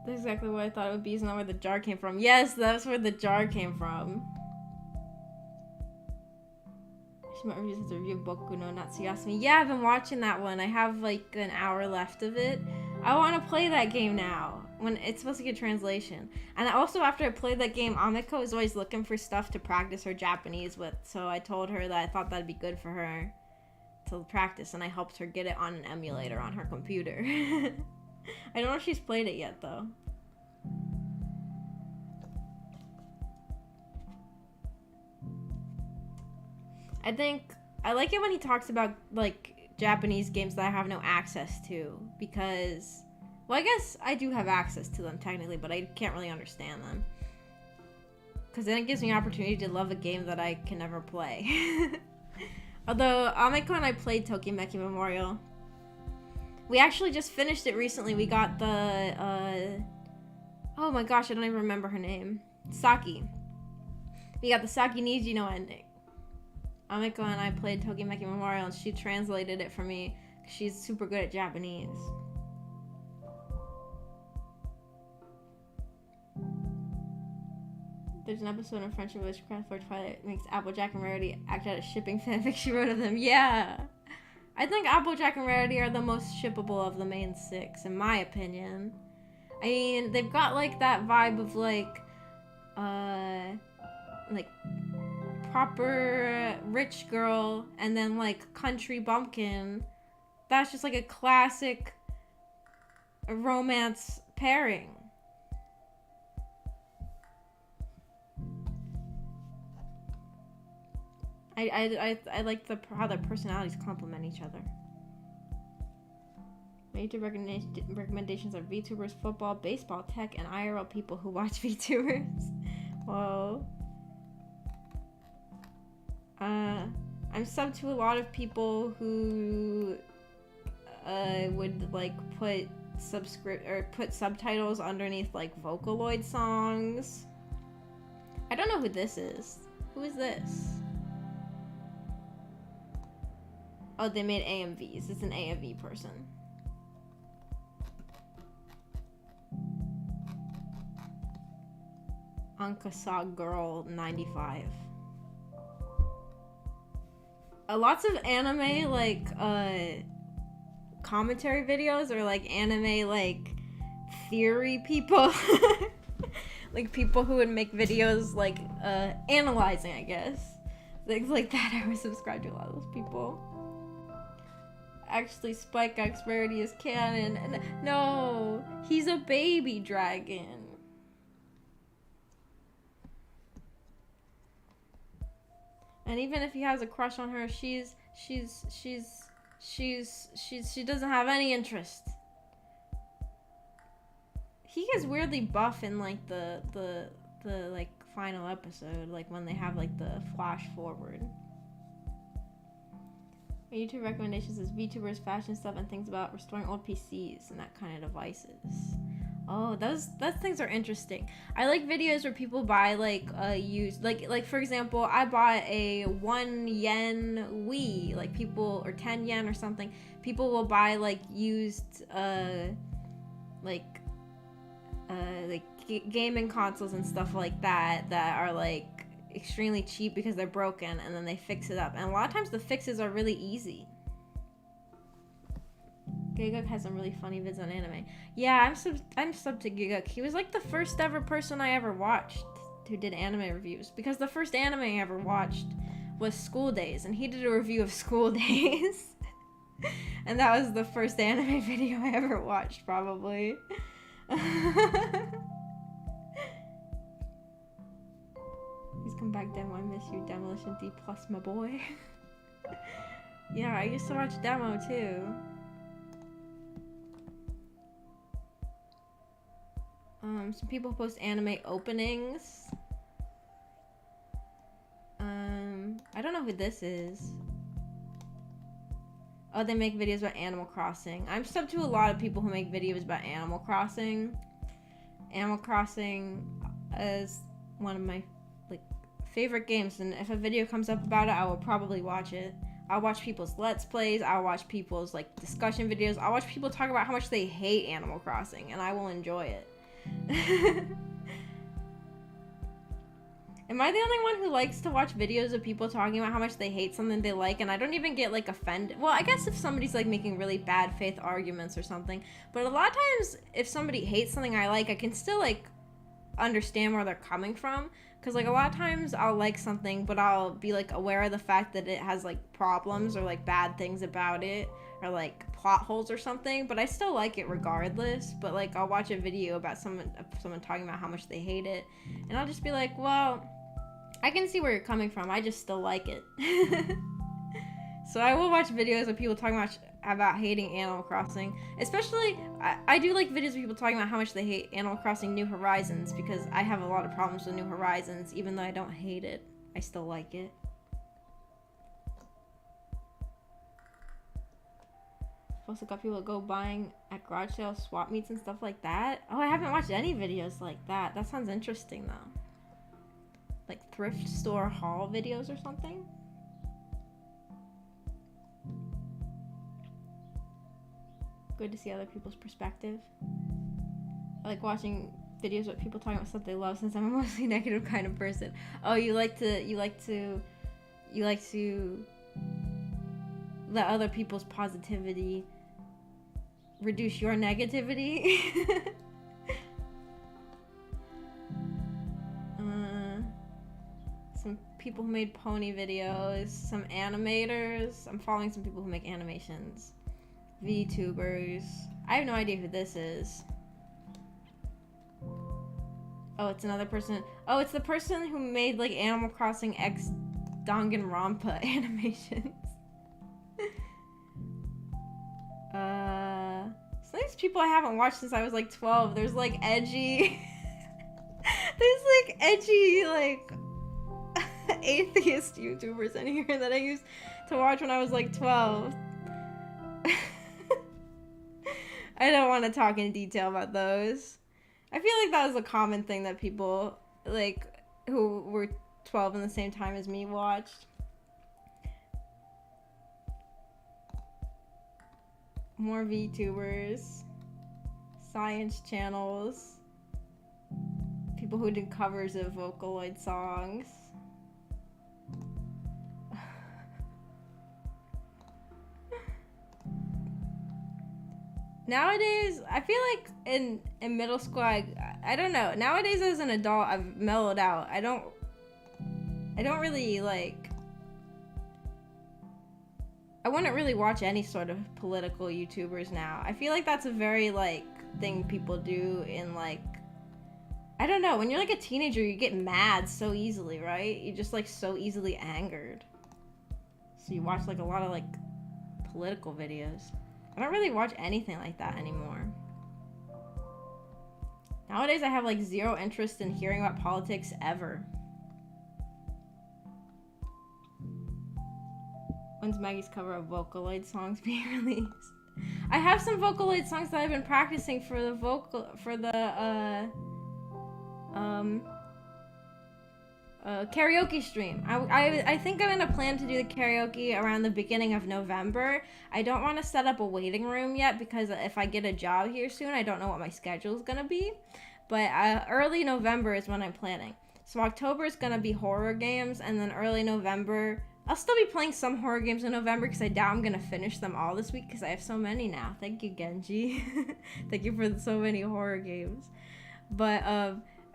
That's exactly what I thought it would be. Is not where the jar came from. Yes, that's where the jar came from. She might review the review Boku no Natsuyasumi. Yeah, I've been watching that one. I have like an hour left of it. I want to play that game now. When it's supposed to get translation. And also after I played that game, Amiko is always looking for stuff to practice her Japanese with. So I told her that I thought that'd be good for her to practice, and I helped her get it on an emulator on her computer. I don't know if she's played it yet though. I like it when he talks about like Japanese games that I have no access to, because well, I guess I do have access to them technically, but I can't really understand them. Because then it gives me an opportunity to love a game that I can never play. Although, Ameko and I played Tokimeki Memorial. We actually just finished it recently. We got the, oh my gosh, I don't even remember her name. Saki. We got the Saki Niji no ending. Ameko and I played Tokimeki Memorial, and she translated it for me. She's super good at Japanese. There's an episode in Friendship Witchcraft where Twilight makes Applejack and Rarity act out a shipping fanfic she wrote of them. Yeah. I think Applejack and Rarity are the most shippable of the main 6, in my opinion. I mean, they've got like that vibe of like proper rich girl and then like country bumpkin. That's just like a classic romance pairing. I like how their personalities complement each other. My YouTube recommendations are VTubers, football, baseball, tech, and IRL people who watch VTubers. Whoa. I'm subbed to a lot of people who would like put subtitles underneath like Vocaloid songs. I don't know who this is. Who is this? Oh, they made AMVs. It's an AMV person. Ankasa Girl 95. Lots of anime like commentary videos, or like anime like theory people. Like people who would make videos like analyzing, I guess. Things like that. I would subscribe to a lot of those people. Actually, Spike X Rarity is canon. And no, he's a baby dragon. And even if he has a crush on her, she doesn't have any interest. He gets weirdly buff in like the like final episode, like when they have like the flash forward. My YouTube recommendations is VTubers, fashion stuff, and things about restoring old PCs and that kind of devices. Oh, those things are interesting. I like videos where people buy like used, like for example, I bought a 1 yen Wii, like people, or 10 yen or something. People will buy like used gaming consoles and stuff like that are like extremely cheap because they're broken, and then they fix it up, and a lot of times the fixes are really easy. Giguk has some really funny vids on anime. Yeah, I'm sub to Giguk. He was like the first ever person I ever watched who did anime reviews, because the first anime I ever watched was School Days, and he did a review of School Days. And that was the first anime video I ever watched, probably. Please come back, Demo. I miss you. Demolition D+, my boy. Yeah, I used to watch Demo, too. Some people post anime openings. I don't know who this is. Oh, they make videos about Animal Crossing. I'm subbed to a lot of people who make videos about Animal Crossing. Animal Crossing is one of my favorite games, and if a video comes up about it, I will probably watch it. I'll watch people's Let's Plays, I'll watch people's discussion videos, I'll watch people talk about how much they hate Animal Crossing, and I will enjoy it. Am I the only one who likes to watch videos of people talking about how much they hate something they like, and I don't even get, like, offended? Well, I guess if somebody's, like, making really bad faith arguments or something, but a lot of times, if somebody hates something I like, I can still, like, understand where they're coming from. Because, like, a lot of times I'll like something, but I'll be, like, aware of the fact that it has, like, problems or, like, bad things about it, or, like, plot holes or something, but I still like it regardless. But, like, I'll watch a video about someone talking about how much they hate it, and I'll just be like, well, I can see where you're coming from, I just still like it. So I will watch videos of people talking about hating Animal Crossing. Especially, I do like videos of people talking about how much they hate Animal Crossing New Horizons, because I have a lot of problems with New Horizons. Even though I don't hate it, I still like it. I've also got people go buying at garage sales, swap meets and stuff like that. Oh, I haven't watched any videos like that. That sounds interesting though. Like thrift store haul videos or something? Good to see other people's perspective. I like watching videos of people talking about stuff they love, since I'm a mostly negative kind of person. Oh, you like to let other people's positivity reduce your negativity. Some people who made pony videos, some animators. I'm following some people who make animations. VTubers. I have no idea who this is. Oh, it's another person. Oh, it's the person who made, like, Animal Crossing X Danganronpa animations. Some of these people I haven't watched since I was, like, 12. There's, like, edgy... There's, like, edgy, like... atheist YouTubers in here that I used to watch when I was, like, 12. I don't want to talk in detail about those. I feel like that was a common thing that people, like, who were 12 in the same time as me watched. More VTubers. Science channels. People who did covers of Vocaloid songs. Nowadays, I feel like in middle school, I don't know. Nowadays, as an adult, I've mellowed out. I don't really, like... I wouldn't really watch any sort of political YouTubers now. I feel like that's a very, like, thing people do in, like... I don't know. When you're, like, a teenager, you get mad so easily, right? You're just, like, so easily angered. So you watch, like, a lot of, like, political videos. I don't really watch anything like that anymore. Nowadays, I have, like, zero interest in hearing about politics ever. When's Maggie's cover of Vocaloid songs being released? I have some Vocaloid songs that I've been practicing for the karaoke stream. I think I'm gonna plan to do the karaoke around the beginning of November. I don't want to set up a waiting room yet, because if I get a job here soon, I don't know what my schedule is gonna be. But early November is when I'm planning. So October is gonna be horror games, and then early November, I'll still be playing some horror games in November, because I doubt I'm gonna finish them all this week, because I have so many now. Thank you, Genji. Thank you for so many horror games. But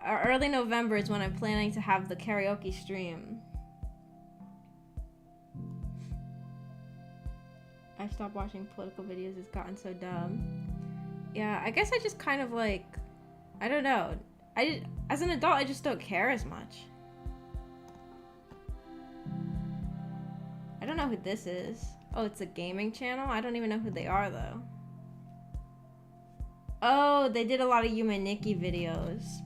early November is when I'm planning to have the karaoke stream. I've stopped watching political videos. It's gotten so dumb. Yeah, I guess I just kind of, like, I don't know. As an adult, I just don't care as much. I don't know who this is. Oh, it's a gaming channel? I don't even know who they are, though. Oh, they did a lot of Yume Nikki videos.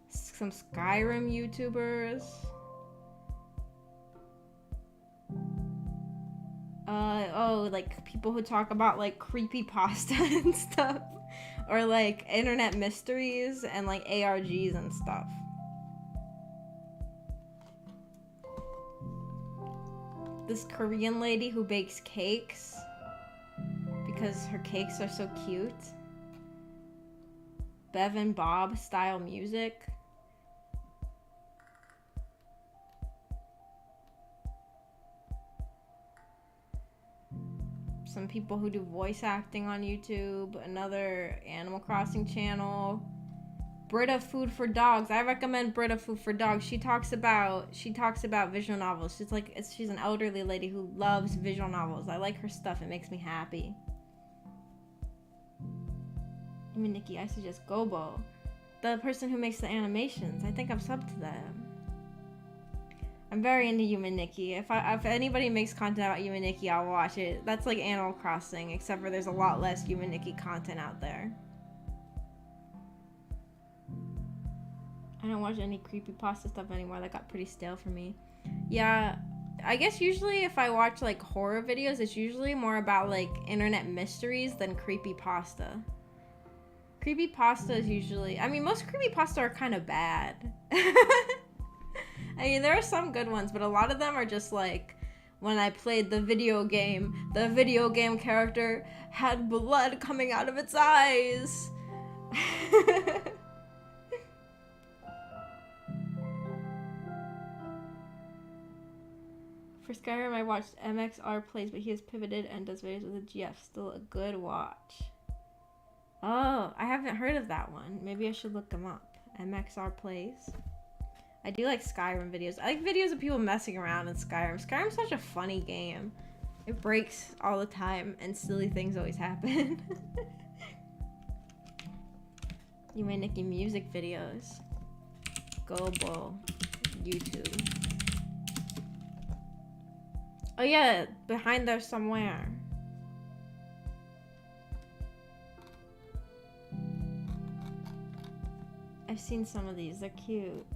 Some Skyrim YouTubers. Oh, like people who talk about like creepypasta and stuff. Or like internet mysteries and like ARGs and stuff. This Korean lady who bakes cakes because her cakes are so cute. Bev and Bob style music. some people who do voice acting on YouTube, another Animal Crossing channel. Brita Food for Dogs. I recommend Brita Food for Dogs. She talks about visual novels. She's an elderly lady who loves visual novels. I like her stuff. It makes me happy. I mean, Nikki, I suggest Gobo, the person who makes the animations. I think I'm subbed to them. I'm very into Yuma Nikki. If anybody makes content about Yuma Nikki, I'll watch it. That's like Animal Crossing, except for there's a lot less Yuma Nikki content out there. I don't watch any creepypasta stuff anymore. That got pretty stale for me. Yeah, I guess usually if I watch like horror videos, it's usually more about like internet mysteries than creepypasta. Creepypasta is usually, I mean, most creepypasta are kind of bad. I mean, there are some good ones, but a lot of them are just like, when I played the video game character had blood coming out of its eyes. For Skyrim, I watched MXR plays, but he has pivoted and does videos with a GF. Still a good watch. Oh, I haven't heard of that one. Maybe I should look him up. MXR plays. I do like Skyrim videos. I like videos of people messing around in Skyrim. Skyrim's such a funny game. It breaks all the time, and silly things always happen. You made Nikki music videos. Gobo. YouTube. Oh yeah, behind there somewhere. I've seen some of these, they're cute.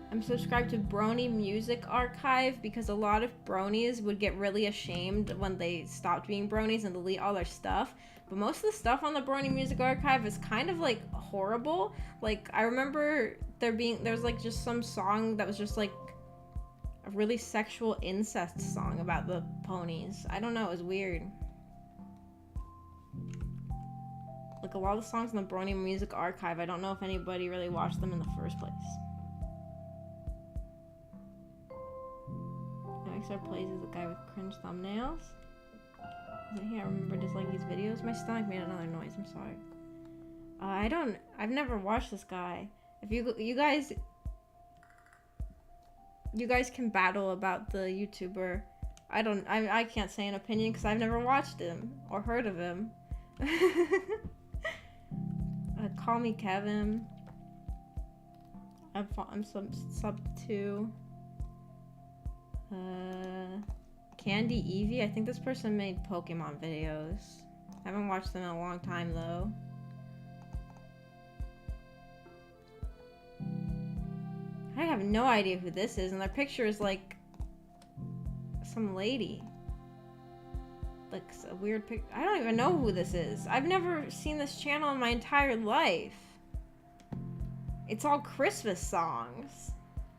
I'm subscribed to Brony Music Archive because a lot of bronies would get really ashamed when they stopped being bronies and delete all their stuff. But most of the stuff on the Brony Music Archive is kind of like horrible. Like I remember there's like just some song that was just like a really sexual incest song about the ponies. I don't know, it was weird. Like a lot of the songs in the Brony Music Archive, I don't know if anybody really watched them in the first place. MXR plays is the guy with cringe thumbnails. Isn't he? I remember disliking his videos. My stomach made another noise. I'm sorry. I've never watched this guy. If you guys can battle about the YouTuber. I can't say an opinion because I've never watched him or heard of him. Call me Kevin. I'm sub to. Candy Eevee. I think this person made Pokemon videos. I haven't watched them in a long time though. I have no idea who this is, and their picture is like some lady. Like a weird picture. I don't even know who this is. I've never seen this channel in my entire life. It's all Christmas songs.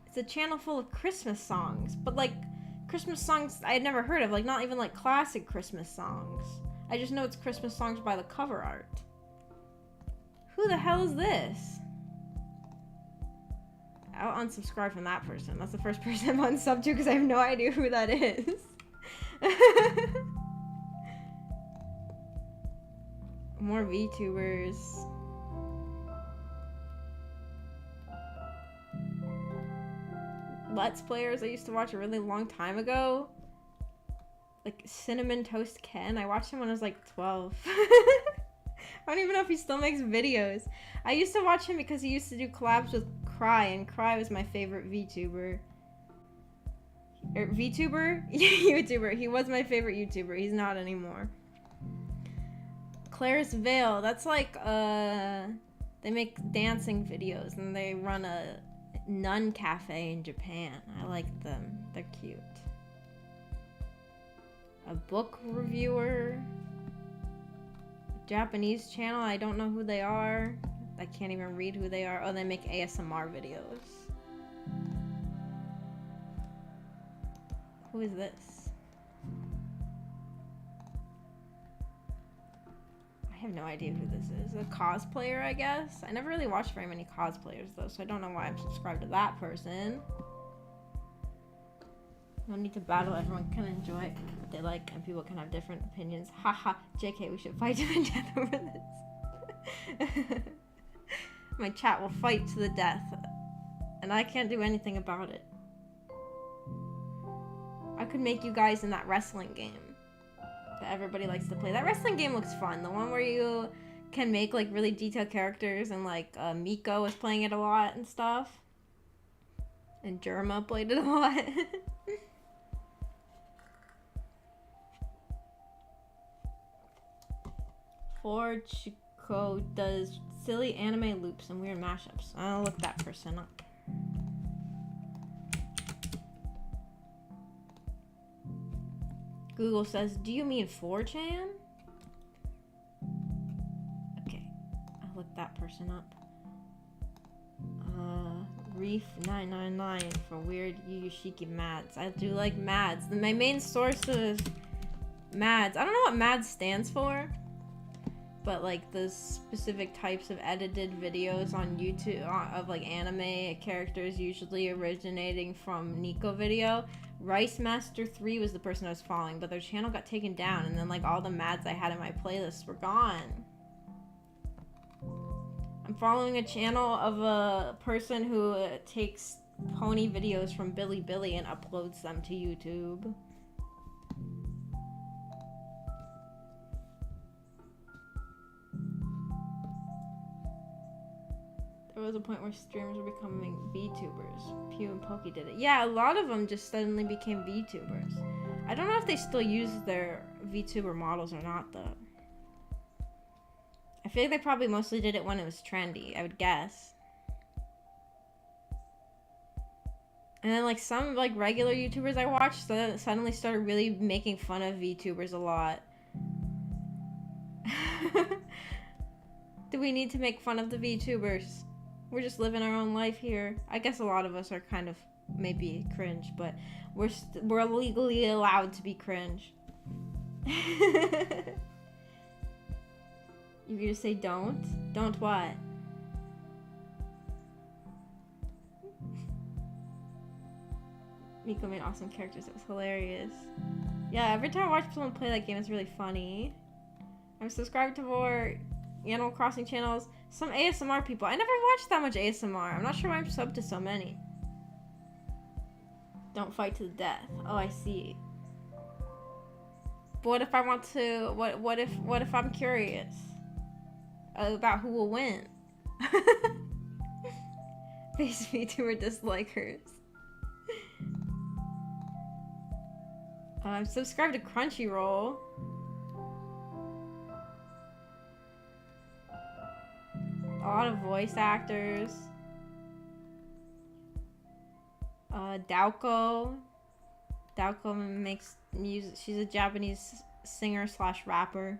It's a channel full of Christmas songs, but like Christmas songs I had never heard of, like not even like classic Christmas songs. I just know it's Christmas songs by the cover art. Who the hell is this? I'll unsubscribe from that person. That's the first person I'm unsubbed to because I have no idea who that is. More VTubers. Let's Players I used to watch a really long time ago. Like Cinnamon Toast Ken. I watched him when I was like 12. I don't even know if he still makes videos. I used to watch him because he used to do collabs with Cry, and Cry was my favorite VTuber. VTuber? YouTuber. He was my favorite YouTuber. He's not anymore. Claris Vale. That's like, they make dancing videos and they run a nun cafe in Japan. I like them. They're cute. A book reviewer. Japanese channel. I don't know who they are. I can't even read who they are. Oh, they make ASMR videos. Who is this? I have no idea who this is. A cosplayer, I guess? I never really watched very many cosplayers, though, so I don't know why I'm subscribed to that person. No need to battle. Everyone can enjoy what they like, and people can have different opinions. Haha. JK, we should fight to the death over this. My chat will fight to the death, and I can't do anything about it. I could make you guys in that wrestling game that everybody likes to play. That wrestling game looks fun. The one where you can make like really detailed characters, and like Miko was playing it a lot and stuff. And Germa played it a lot. Forchico does silly anime loops and weird mashups. I'll look that person up. Google says, do you mean 4chan? Okay, I'll look that person up. Reef999 for weird Yushiki Mads. I do like Mads. My main source of Mads, I don't know what Mads stands for, but like the specific types of edited videos on YouTube of like anime characters usually originating from Nico Video. Rice Master 3 was the person I was following, but their channel got taken down, and then like all the Mads I had in my playlist were gone. I'm following a channel of a person who takes pony videos from Bilibili and uploads them to YouTube. There was a point where streamers were becoming VTubers. Pew and Pokey did it. Yeah, a lot of them just suddenly became VTubers. I don't know if they still use their VTuber models or not, though. I feel like they probably mostly did it when it was trendy, I would guess. And then like some like regular YouTubers I watched suddenly started really making fun of VTubers a lot. Do we need to make fun of the VTubers? We're just living our own life here. I guess a lot of us are kind of maybe cringe, but we're legally allowed to be cringe. You just say don't? Don't what? Miko made awesome characters. It was hilarious. Yeah, every time I watch someone play that game, it's really funny. I'm subscribed to more Animal Crossing channels. Some ASMR people. I never watched that much ASMR. I'm not sure why I'm subbed to so many. Don't fight to the death. Oh, I see. But what if I want to? What if I'm curious about who will win? Face VTuber dislikers. I'm subscribed to Crunchyroll. A lot of voice actors. Daoko. Daoko makes music. She's a Japanese singer / rapper.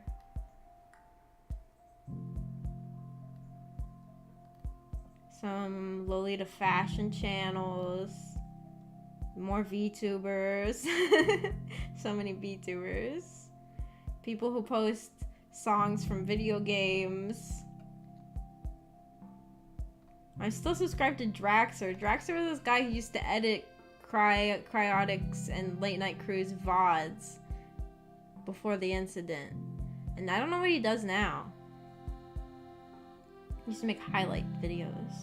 Some Lolita fashion channels. More VTubers. So many VTubers. People who post songs from video games. I'm still subscribed to Draxer. Draxer was this guy who used to edit Cryotics and Late Night Cruise VODs before the incident. And I don't know what he does now. He used to make highlight videos.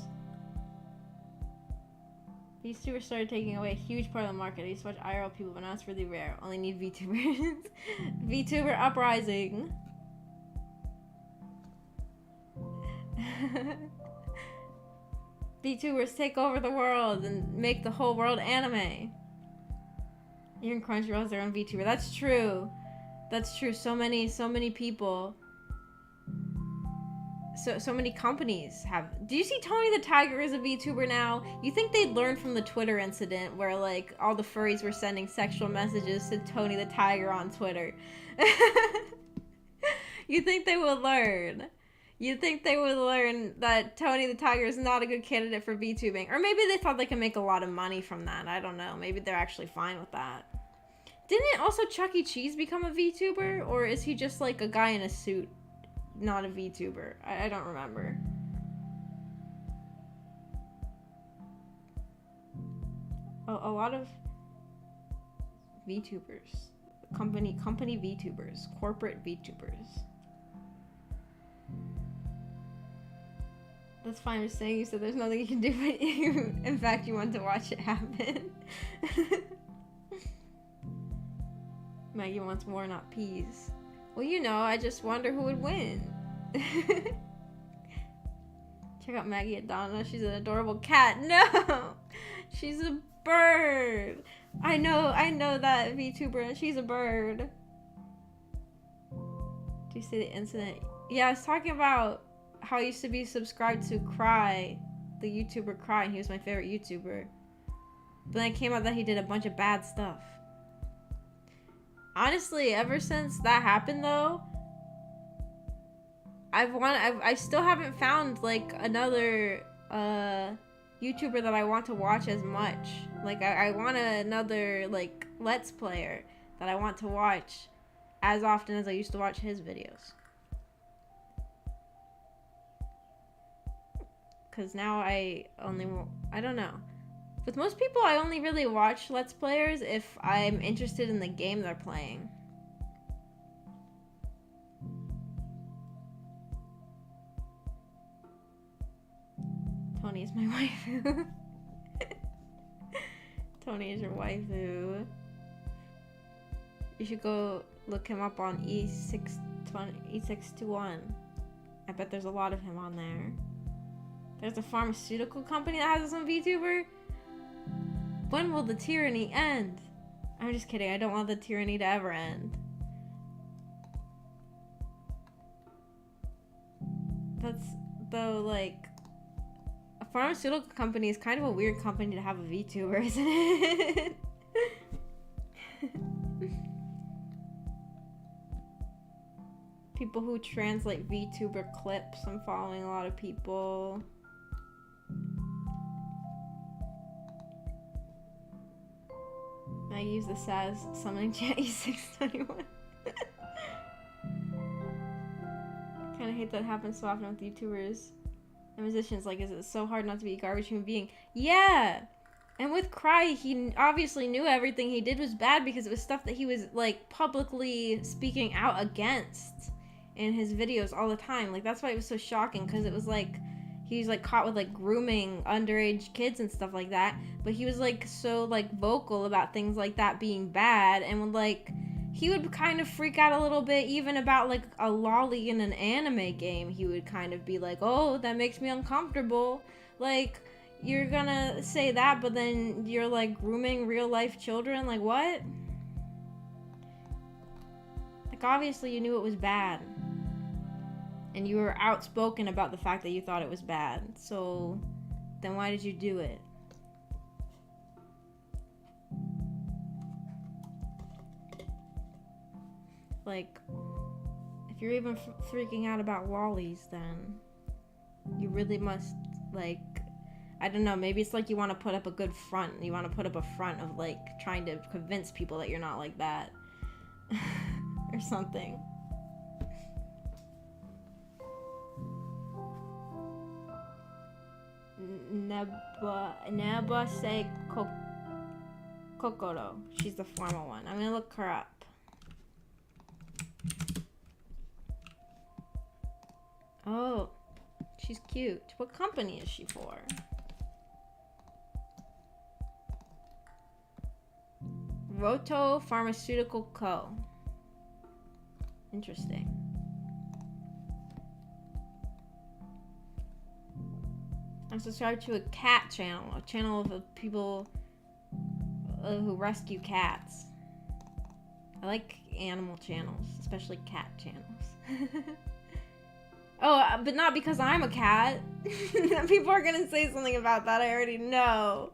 These two started taking away a huge part of the market. I used to watch IRL people, but now it's really rare. Only need VTubers. VTuber uprising. VTubers take over the world and make the whole world anime. Even Crunchyroll has their own VTuber. That's true. That's true. So many people. So many companies have. Do you see Tony the Tiger is a VTuber now? You think they'd learn from the Twitter incident where like all the furries were sending sexual messages to Tony the Tiger on Twitter? You think they would learn? You think they would learn that Tony the Tiger is not a good candidate for VTubing? Or maybe they thought they could make a lot of money from that. I don't know. Maybe they're actually fine with that. Didn't also Chuck E. Cheese become a VTuber? Or is he just like a guy in a suit? Not a VTuber. I don't remember. A lot of VTubers. Company VTubers. Corporate VTubers. That's fine. I'm just saying you said there's nothing you can do, but you, in fact, you want to watch it happen. Maggie wants more, not peas. Well, you know, I just wonder who would win. Check out Maggie at Donna. She's an adorable cat. No! She's a bird. I know that VTuber, and she's a bird. Do you see the incident? Yeah, I was talking about how I used to be subscribed to Cry, the YouTuber Cry, and he was my favorite YouTuber. But then it came out that he did a bunch of bad stuff. Honestly, ever since that happened though, I still haven't found like another YouTuber that I want to watch as much. Like I want another like Let's Player that I want to watch as often as I used to watch his videos. Cause now I don't know. With most people, I only really watch Let's Players if I'm interested in the game they're playing. Tony is my waifu. Tony is your waifu. You should go look him up on E621. I bet there's a lot of him on there. There's a pharmaceutical company that has his own VTuber. When will the tyranny end? I'm just kidding. I don't want the tyranny to ever end. That's, though, like, a pharmaceutical company is kind of a weird company to have a VTuber, isn't it? People who translate VTuber clips. I'm following a lot of people. I use this as summoning chat E621. Kinda hate that it happens so often with YouTubers and musicians. Like, is it so hard not to be a garbage human being? Yeah! And with Cry, he obviously knew everything he did was bad because it was stuff that he was, like, publicly speaking out against in his videos all the time. Like, that's why it was so shocking, because it was, like, he was, like, caught with, like, grooming underage kids and stuff like that. But he was, like, so, like, vocal about things like that being bad. And, would, like, he would kind of freak out a little bit, even about, like, a lolly in an anime game. He would kind of be like, oh, that makes me uncomfortable. Like, you're gonna say that, but then you're, like, grooming real-life children? Like, what? Like, obviously you knew it was bad. And you were outspoken about the fact that you thought it was bad. So, then why did you do it? Like, if you're even freaking out about lollies, then you really must, like, I don't know, maybe it's like you want to put up a good front. You want to put up a front of, like, trying to convince people that you're not like that. Or something. Nebase Kokoro. She's the formal one. I'm gonna look her up. Oh, she's cute. What company is she for? Roto Pharmaceutical Co. Interesting. I'm subscribed to a cat channel, a channel of people who rescue cats. I like animal channels, especially cat channels. Oh, but not because I'm a cat. People are gonna say something about that, I already know.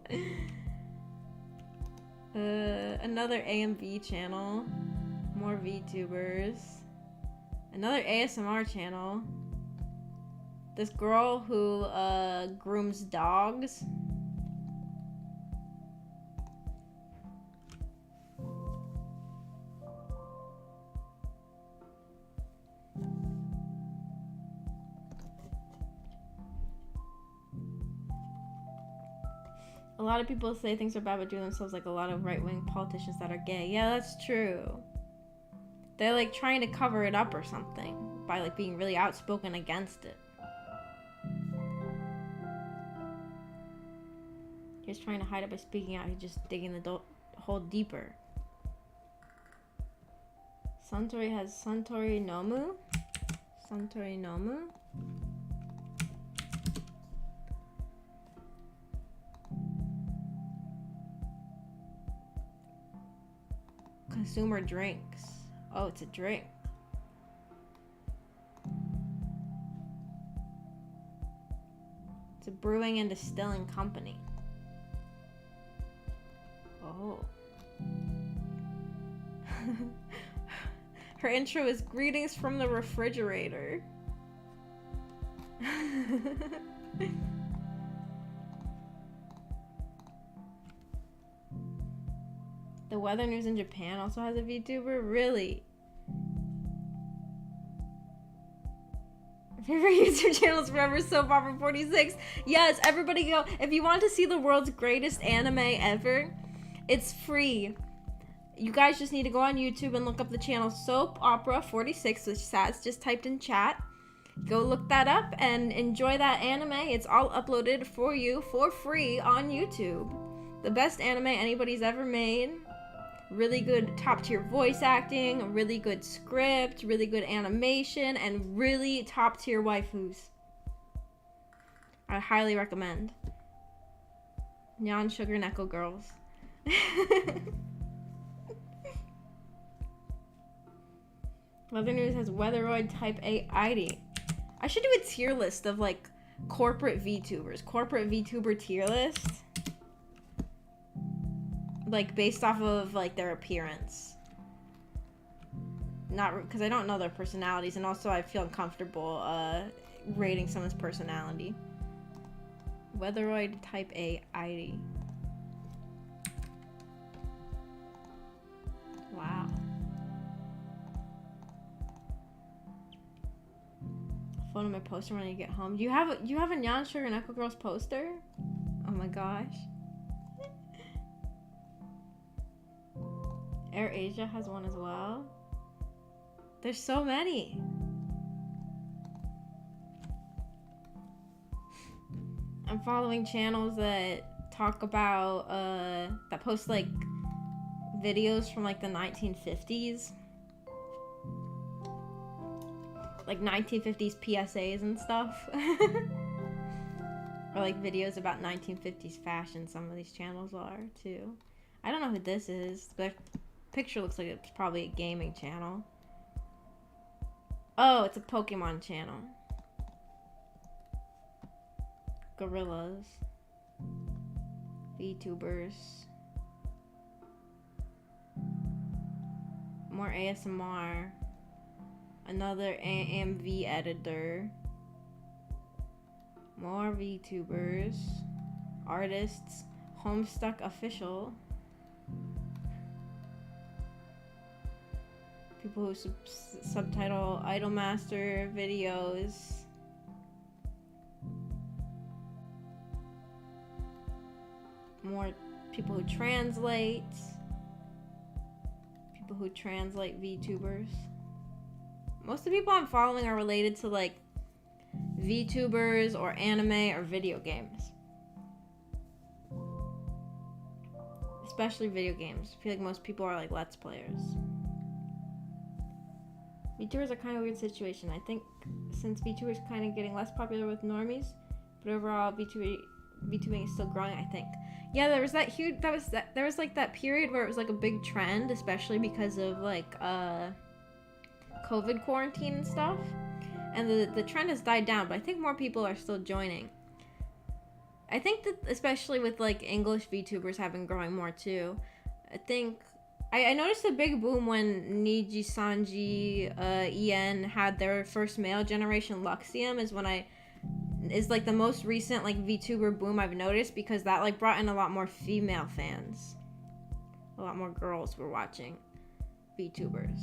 Another AMV channel. More VTubers. Another ASMR channel. This girl who grooms dogs. A lot of people say things are bad but do themselves, like a lot of right-wing politicians that are gay. Yeah, that's true. They're like trying to cover it up or something by like being really outspoken against it. He's trying to hide it by speaking out. He's just digging the hole deeper. Suntory has Suntory Nomu. Suntory Nomu. Consumer drinks. Oh, it's a drink. It's a brewing and distilling company. Oh. Her intro is greetings from the refrigerator. The weather news in Japan also has a VTuber? Really? Favorite YouTube channels forever, Soap Opera 46. Yes, everybody go. If you want to see the world's greatest anime ever, it's free. You guys just need to go on YouTube and look up the channel Soap Opera 46, which Sats just typed in chat. Go look that up and enjoy that anime. It's all uploaded for you for free on YouTube. The best anime anybody's ever made. Really good top-tier voice acting, a really good script, really good animation, and really top-tier waifus. I highly recommend. Nyan Sugar Neko Girls. Weather News has Weatheroid Type A ID. I should do a tier list of like corporate VTubers. Corporate VTuber tier list. Like based off of like their appearance. Not because I don't know their personalities, and also I feel uncomfortable rating someone's personality. Weatheroid Type A ID. Wow. Photo my poster when you get home. You have a Nyan Sugar Neko Girls poster? Oh my gosh. Air Asia has one as well. There's so many. I'm following channels that talk about that post like videos from like the 1950s. Like 1950s PSAs and stuff. Or like videos about 1950s fashion. Some of these channels are too. I don't know who this is, but picture looks like it's probably a gaming channel. Oh, it's a Pokemon channel. Gorillas. VTubers. More ASMR. Another AMV editor. More VTubers. Artists. Homestuck Official. People who subtitle Idolmaster videos. More people who translate. People who translate VTubers. Most of the people I'm following are related to like VTubers or anime or video games. Especially video games. I feel like most people are like Let's Players. VTubers are kind of a weird situation. I think since VTubers are kind of getting less popular with normies, but overall VTubing is still growing, I think. Yeah, there was that there was like that period where it was like a big trend, especially because of like COVID quarantine and stuff. And the trend has died down, but I think more people are still joining. I think that especially with like English VTubers have been growing more too. I think I noticed a big boom when Niji Sanji En had their first male generation Luxium is like the most recent like VTuber boom I've noticed, because that like brought in a lot more female fans. A lot more girls were watching VTubers.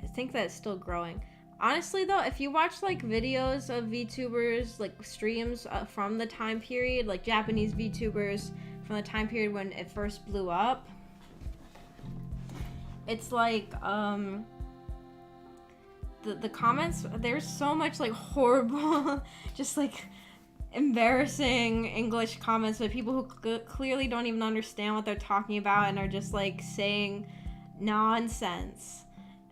I think that it's still growing. Honestly though, if you watch like videos of VTubers, like streams from the time period, like Japanese VTubers from the time period when it first blew up, it's like the comments, there's so much like horrible just like embarrassing English comments by people who clearly don't even understand what they're talking about and are just like saying nonsense.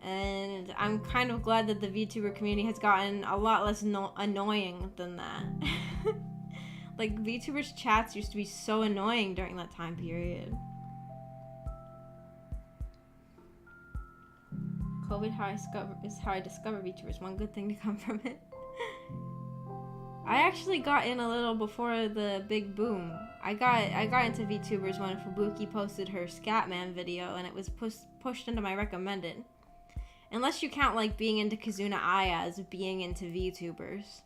And I'm kind of glad that the VTuber community has gotten a lot less annoying than that. Like, VTubers chats used to be so annoying during that time period. COVID is how I discovered VTubers. One good thing to come from it. I actually got in a little before the big boom. I got into VTubers when Fubuki posted her Scatman video, and it was pushed into my recommended. Unless you count, like, being into Kizuna Ai as being into VTubers.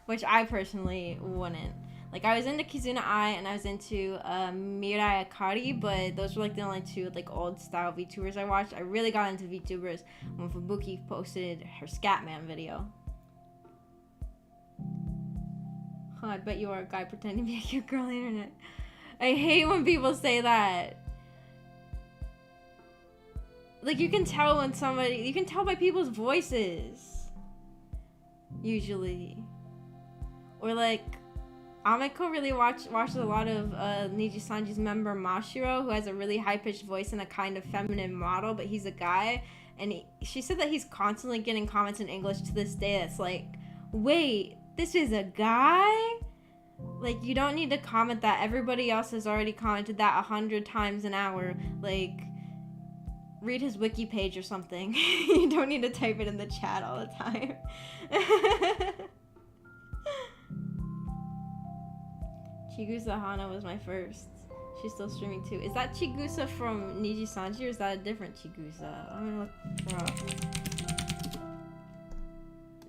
Which I personally wouldn't. Like, I was into Kizuna Ai and I was into Mirai Akari, but those were, like, the only two, like, old-style VTubers I watched. I really got into VTubers when Fubuki posted her Scatman video. Oh, I bet you are a guy pretending to be a cute girl on the internet. I hate when people say that. Like, you can tell when somebody... You can tell by people's voices. Usually. Or, like... Ameko really watches a lot of Niji Sanji's member Mashiro, who has a really high-pitched voice and a kind of feminine model, but he's a guy. And she said that he's constantly getting comments in English to this day that's like, wait, this is a guy? Like, you don't need to comment that. Everybody else has already commented that 100 times an hour. Like... Read his wiki page or something. You don't need to type it in the chat all the time. Chigusa Hana was my first. She's still streaming too. Is that Chigusa from Niji Sanji or is that a different Chigusa? I'm gonna look her up.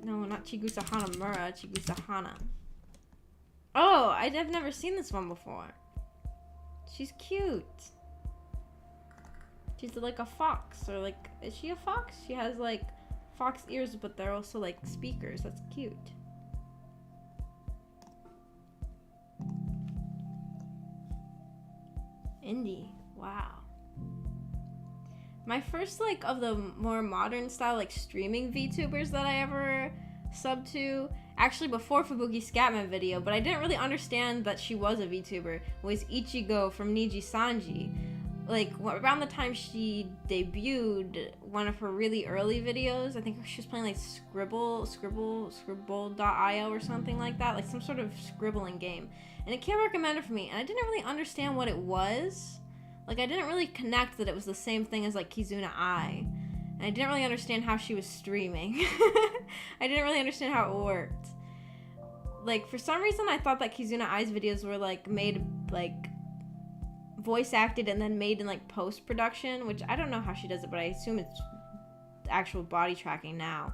No, not Chigusa Hanamura, Chigusa Hana. Oh, I've never seen this one before. She's cute. She's like a fox, or like, is she a fox? She has like fox ears, but they're also like speakers. That's cute. Indie, wow. My first like of the more modern style like streaming VTubers that I ever subbed to, actually before Fubuki's Scatman video, but I didn't really understand that she was a VTuber, was Ichigo from Niji Sanji. Like, around the time she debuted one of her really early videos, I think she was playing, like, Scribble.io or something like that, like some sort of scribbling game. And it came recommended for me, and I didn't really understand what it was. Like, I didn't really connect that it was the same thing as, like, Kizuna Ai. And I didn't really understand how she was streaming. I didn't really understand how it worked. Like, for some reason, I thought that Kizuna Ai's videos were, like, made, like... voice acted and then made in like post-production, which I don't know how she does it, but I assume it's actual body tracking now.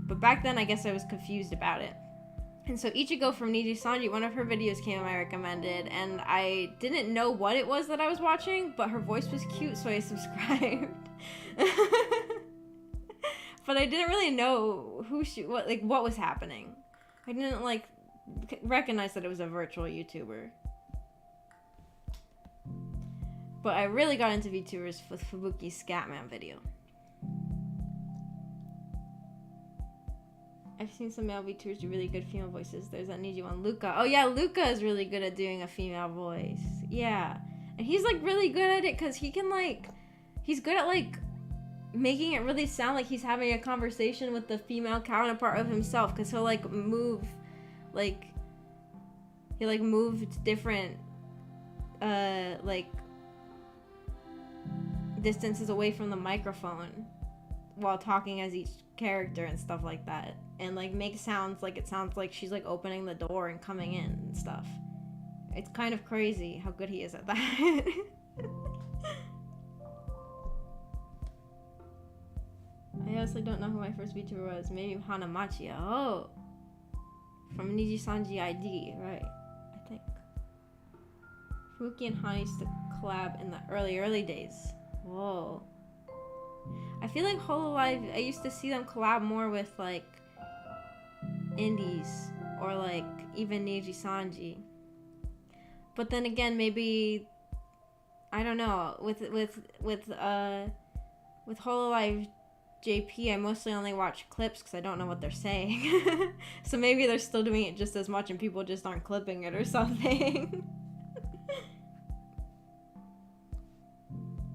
But back then I guess I was confused about it. And so Ichigo from Niji Sanji, one of her videos came in my recommended, and I didn't know what it was that I was watching, but her voice was cute, so I subscribed. But I didn't really know what was happening. I didn't like recognize that it was a virtual YouTuber. But I really got into VTubers with Fubuki's Scatman video. I've seen some male VTubers do really good female voices. There's that Niji one, Luca. Oh yeah, Luca is really good at doing a female voice. Yeah. And he's like really good at it because he can like... He's good at like making it really sound like he's having a conversation with the female counterpart of himself. Because he'll like move... Like... He like moved different... like... distances away from the microphone while talking as each character and stuff like that, and like make sounds like it sounds like she's like opening the door and coming in and stuff. It's kind of crazy how good he is at that. I honestly don't know who my first VTuber was. Maybe Hanamachi. Oh, from Niji Sanji ID, right? I think Fuki and Hana used to collab in the early days. Whoa. I feel like Hololive, I used to see them collab more with, like, indies, or, like, even Neji Sanji. But then again, maybe, I don't know, with Hololive JP, I mostly only watch clips because I don't know what they're saying. So maybe they're still doing it just as much and people just aren't clipping it or something.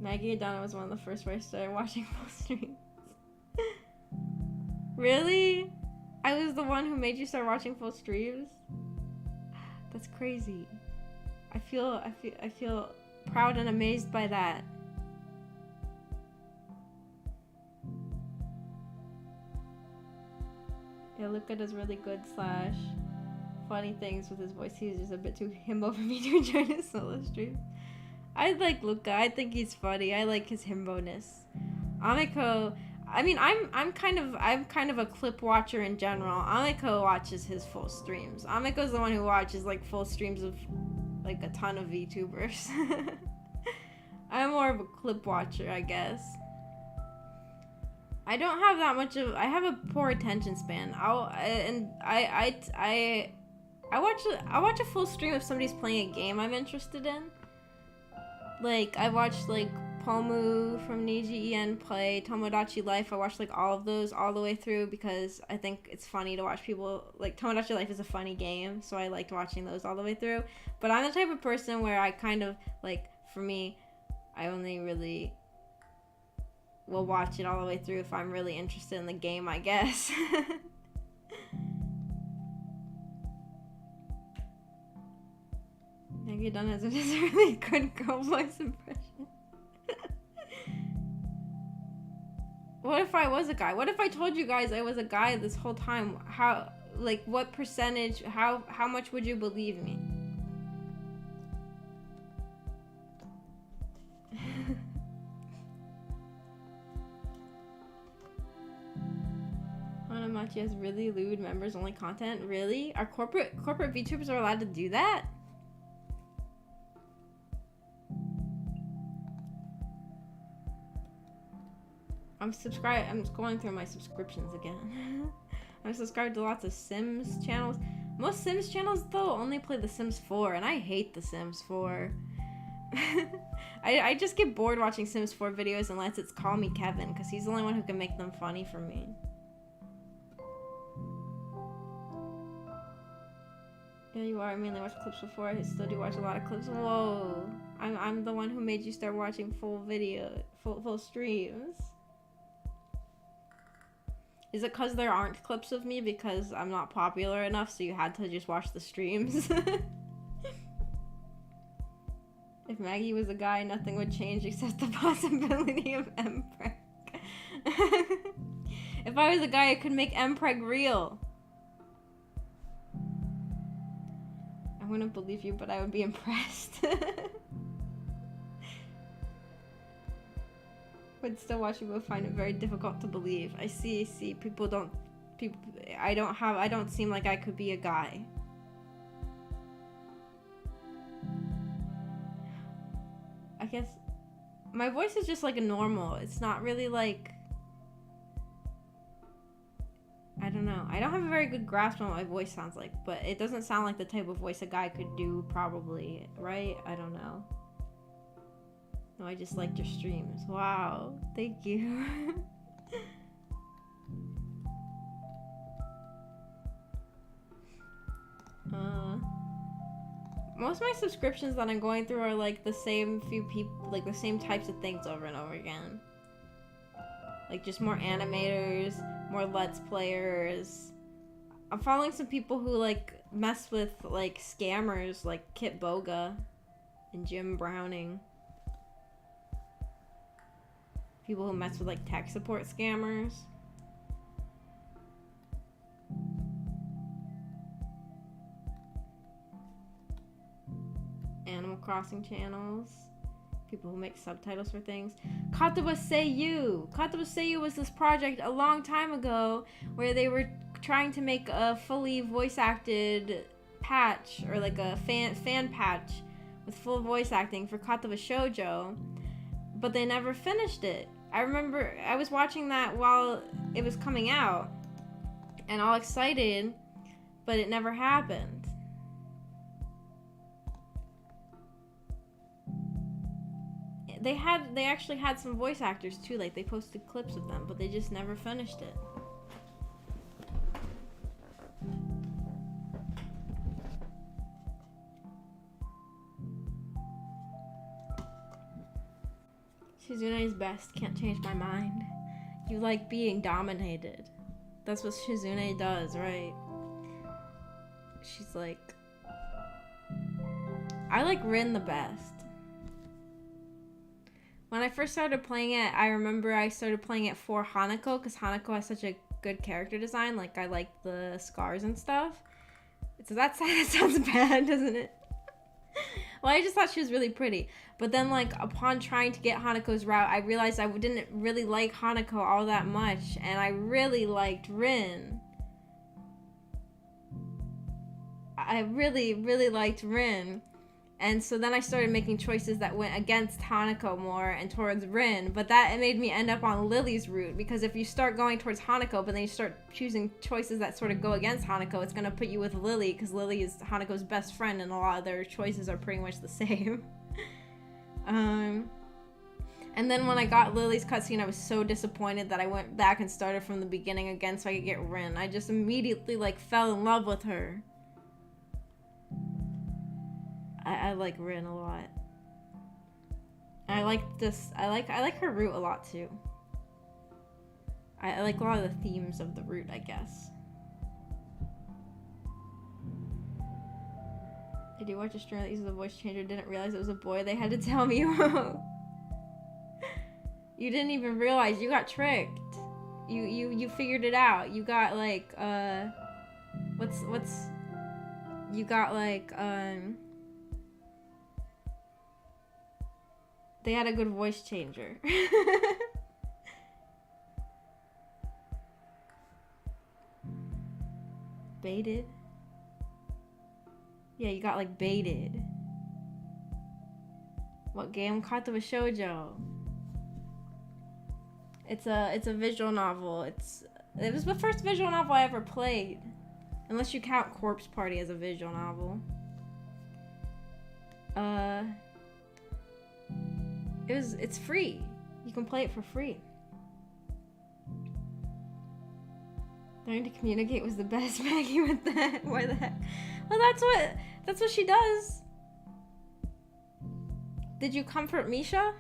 Maggie Adana was one of the first where I started watching full streams. Really? I was the one who made you start watching full streams? That's crazy. I feel proud and amazed by that. Yeah, Luca does really good / funny things with his voice. He's just a bit too himbo for me to enjoy his solo stream. I like Luca. I think he's funny. I like his himbo-ness. Amiko, I mean, I'm kind of a clip watcher in general. Amiko watches his full streams. Amiko's the one who watches like full streams of like a ton of VTubers. I'm more of a clip watcher, I guess. I don't have that much of. I have a poor attention span. I watch a full stream if somebody's playing a game I'm interested in. Like I watched like Pomu from Neji En play Tomodachi Life. I watched like all of those all the way through because I think it's funny to watch people like Tomodachi Life is a funny game, so I liked watching those all the way through. But I'm the type of person where I kind of like, for me, I only really will watch it all the way through if I'm really interested in the game, I guess. Maggie Dunn has a really good girl voice impression. What if I was a guy? What if I told you guys I was a guy this whole time? How, like, what percentage, how much would you believe me? Hanamachi has really lewd members only content. Really? Our corporate VTubers are allowed to do that? I'm going through my subscriptions again. I'm subscribed to lots of Sims channels. Most Sims channels though only play The Sims 4, and I hate The Sims 4. I just get bored watching Sims 4 videos unless it's Call Me Kevin, because he's the only one who can make them funny for me. Yeah, you are. I mainly watch clips before. I still do watch a lot of clips. Whoa. I'm the one who made you start watching full streams. Is it because there aren't clips of me because I'm not popular enough, so you had to just watch the streams? If Maggie was a guy, nothing would change except the possibility of Mpreg. If I was a guy, I could make Mpreg real. I wouldn't believe you, but I would be impressed. Would still watch people find it very difficult to believe. I see, I don't seem like I could be a guy. I guess my voice is just like a normal. It's not really like, I don't know. I don't have a very good grasp on what my voice sounds like, but it doesn't sound like the type of voice a guy could do, probably, right? I don't know. No, I just liked your streams. Wow, thank you. Most of my subscriptions that I'm going through are like the same few people, like the same types of things over and over again. Like just more animators, more Let's Players. I'm following some people who like mess with like scammers like Kit Boga and Jim Browning. People who mess with like tech support scammers. Animal Crossing channels. People who make subtitles for things. Katawa Seiyu! Katawa Seiyu was this project a long time ago where they were trying to make a fully voice acted patch, or like a fan patch with full voice acting for Katawa Shoujo, but they never finished it. I remember I was watching that while it was coming out and all excited, but it never happened. They actually had some voice actors too, like they posted clips of them, but they just never finished it. Shizune's best, can't change my mind. You like being dominated. That's what Shizune does, right? She's like... I like Rin the best. When I first started playing it, I remember I started playing it for Hanako, because Hanako has such a good character design. Like, I like the scars and stuff. So that sounds bad, doesn't it? Well, I just thought she was really pretty. But then, like, upon trying to get Hanako's route, I realized I didn't really like Hanako all that much. And I really liked Rin. I really, really liked Rin. And so then I started making choices that went against Hanako more and towards Rin. But that made me end up on Lily's route. Because if you start going towards Hanako, but then you start choosing choices that sort of go against Hanako, it's going to put you with Lily. Because Lily is Hanako's best friend and a lot of their choices are pretty much the same. And then when I got Lily's cutscene, I was so disappointed that I went back and started from the beginning again so I could get Rin. I just immediately, like, fell in love with her. I like Rin a lot. I like her route a lot too. I like a lot of the themes of the route, I guess. Did you watch a stream that uses a voice changer? Didn't realize it was a boy. They had to tell me. You didn't even realize you got tricked. You figured it out. You got like you got like they had a good voice changer. Baited? Yeah, you got like baited. What game? Kato wa Shoujo. It's a visual novel. It was the first visual novel I ever played. Unless you count Corpse Party as a visual novel. It's free. You can play it for free. Learning to communicate was the best. Maggie, what the heck? Why the heck? Well, that's what she does. Did you comfort Misha?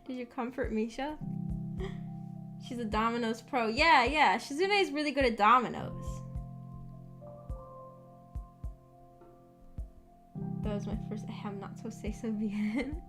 Did you comfort Misha? She's a dominoes pro. Yeah. Shizune is really good at dominoes. That was my first. I'm not so say so VN.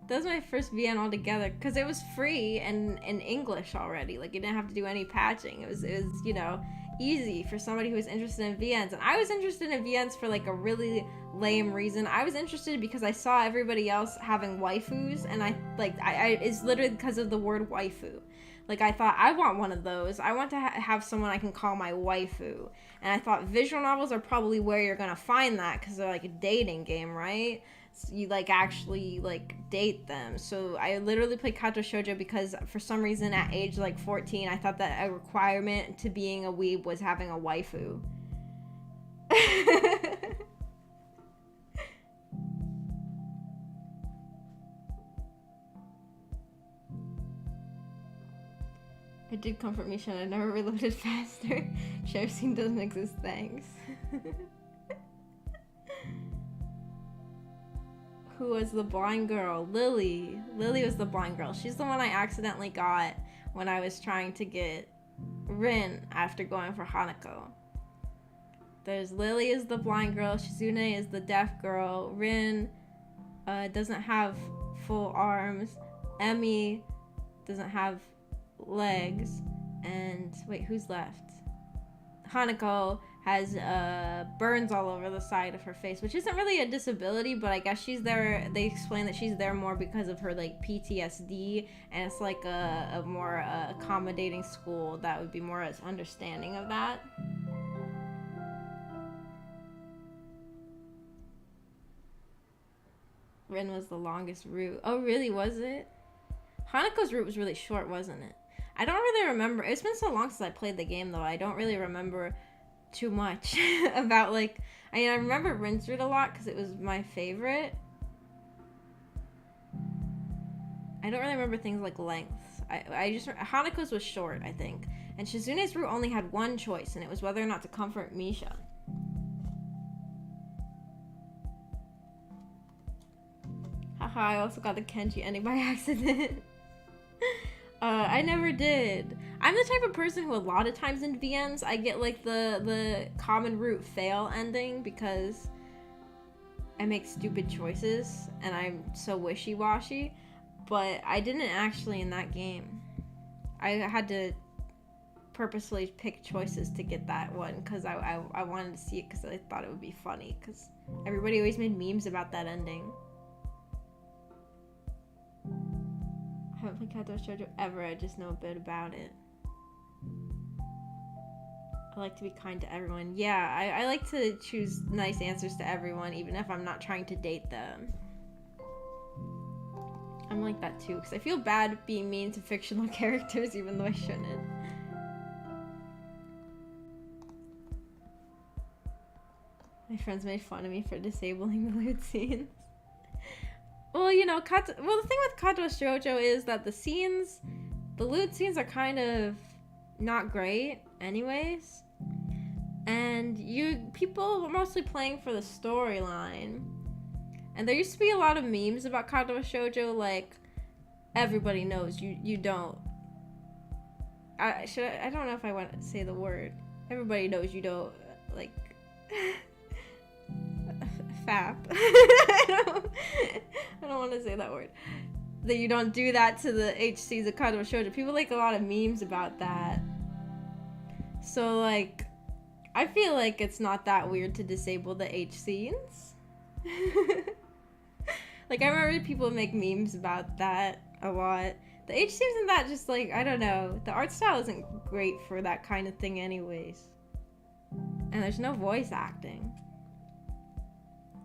That was my first VN altogether because it was free and in English already. Like, you didn't have to do any patching. It was you know, easy for somebody who was interested in VNs. And I was interested in VNs for like a really lame reason. I was interested because I saw everybody else having waifus, and I it's literally because of the word waifu. Like, I thought, I want one of those. I want to have someone I can call my waifu. And I thought visual novels are probably where you're gonna find that because they're like a dating game, right? So you like actually like date them. So I literally played Kato Shoujo because for some reason at age like 14 I thought that a requirement to being a weeb was having a waifu. I did comfort Misha and I never reloaded faster. Share scene doesn't exist, thanks. Who was the blind girl? Lily. Lily was the blind girl. She's the one I accidentally got when I was trying to get Rin after going for Hanako. There's Lily is the blind girl. Shizune is the deaf girl. Rin doesn't have full arms. Emi doesn't have legs. And wait, who's left? Hanako has burns all over the side of her face, which isn't really a disability, but I guess she's there. They explain that she's there more because of her like PTSD, and it's like a more accommodating school that would be more understanding of that. Rin was the longest route. Oh, really? Was it? Hanako's route was really short, wasn't it? I don't really remember. It's been so long since I played the game, though. I don't really remember too much about, like... I mean, I remember Rin's route a lot because it was my favorite. I don't really remember things like length. I just... Hanako's was short, I think. And Shizune's route only had one choice, and it was whether or not to comfort Misha. Haha, I also got the Kenji ending by accident. I never did. I'm the type of person who a lot of times in VNs, I get like the common route fail ending because I make stupid choices and I'm so wishy-washy. But I didn't actually in that game. I had to purposely pick choices to get that one because I wanted to see it because I thought it would be funny because everybody always made memes about that ending. I haven't played Kato Shoujo ever, I just know a bit about it. I like to be kind to everyone. Yeah, I like to choose nice answers to everyone, even if I'm not trying to date them. I'm like that too, because I feel bad being mean to fictional characters, even though I shouldn't. My friends made fun of me for disabling the lewd scenes. Well, you know, the thing with Kato Shoujo is that the lewd scenes are kind of not great anyways. And people were mostly playing for the storyline. And there used to be a lot of memes about Kato Shoujo, like, everybody knows you don't. I don't know if I want to say the word. Everybody knows you don't, like... Fap. I don't want to say that word. That you don't do that to the HCs of Kato Shoujo. People make a lot of memes about that. So, like, I feel like it's not that weird to disable the H scenes. Like, I remember people make memes about that a lot. The H scenes and that just, like, I don't know. The art style isn't great for that kind of thing anyways. And there's no voice acting.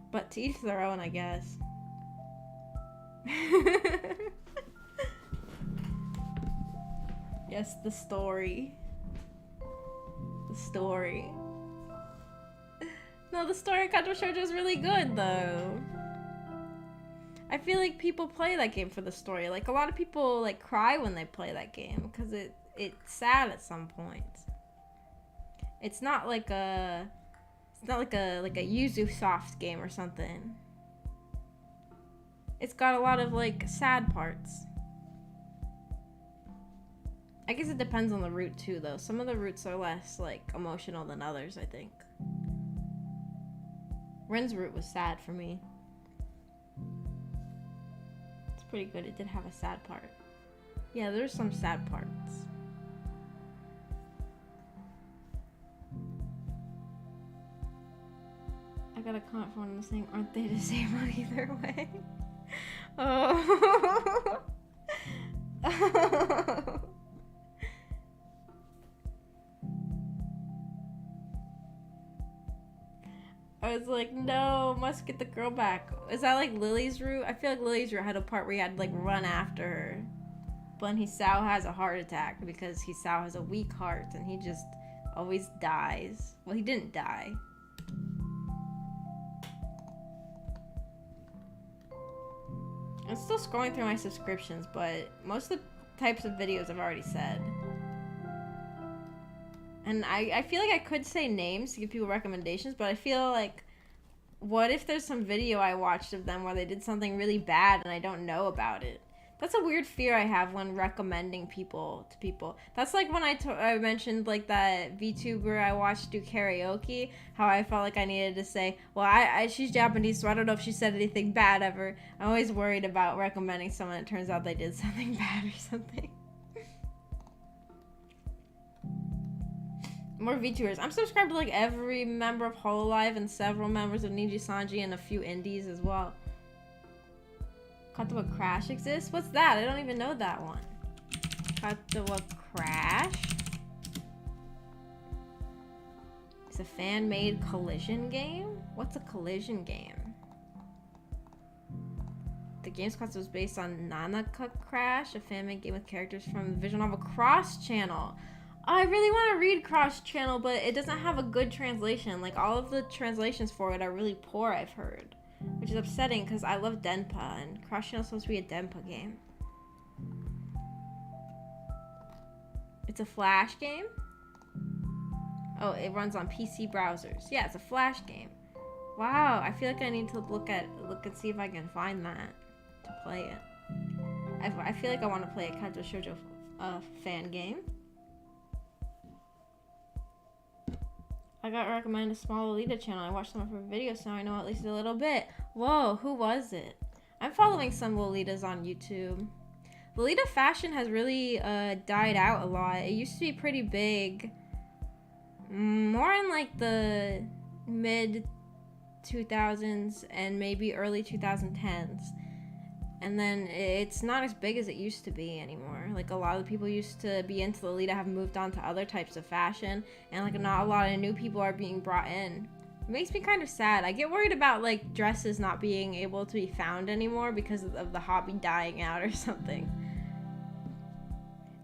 But to each their own, I guess. Yes, the story. The story. No, the story of Kato Shoujo is really good, though. I feel like people play that game for the story. Like, a lot of people, like, cry when they play that game. Because it's sad at some points. It's not like a... It's not like a Yuzu soft game or something. It's got a lot of, like, sad parts. I guess it depends on the route, too, though. Some of the routes are less, like, emotional than others, I think. Ren's route was sad for me. It's pretty good. It did have a sad part. Yeah, there's some sad parts. I got a comment from one of them saying, aren't they disabled either way? Oh. Oh. I was like, no, must get the girl back. Is that like Lily's route? I feel like Lily's route had a part where you had to like run after her. But Hisao has a heart attack because Hisao has a weak heart and he just always dies. Well, he didn't die. I'm still scrolling through my subscriptions, but most of the types of videos I've already said. And I feel like I could say names to give people recommendations, but I feel like, what if there's some video I watched of them where they did something really bad and I don't know about it? That's a weird fear I have when recommending people to people. That's like when I mentioned like that VTuber I watched do karaoke, how I felt like I needed to say, well, she's Japanese, so I don't know if she said anything bad ever. I'm always worried about recommending someone. It turns out they did something bad or something. More VTubers. I'm subscribed to like every member of Hololive and several members of Niji Sanji and a few indies as well. Katawa Crash exists? What's that? I don't even know that one. Katawa Crash? It's a fan-made collision game? What's a collision game? The game's concept was based on Nanaka Crash, a fan-made game with characters from the visual novel Cross Channel. I really want to read Cross Channel, but it doesn't have a good translation. Like, all of the translations for it are really poor, I've heard. Which is upsetting, because I love Denpa, and Cross Channel is supposed to be a Denpa game. It's a Flash game? Oh, it runs on PC browsers. Yeah, it's a Flash game. Wow, I feel like I need to look and see if I can find that to play it. I feel like I want to play a Kato Shoujo fan game. I got recommended a small Lolita channel. I watched some of her videos, so now I know at least a little bit. Whoa, who was it? I'm following some Lolitas on YouTube. Lolita fashion has really died out a lot. It used to be pretty big. More in like the mid 2000s and maybe early 2010s. And then it's not as big as it used to be anymore. Like, a lot of the people used to be into Lolita have moved on to other types of fashion, and like not a lot of new people are being brought in. It makes me kind of sad. I get worried about like dresses not being able to be found anymore because of the hobby dying out or something.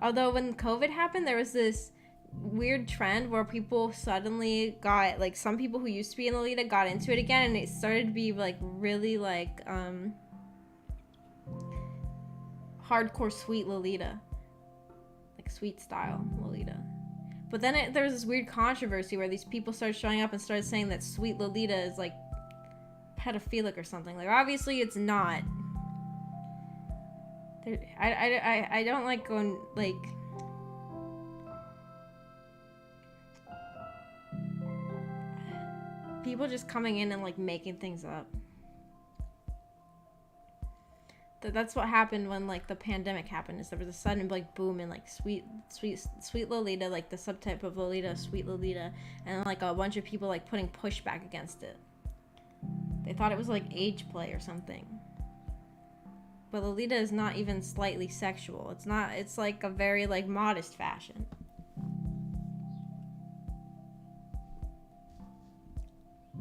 Although when COVID happened, there was this weird trend where people suddenly got, like, some people who used to be in Lolita got into it again, and it started to be like really like hardcore sweet Lolita, like sweet style Lolita. But then there was this weird controversy where these people started showing up and started saying that sweet Lolita is like pedophilic or something. Like, obviously it's not. I don't like going like people just coming in and like making things up. That's what happened when like the pandemic happened. Is there was a sudden like boom in like sweet Lolita, like the subtype of Lolita, sweet Lolita, and like a bunch of people like putting pushback against it. They thought it was like age play or something. But Lolita is not even slightly sexual. It's not. It's like a very like modest fashion.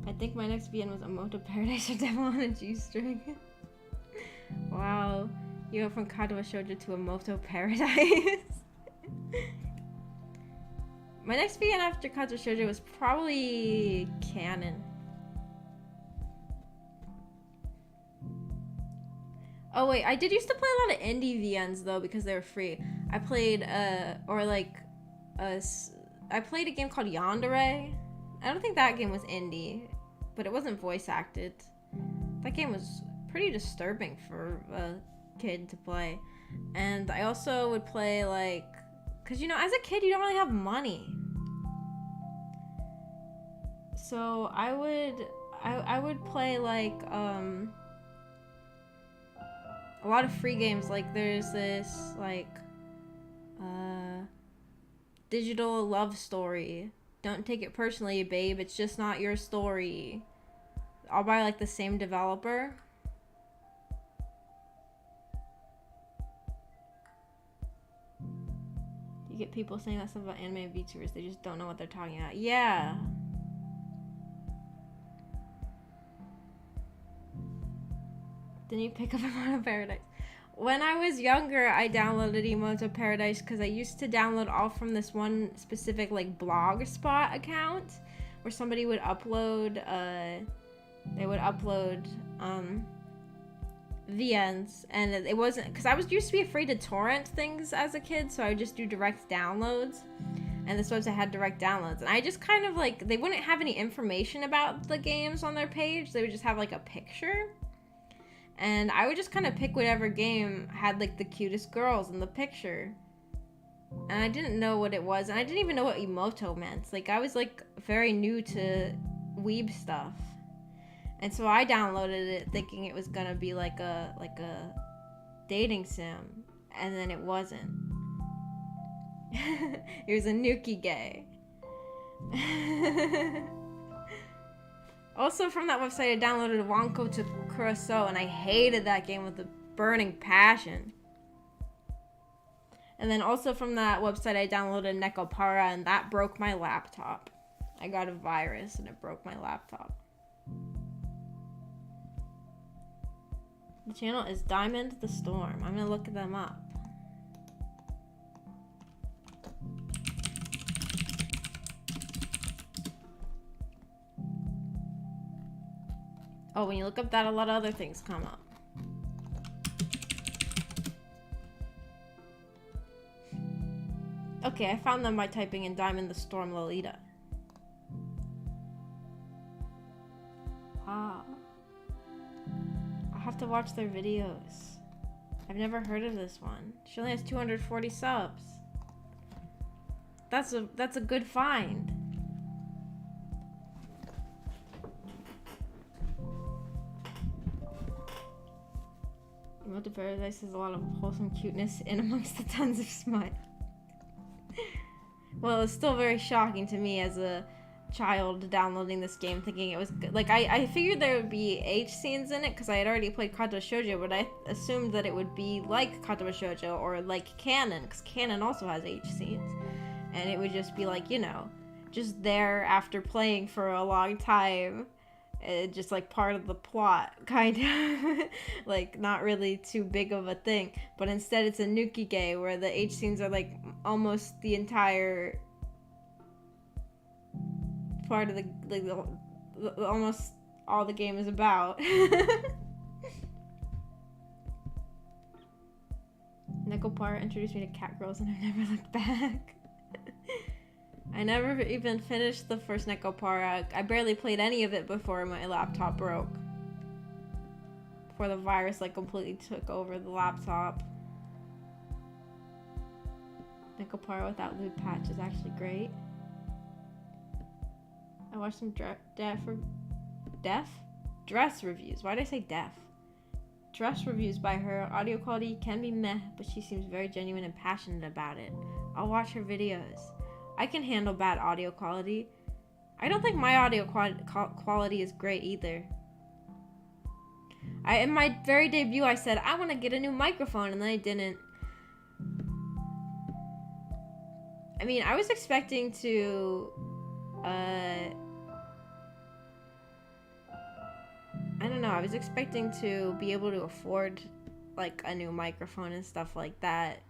I think my next VN was Emotes Paradise or Devil on a G-string. Wow, you went from Kadowa Shoujo to Emotes Paradise. My next VN after Kadowa Shoujo was probably Canon. Oh wait, I did used to play a lot of indie VNs though because they were free. I played I played a game called Yandere. I don't think that game was indie, but it wasn't voice acted. That game was pretty disturbing for a kid to play. And I also would play like, cause you know, as a kid you don't really have money. So I would play like a lot of free games. Like there's this like digital love story. Don't take it personally, babe. It's just not your story. All by like the same developer. You get people saying that stuff about anime and VTubers. They just don't know what they're talking about. Yeah. Didn't you pick up Emotes Paradise? When I was younger, I downloaded Emotes Paradise because I used to download all from this one specific like blogspot account where somebody would upload VNs, and it wasn't because I used to be afraid to torrent things as a kid, so I would just do direct downloads, and this website had direct downloads, and I just kind of like, they wouldn't have any information about the games on their page. They would just have like a picture, and I would just kind of pick whatever game had like the cutest girls in the picture, and I didn't know what it was, and I didn't even know what emoto meant. Like, I was like very new to weeb stuff. And so I downloaded it thinking it was gonna be like a dating sim, and then it wasn't. It was a Nuki gay. Also from that website I downloaded Wanko to Kuroso, and I hated that game with a burning passion. And then also from that website I downloaded Nekopara, and that broke my laptop. I got a virus and it broke my laptop. The channel is Diamond the Storm. I'm gonna look them up. Oh, when you look up that, a lot of other things come up. Okay, I found them by typing in Diamond the Storm Lolita. Wow. I'll have to watch their videos. I've never heard of this one. She only has 240 subs. That's a good find. Emote Paradise has a lot of wholesome cuteness in amongst the tons of smut. Well, it's still very shocking to me as a child downloading this game, thinking it was good. Like, I figured there would be H scenes in it because I had already played Kato Shoujo, but I assumed that it would be like Kato Shoujo or like Canon, because Canon also has H scenes. And it would just be like, you know, just there after playing for a long time. Just like part of the plot, kind of. Like, not really too big of a thing. But instead it's a Nukige where the H scenes are like almost the entire part of the almost all the game is about. Nekopara introduced me to cat girls and I've never looked back. I never even finished the first Nekopara. I barely played any of it before my laptop broke. Before the virus like completely took over the laptop. Nekopara without loot patch is actually great. I watched some dress reviews. Why did I say deaf? Dress reviews by her. Audio quality can be meh, but she seems very genuine and passionate about it. I'll watch her videos. I can handle bad audio quality. I don't think my audio quality is great either. In my very debut, I said, I want to get a new microphone, and then I didn't. I mean, I was expecting to, I don't know, I was expecting to be able to afford, like, a new microphone and stuff like that.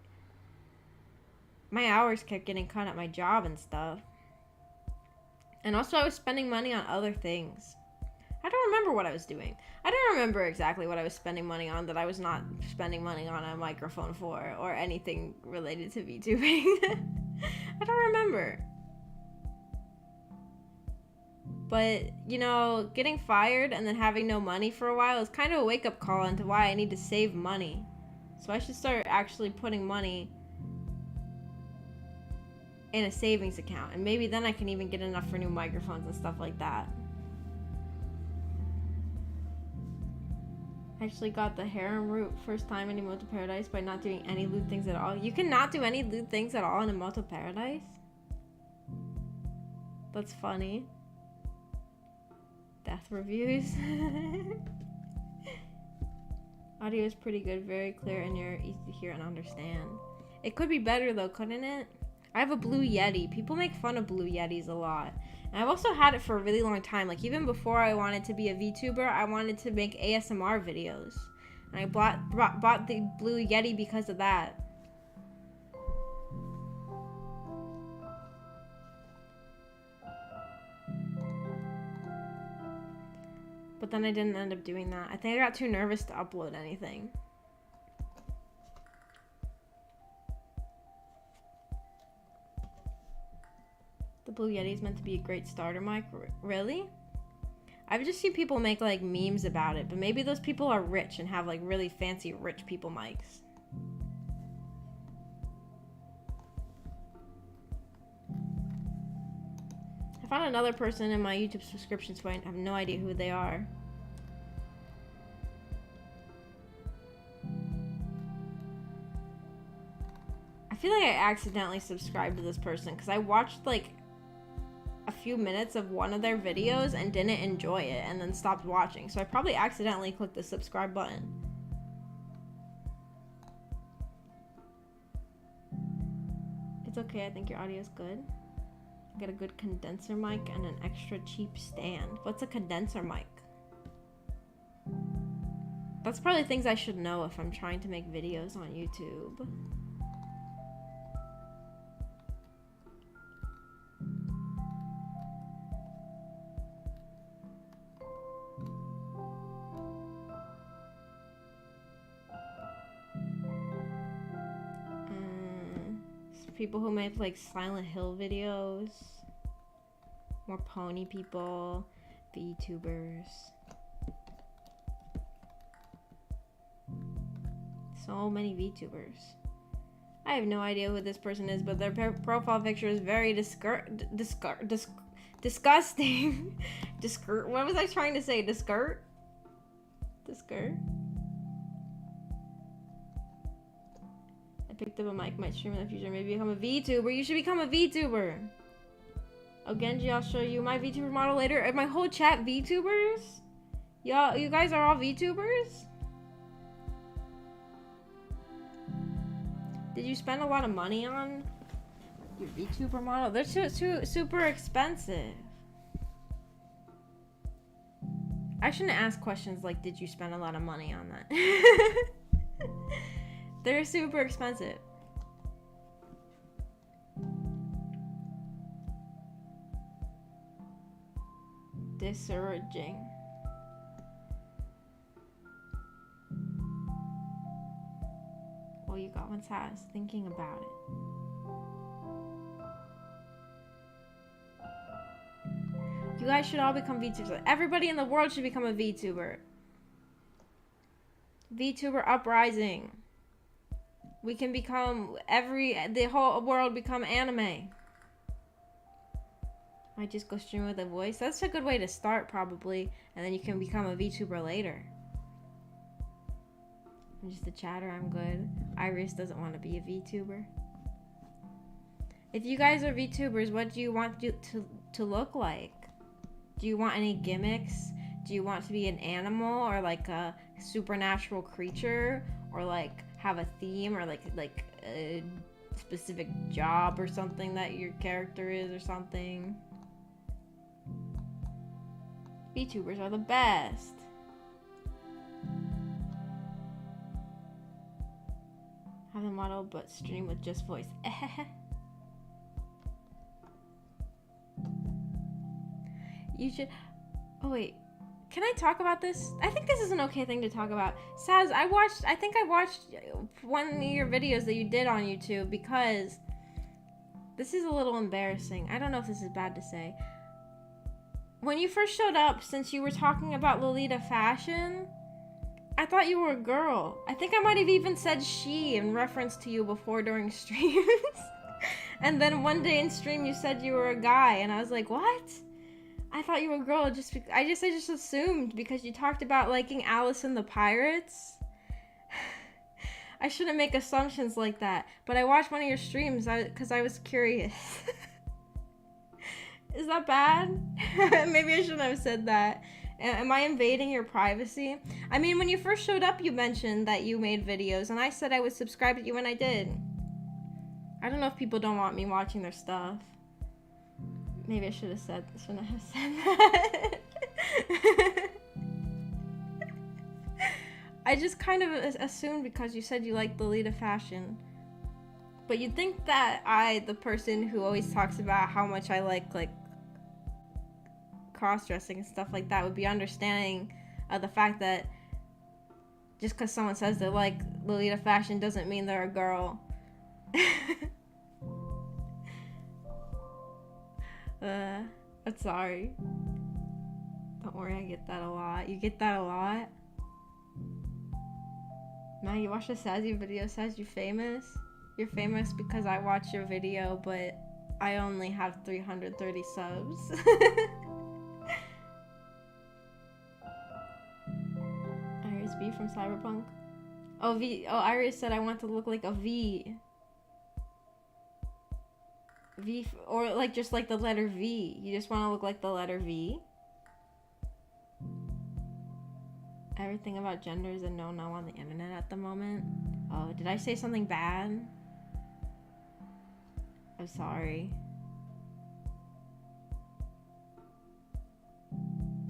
My hours kept getting cut at my job and stuff. And also I was spending money on other things. I don't remember what I was doing. I don't remember exactly what I was spending money on that I was not spending money on a microphone for or anything related to VTubing. I don't remember. But, you know, getting fired and then having no money for a while is kind of a wake-up call into why I need to save money. So I should start actually putting money in a savings account, and maybe then I can even get enough for new microphones and stuff like that. I actually got the harem route first time in Emote Paradise by not doing any loot things at all. You can not do any loot things at all in Emote Paradise? That's funny. Death reviews. Audio is pretty good, very clear and easy to hear and understand. It could be better though, couldn't it? I have a Blue Yeti. People make fun of Blue Yetis a lot. And I've also had it for a really long time. Like, even before I wanted to be a VTuber, I wanted to make ASMR videos. And I bought the Blue Yeti because of that. But then I didn't end up doing that. I think I got too nervous to upload anything. The Blue Yeti is meant to be a great starter mic. Really? I've just seen people make like memes about it, but maybe those people are rich and have like really fancy rich people mics. I found another person in my YouTube subscription, so I have no idea who they are. I feel like I accidentally subscribed to this person because I watched like a few minutes of one of their videos and didn't enjoy it and then stopped watching. So I probably accidentally clicked the subscribe button. It's okay, I think your audio is good. I got a good condenser mic and an extra cheap stand. What's a condenser mic? That's probably things I should know if I'm trying to make videos on YouTube. People who make like Silent Hill videos, more pony people, VTubers. So many VTubers. I have no idea who this person is, but their profile picture is very disgusting. What was I trying to say? Discurt? I picked up a mic, might stream in the future, maybe become a VTuber. You should become a VTuber. Oh, Genji, I'll show you my VTuber model later. My whole chat VTubers? Y'all, you guys are all VTubers? Did you spend a lot of money on your VTuber model? They're super expensive. I shouldn't ask questions like, did you spend a lot of money on that? They're super expensive. Discouraging. Well, you got one task, thinking about it. You guys should all become VTubers. Everybody in the world should become a VTuber. VTuber uprising. We can become the whole world become anime. Might just go stream with a voice. That's a good way to start, probably. And then you can become a VTuber later. I'm just a chatter, I'm good. Iris doesn't want to be a VTuber. If you guys are VTubers, what do you want to look like? Do you want any gimmicks? Do you want to be an animal or like a supernatural creature? Or like have a theme or like a specific job or something that your character is or something? VTubers are the best. Have a model but stream with just voice. You should. Oh wait, can I talk about this? I think this is an okay thing to talk about. Saz, I think I watched one of your videos that you did on YouTube because this is a little embarrassing. I don't know if this is bad to say. When you first showed up, since you were talking about Lolita fashion, I thought you were a girl. I think I might have even said she in reference to you before during streams. And then one day in stream you said you were a guy, and I was like, what? I thought you were a girl. I just assumed because you talked about liking Alice and the Pirates. I shouldn't make assumptions like that, but I watched one of your streams because I was curious. Is that bad? Maybe I shouldn't have said that. Am I invading your privacy? I mean, when you first showed up, you mentioned that you made videos, and I said I would subscribe to you, and I did. I don't know if people don't want me watching their stuff. Maybe I shouldn't have said that. I just kind of assumed because you said you liked Lolita fashion. But you'd think that I, the person who always talks about how much I like cross-dressing and stuff like that, would be understanding of the fact that just because someone says they like Lolita fashion doesn't mean they're a girl. I'm sorry. Don't worry, I get that a lot. You get that a lot? Now you watch a Sazzy video, Saz, you famous? You're famous because I watch your video, but I only have 330 subs. Iris B from Cyberpunk. Oh, Iris said I want to look like a V. V, or like just like the letter V. You just want to look like the letter V. Everything about gender is a no-no on the internet at the moment. Oh, did I say something bad? I'm sorry.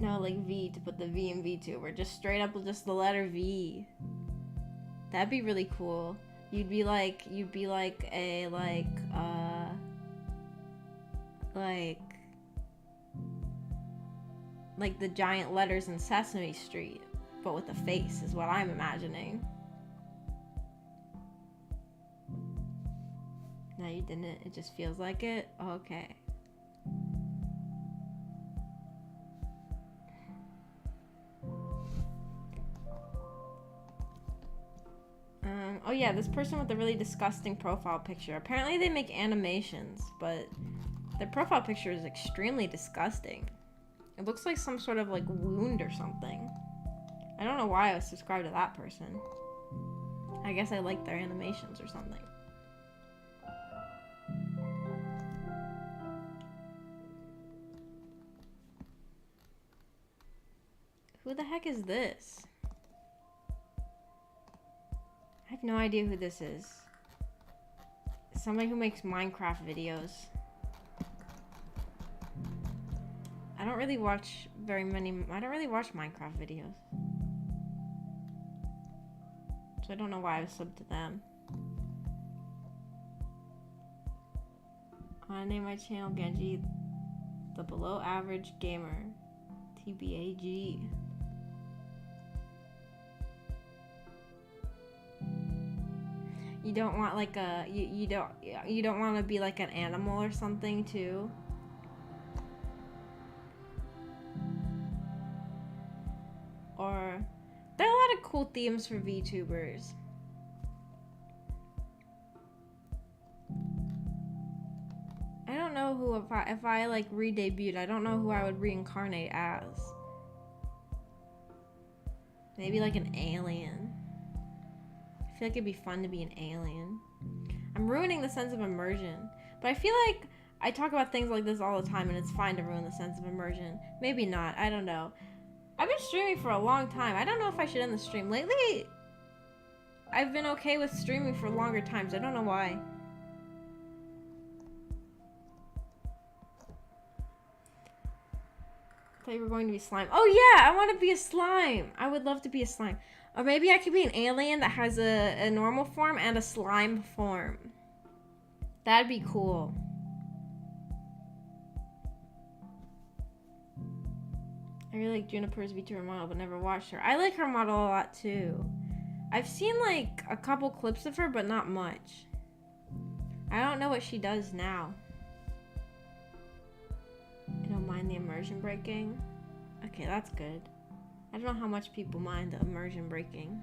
No, like V, to put the V in VTuber. Just straight up just the letter V. That'd be really cool. You'd be like a, like the giant letters in Sesame Street, but with a face is what I'm imagining. No, you didn't. It just feels like it? Okay. Oh yeah, this person with the really disgusting profile picture. Apparently they make animations, but their profile picture is extremely disgusting. It looks like some sort of like wound or something. I don't know why I was subscribed to that person. I guess I like their animations or something. Who the heck is this? I have no idea who this is. Somebody who makes Minecraft videos. I don't really watch Minecraft videos. So I don't know why I was subbed to them. I wanna name my channel Genji, the below average gamer. TBAG. You don't want like a you don't want to be like an animal or something too. Or there are a lot of cool themes for VTubers. I don't know who if I like re-debuted, I don't know who I would reincarnate as. Maybe like an alien. I feel like it'd be fun to be an alien. I'm ruining the sense of immersion. But I feel like I talk about things like this all the time and it's fine to ruin the sense of immersion. Maybe not. I don't know. I've been streaming for a long time. I don't know if I should end the stream. Lately, I've been okay with streaming for longer times. I don't know why. I thought you were going to be slime. Oh yeah, I want to be a slime. I would love to be a slime. Or maybe I could be an alien that has a normal form and a slime form. That'd be cool. I really like Juniper's VTuber model, but never watched her. I like her model a lot too. I've seen like a couple clips of her, but not much. I don't know what she does now. I don't mind the immersion breaking. Okay, that's good. I don't know how much people mind the immersion breaking.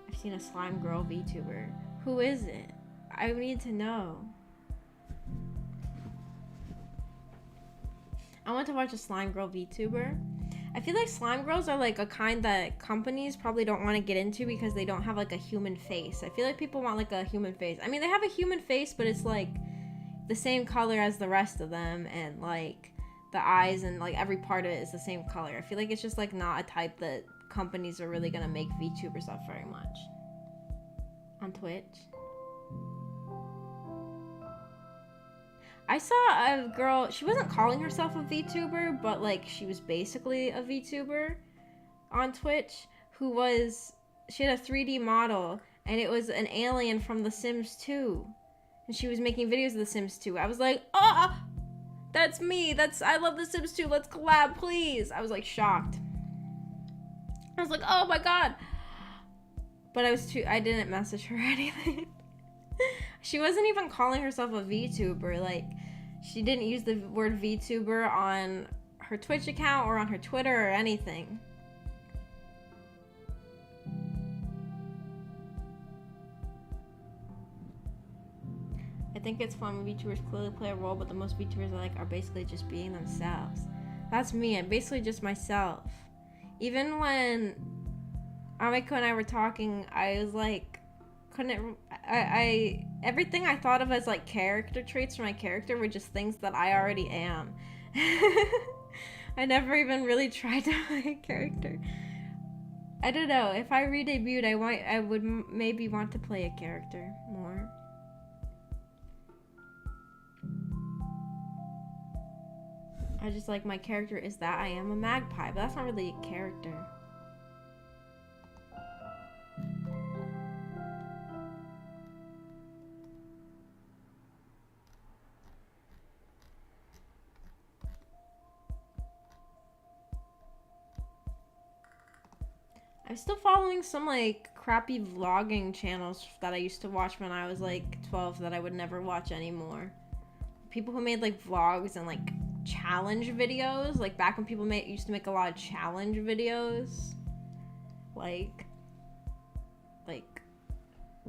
I've seen a slime girl VTuber. Who is it? I need to know. I want to watch a slime girl VTuber. I feel like slime girls are like a kind that companies probably don't want to get into because they don't have like a human face. I feel like people want like a human face. I mean, they have a human face, but it's like the same color as the rest of them, and like the eyes and like every part of it is the same color. I feel like it's just like not a type that companies are really gonna make VTubers of very much. On Twitch. I saw a girl, she wasn't calling herself a VTuber, but like she was basically a VTuber on Twitch she had a 3D model and it was an alien from The Sims 2. And she was making videos of The Sims 2. I was like, oh, that's me. I love The Sims 2. Let's collab, please. I was like shocked. I was like, oh my god. But I didn't message her or anything. She wasn't even calling herself a VTuber. Like, she didn't use the word VTuber on her Twitch account or on her Twitter or anything. I think it's fun when VTubers clearly play a role, but the most VTubers I like are basically just being themselves. That's me. I'm basically just myself. Even when Amiko and I were talking, I was like, everything I thought of as like character traits for my character were just things that I already am. I never even really tried to play a character. I don't know. If I re-debuted, I would maybe want to play a character more. I just like my character is that I am a magpie, but that's not really a character. I'm still following some like crappy vlogging channels that I used to watch when I was like 12 that I would never watch anymore. People who made like vlogs and like challenge videos, like back when people used to make a lot of challenge videos, like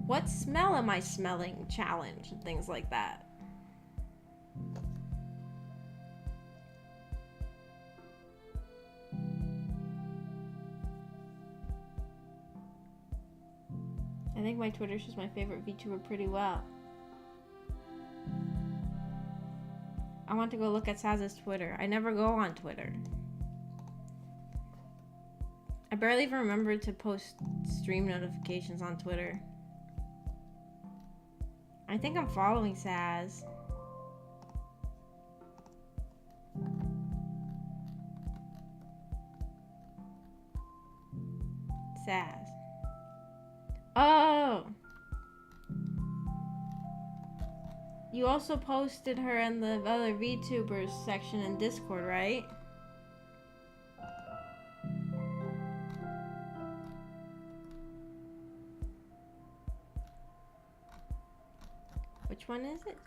what smell am I smelling challenge and things like that. I think my Twitter shows my favorite VTuber pretty well. I want to go look at Saz's Twitter. I never go on Twitter. I barely even remember to post stream notifications on Twitter. I think I'm following Saz. Saz. Oh! You also posted her in the other VTubers section in Discord, right? Which one is it?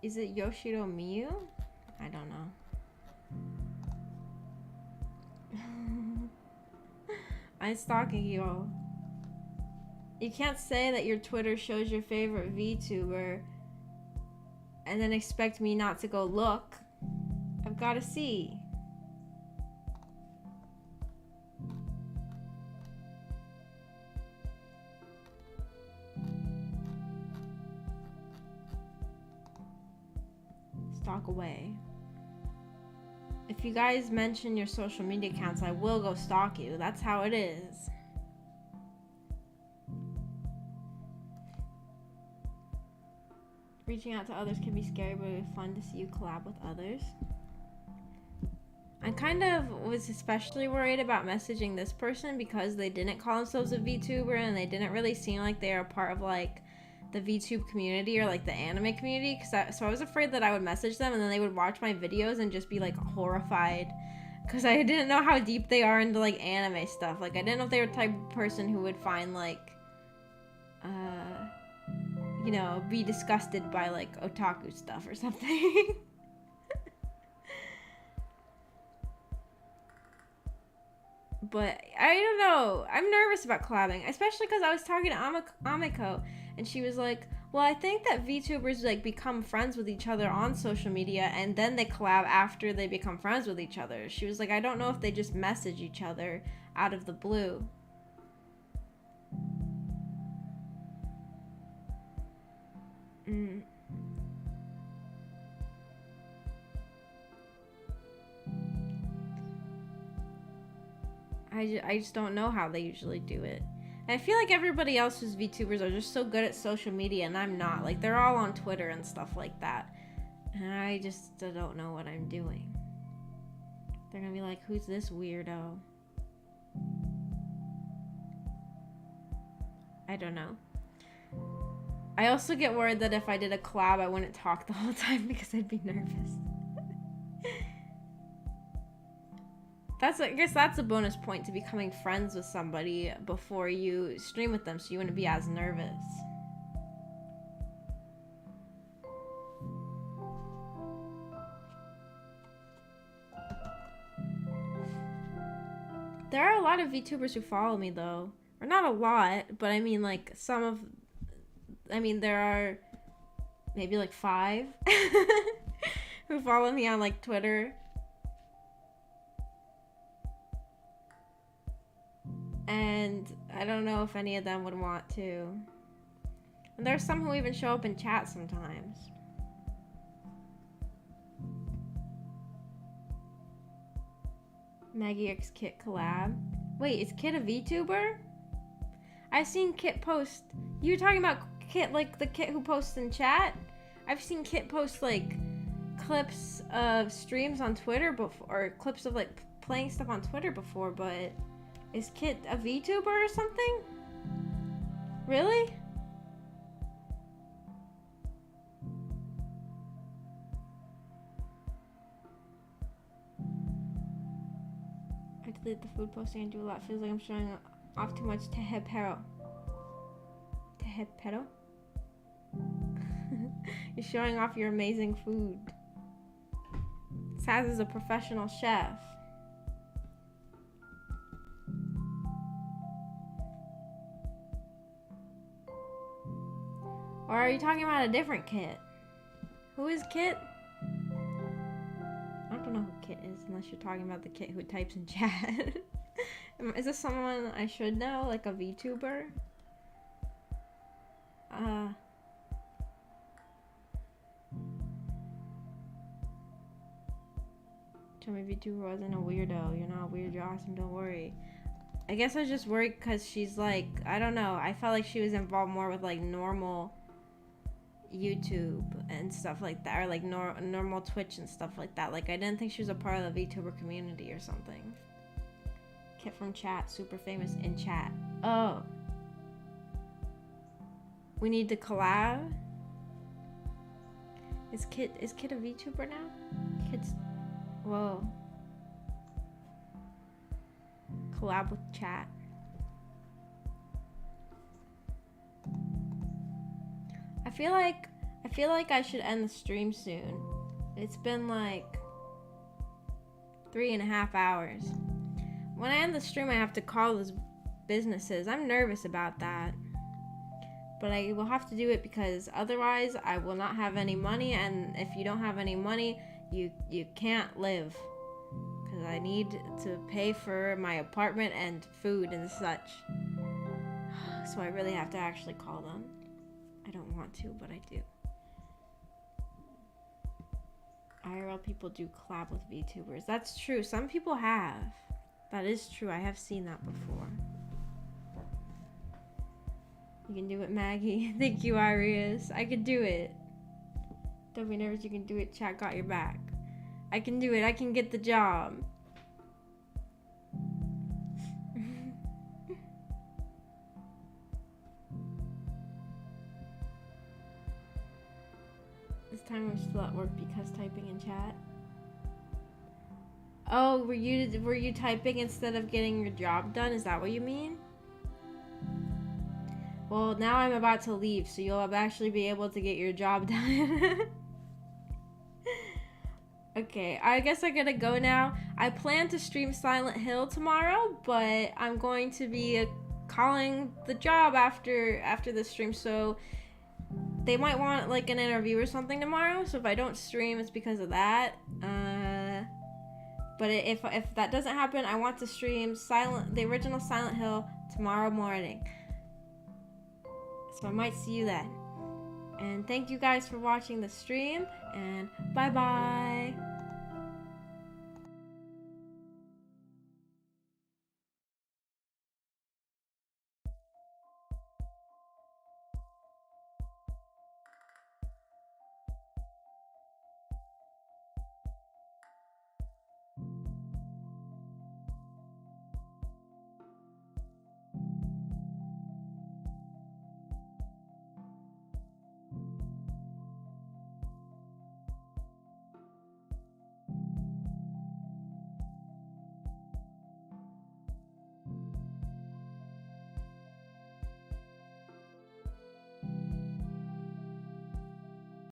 Is it Yoshiro Miyu? I don't know. I'm stalking you. You can't say that your Twitter shows your favorite VTuber and then expect me not to go look. I've got to see. Stalk away. If you guys mention your social media accounts, I will go stalk you. That's how it is. Reaching out to others can be scary, but it's fun to see you collab with others. I kind of was especially worried about messaging this person because they didn't call themselves a VTuber and they didn't really seem like they are part of like the VTube community or like the anime community. So I was afraid that I would message them and then they would watch my videos and just be like horrified because I didn't know how deep they are into like anime stuff. Like I didn't know if they were the type of person who would find like you know, be disgusted by like otaku stuff or something. But I don't know. I'm nervous about collabing, especially because I was talking to Amiko, and she was like, "Well, I think that VTubers like become friends with each other on social media, and then they collab after they become friends with each other." She was like, "I don't know if they just message each other out of the blue." I just don't know how they usually do it. And I feel like everybody else who's VTubers are just so good at social media and I'm not. Like, they're all on Twitter and stuff like that. And I just don't know what I'm doing. They're gonna be like, who's this weirdo? I don't know. I also get worried that if I did a collab, I wouldn't talk the whole time because I'd be nervous. I guess that's a bonus point to becoming friends with somebody before you stream with them, so you wouldn't be as nervous. There are a lot of VTubers who follow me, though. Or not a lot, but I mean, like, there are maybe, like, 5 who follow me on, like, Twitter. And I don't know if any of them would want to. And there's some who even show up in chat sometimes. Maggie X Kit collab. Wait, is Kit a VTuber? I've seen Kit post. You're talking about Kit, like the Kit who posts in chat? I've seen Kit post like clips of streams on Twitter before, or clips of like playing stuff on Twitter before, but is Kit a VTuber or something? Really? I delete the food posting and do a lot. Feels like I'm showing off too much. Tehepero. Tehepero? You're showing off your amazing food. Saz is a professional chef. Or are you talking about a different Kit? Who is Kit? I don't know who Kit is unless you're talking about the Kit who types in chat. Is this someone I should know? Like a VTuber? Tell me VTuber wasn't a weirdo. You're not weird, you're awesome, don't worry. I guess I was just worried because she's like, I don't know. I felt like she was involved more with like normal YouTube and stuff like that, or like normal Twitch and stuff like that. Like I didn't think she was a part of the VTuber community or something. Kit from chat, super famous in chat. Oh, we need to collab. Is Kit a VTuber now? Kit's, whoa. Collab with chat. I feel like I should end the stream soon. It's been like 3.5 hours. When I end the stream, I have to call those businesses. I'm nervous about that. But I will have to do it because otherwise I will not have any money, and if you don't have any money, you can't live. Because I need to pay for my apartment and food and such. So I really have to actually call them. I don't want to, but I do. IRL people do collab with VTubers. That's true. Some people have. That is true. I have seen that before. You can do it, Maggie. Thank you, Arias. I could do it. Don't be nervous. You can do it. Chat got your back. I can do it. I can get the job. This time I'm still at work because typing in chat. Oh, were you typing instead of getting your job done? Is that what you mean? Well, now I'm about to leave, so you'll actually be able to get your job done. Okay, I guess I gotta go now. I plan to stream Silent Hill tomorrow, but I'm going to be calling the job after the stream, so they might want like an interview or something tomorrow. So if I don't stream, it's because of that. But if that doesn't happen, I want to stream the original Silent Hill tomorrow morning. So I might see you then. And thank you guys for watching the stream, and bye bye.